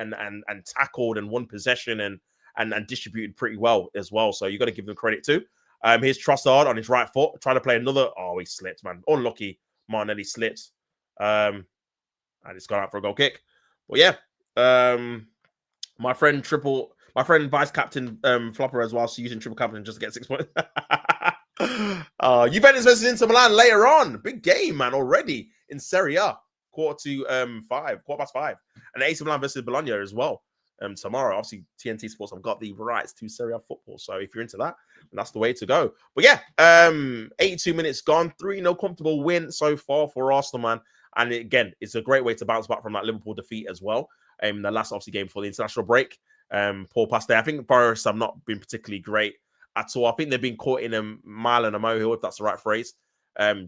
tackled and won possession and distributed pretty well as well. So you got to give them credit too. Here's Trossard on his right foot, trying to play another. Oh, he slipped, man. Unlucky. Martinelli slipped. And it's gone out for a goal kick. But yeah, my friend vice captain Flopper as well, so using triple captain just to get 6 points. Juventus versus Inter Milan later on. Big game, man, already in Serie A. Quarter past 5. And AC Milan versus Bologna as well. Tomorrow, obviously, TNT Sports have got the rights to Serie A football. So if you're into that, that's the way to go. But yeah, 82 minutes gone. 3-0 comfortable win so far for Arsenal, man. And again, it's a great way to bounce back from that Liverpool defeat as well. The last obviously game for the international break. Poor pass there. I think Forest have not been particularly great at all. I think they've been caught in a mile and a molehill, if that's the right phrase.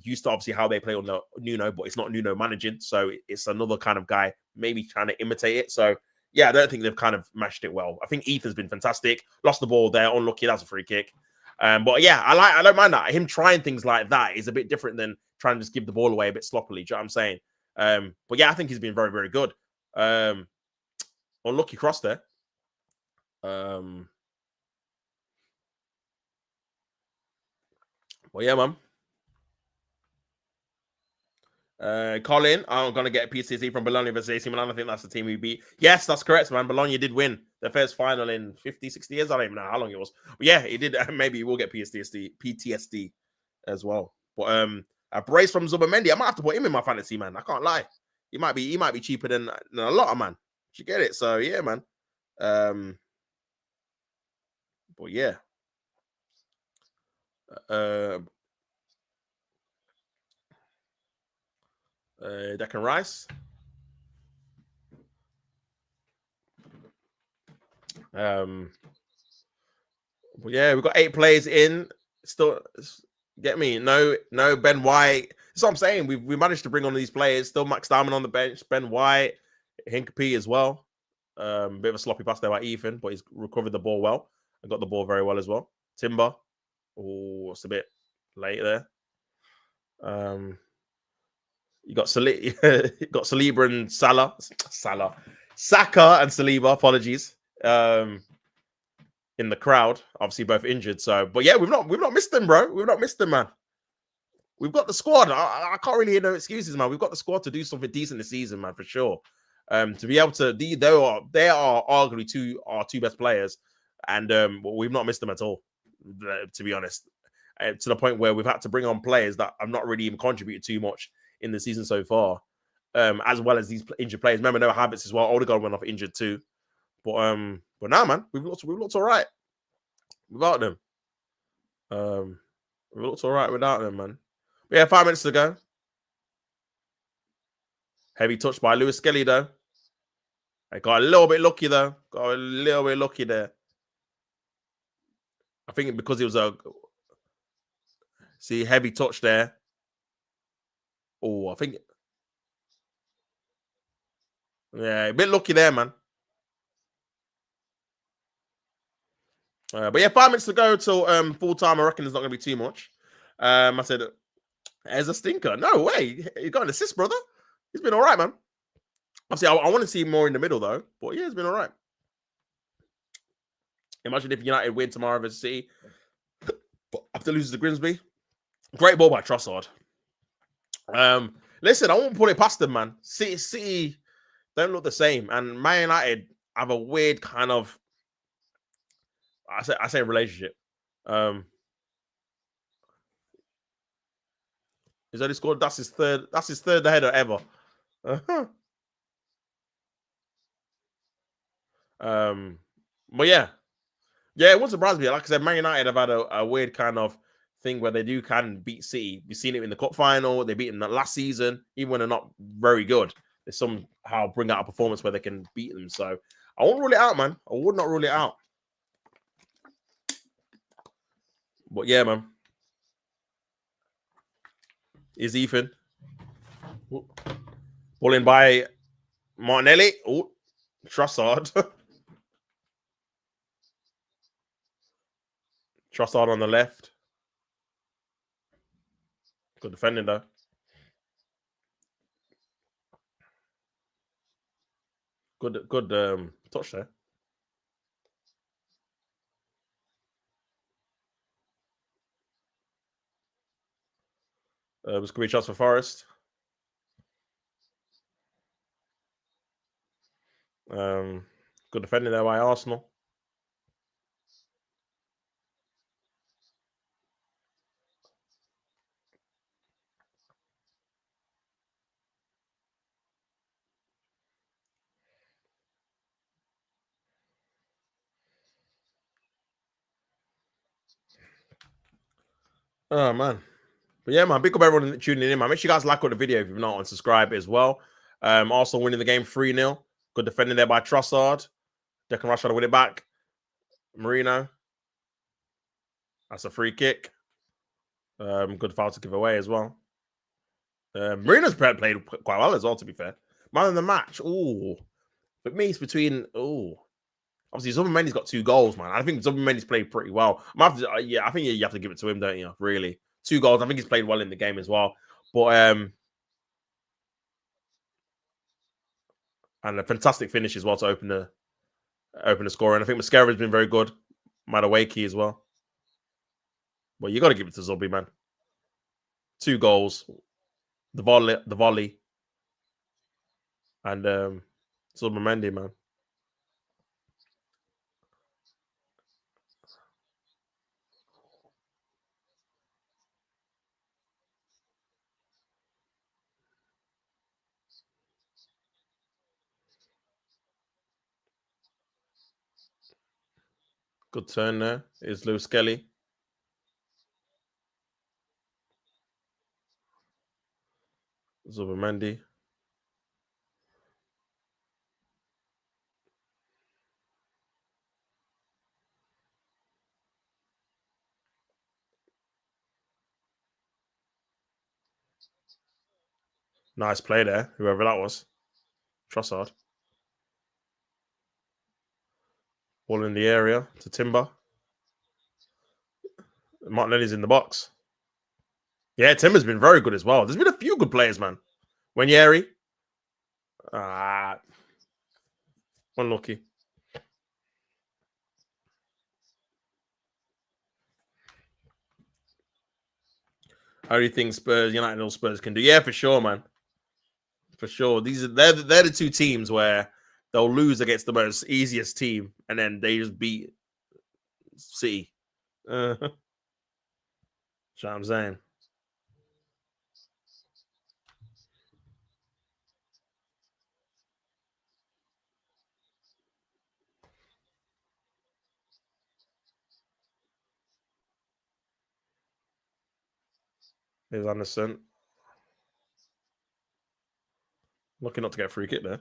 Used to obviously how they play on the Nuno, but it's not Nuno managing. So it's another kind of guy maybe trying to imitate it. So yeah, I don't think they've kind of mashed it well. I think Ethan's been fantastic. Lost the ball there. Unlucky. That's a free kick. But yeah, I don't mind that. Him trying things like that is a bit different than trying to just give the ball away a bit sloppily. Do you know what I'm saying? But yeah, I think he's been very, very good. Unlucky cross there. Well, yeah, man. Colin, I'm going to get a PCC from Bologna versus AC Milan. I think that's the team we beat. Yes, that's correct, man. Bologna did win their first final in 50, 60 years. I don't even know how long it was. But yeah, he did. Maybe he will get PTSD as well. But a brace from Zubimendi. I might have to put him in my fantasy, man. I can't lie. He might be cheaper than a lot of man. You get it? So yeah, man. But yeah. Declan Rice. But yeah, we've got 8 players in. Still, get me? No Ben White. That's what I'm saying. We managed to bring on these players. Still Max Diamond on the bench. Ben White, Hinkapie as well. Bit of a sloppy pass there by Ethan, but he's recovered the ball well and got the ball very well as well. Timber. Oh, it's a bit late there. You got Saliba and Saka and Saliba. Apologies. In the crowd, obviously both injured. So, but yeah, we've not missed them, bro. We've not missed them, man. We've got the squad. I can't really hear no excuses, man. We've got the squad to do something decent this season, man, for sure. To be able to, they are arguably our two best players, and we've not missed them at all. To be honest, to the point where we've had to bring on players that have not really even contributed too much in the season so far, as well as these injured players. Remember, no habits as well. Odegaard went off injured too, but now, man, we've looked all right without them. We looked all right without them, man. But yeah, 5 minutes to go. Heavy touch by Lewis Skelly, though. I got a little bit lucky, though. Got a little bit lucky there. I think because it was heavy touch there. Oh, I think. Yeah, a bit lucky there, man. But yeah, 5 minutes to go till full time. I reckon there's not going to be too much. I said, as a stinker. No way. You got an assist, brother. He's been all right, man. Obviously, I want to see more in the middle, though. But yeah, it's been all right. Imagine if United win tomorrow versus City. But after losing to Grimsby. Great ball by Trossard. Listen, I won't put it past them, man. City don't look the same. And Man United have a weird kind of, I say relationship. He's only scored, that's his third header ever. But yeah, it won't surprise me. Like I said, Man United have had a weird kind of thing where they do kind of beat City. We've seen it in the cup final. They beat them last season, even when they're not very good. They somehow bring out a performance where they can beat them. So I won't rule it out, man. I would not rule it out. But yeah, man. Is Ethan ball in by Martinelli? Oh, Trossard. Trossard on the left. Good defending though. Good touch there. This could be a chance for Forest. Good defending there by Arsenal. Oh man. But yeah, man, big up everyone tuning in, man. Make sure you guys like the video if you're not, and subscribe as well. Also winning the game 3-0. Good defending there by Trossard. Declan Rice trying to win it back. Marino. That's a free kick. Good foul to give away as well. Marino's played quite well as well, to be fair. Man of the match. Ooh. But me, it's between. Ooh. Obviously, Zubimendi's got 2 goals, man. I think Zubimendi's played pretty well. I think you have to give it to him, don't you? Really. 2 goals. I think he's played well in the game as well. But and a fantastic finish as well to open the score. And I think Mascara has been very good. Madawaki as well. But you got to give it to Zubi, man. 2 goals. The volley. And Zubimendi, man. Good turn there. Is Lewis Skelly. Zubimendi. Nice play there, whoever that was. Trossard. Ball in the area to Timber. Martinelli's in the box. Yeah, Timber's been very good as well. There's been a few good players, man. Wanyeri. Unlucky. How do you think United or Spurs can do? Yeah, for sure, man. For sure. They're the two teams where they'll lose against the most easiest team and then they just beat City. That's what I'm saying. Here's Anderson. Lucky not to get a free kick there.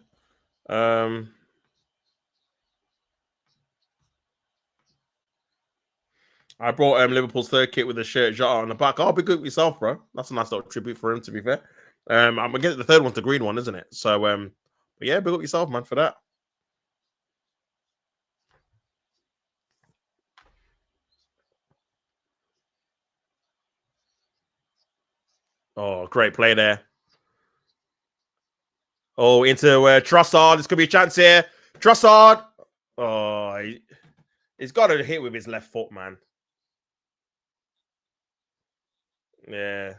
I brought Liverpool's third kit with the shirt Jota on the back. Oh, be good with yourself, bro. That's a nice little tribute for him, to be fair. I'm gonna get the third one's the green one, isn't it? So but yeah, big up yourself, man, for that. Oh, great play there. Oh, into Trossard. This could be a chance here. Trossard. Oh, he's got to hit with his left foot, man. Yeah.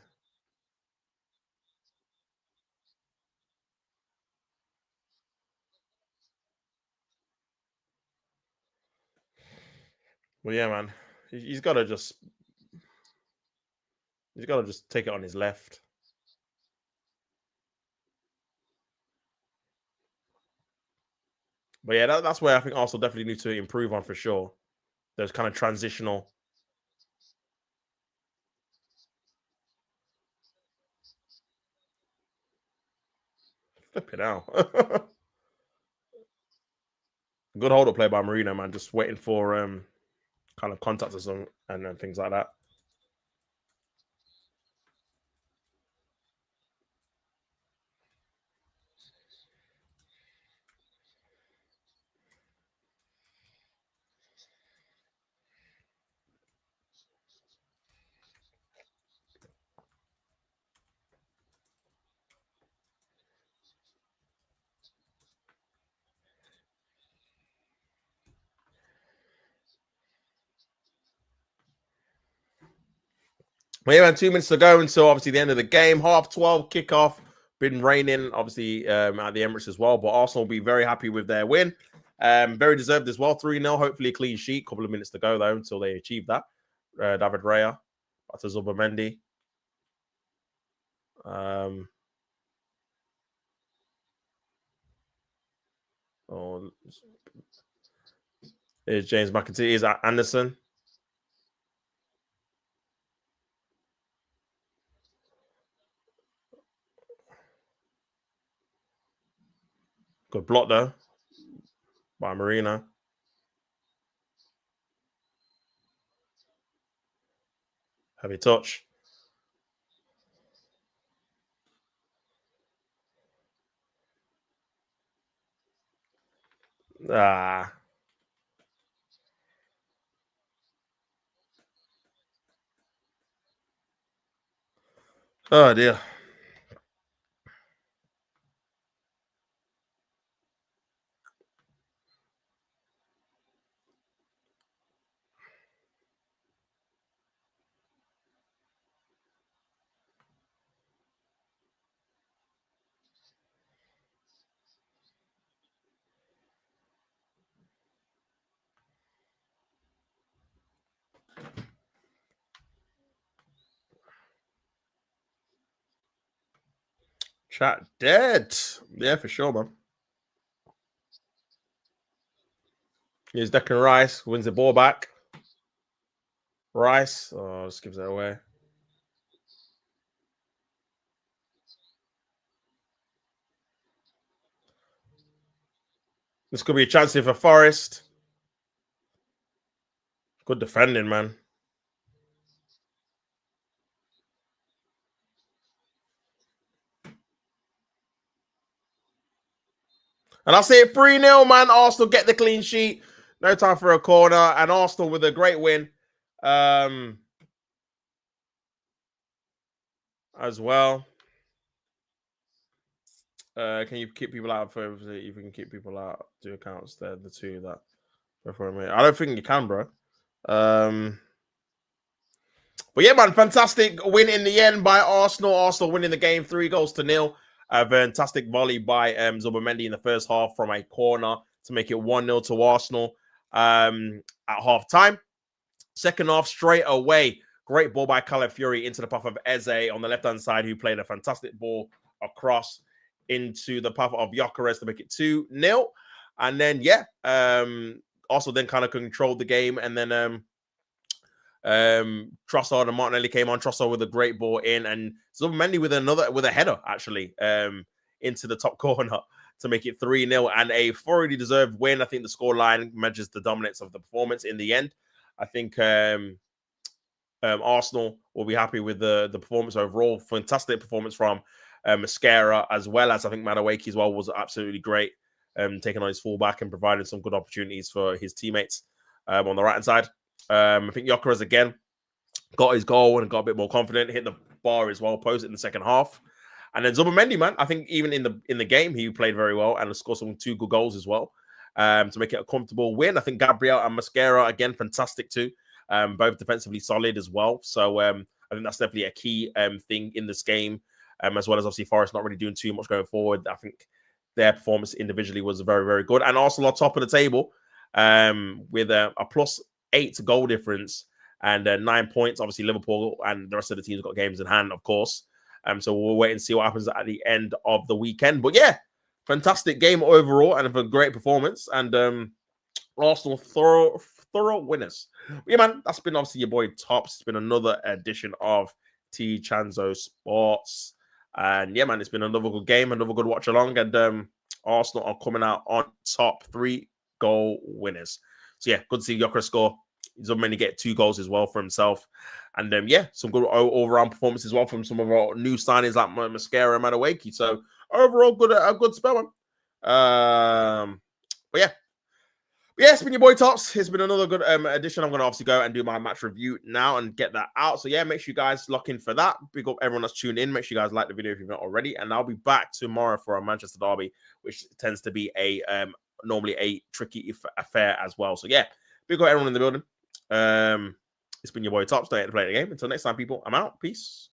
Well, yeah, man. He's got to just take it on his left. But yeah, that's where I think Arsenal definitely need to improve on for sure. Those kind of transitional. Flip it out. Good hold up play by Marino, man. Just waiting for kind of contact or something and things like that. Well, yeah, man, 2 minutes to go until obviously the end of the game. 12:30 kickoff. Been raining, obviously, at the Emirates as well. But Arsenal will be very happy with their win. Very deserved as well. 3-0. Hopefully a clean sheet. Couple of minutes to go, though, until they achieve that. David Raya. Back to Zubimendi. Here's James McAtee. Here's Anderson. Good block, though, by Marino. Heavy touch. Oh, dear. Chat dead. Yeah, for sure, man. Here's Declan Rice. Wins the ball back. Rice. Oh, just gives it away. This could be a chance here for Forest. Good defending, man. And I say 3-0, man. Arsenal get the clean sheet. No time for a corner. And Arsenal with a great win as well. Can you keep people out? If you can keep people out, do accounts. They're the two that. I don't think you can, bro. But yeah, man, fantastic win in the end by Arsenal. Arsenal winning the game 3-0. A fantastic volley by Zubimendi in the first half from a corner to make it 1-0 to Arsenal at half time. Second half, straight away, great ball by Calafiori into the path of Eze on the left-hand side, who played a fantastic ball across into the path of Gyökeres to make it 2-0. And then, also then kind of controlled the game. And then Trossard and Martinelli came on. Trossard with a great ball in, and Zubimendi with a header actually into the top corner to make it 3-0 and a thoroughly deserved win. I think the scoreline measures the dominance of the performance in the end. I think Arsenal will be happy with the performance overall. Fantastic performance from Mascara, as well as I think Madueke as well was absolutely great, taking on his fullback and providing some good opportunities for his teammates on the right-hand side. I think Gyökeres again got his goal and got a bit more confident, hit the bar as well, post it in the second half. And then Zubimendi, man, I think even in the game, he played very well and scored some 2 good goals as well to make it a comfortable win. I think Gabriel and Mascara, again, fantastic too. Both defensively solid as well. So I think that's definitely a key thing in this game, as well as obviously Forest not really doing too much going forward. I think their performance individually was very, very good. And Arsenal are top of the table with a +8 goal difference and 9 points. Obviously, Liverpool and the rest of the teams got games in hand, of course. So we'll wait and see what happens at the end of the weekend. But yeah, fantastic game overall and a great performance. And Arsenal thorough winners. Yeah, man, that's been obviously your boy Tops. It's been another edition of T Chanzo Sports. And yeah, man, it's been another good game, another good watch along. And Arsenal are coming out on top, 3-goal winners. So yeah, good to see Gyökeres score. He's already get 2 goals as well for himself. And some good all-round performance as well from some of our new signings like Mascara and Madueke. So overall, a good spell, man. But yeah, it's been your boy Tops. It's been another good edition. I'm going to obviously go and do my match review now and get that out. So yeah, make sure you guys lock in for that. Big up everyone that's tuned in. Make sure you guys like the video if you've not already. And I'll be back tomorrow for our Manchester derby, which tends to be normally a tricky affair as well. So yeah, big up everyone in the building. It's been your boy Tops. Don't hate to play the game. Until next time, people, I'm out. Peace.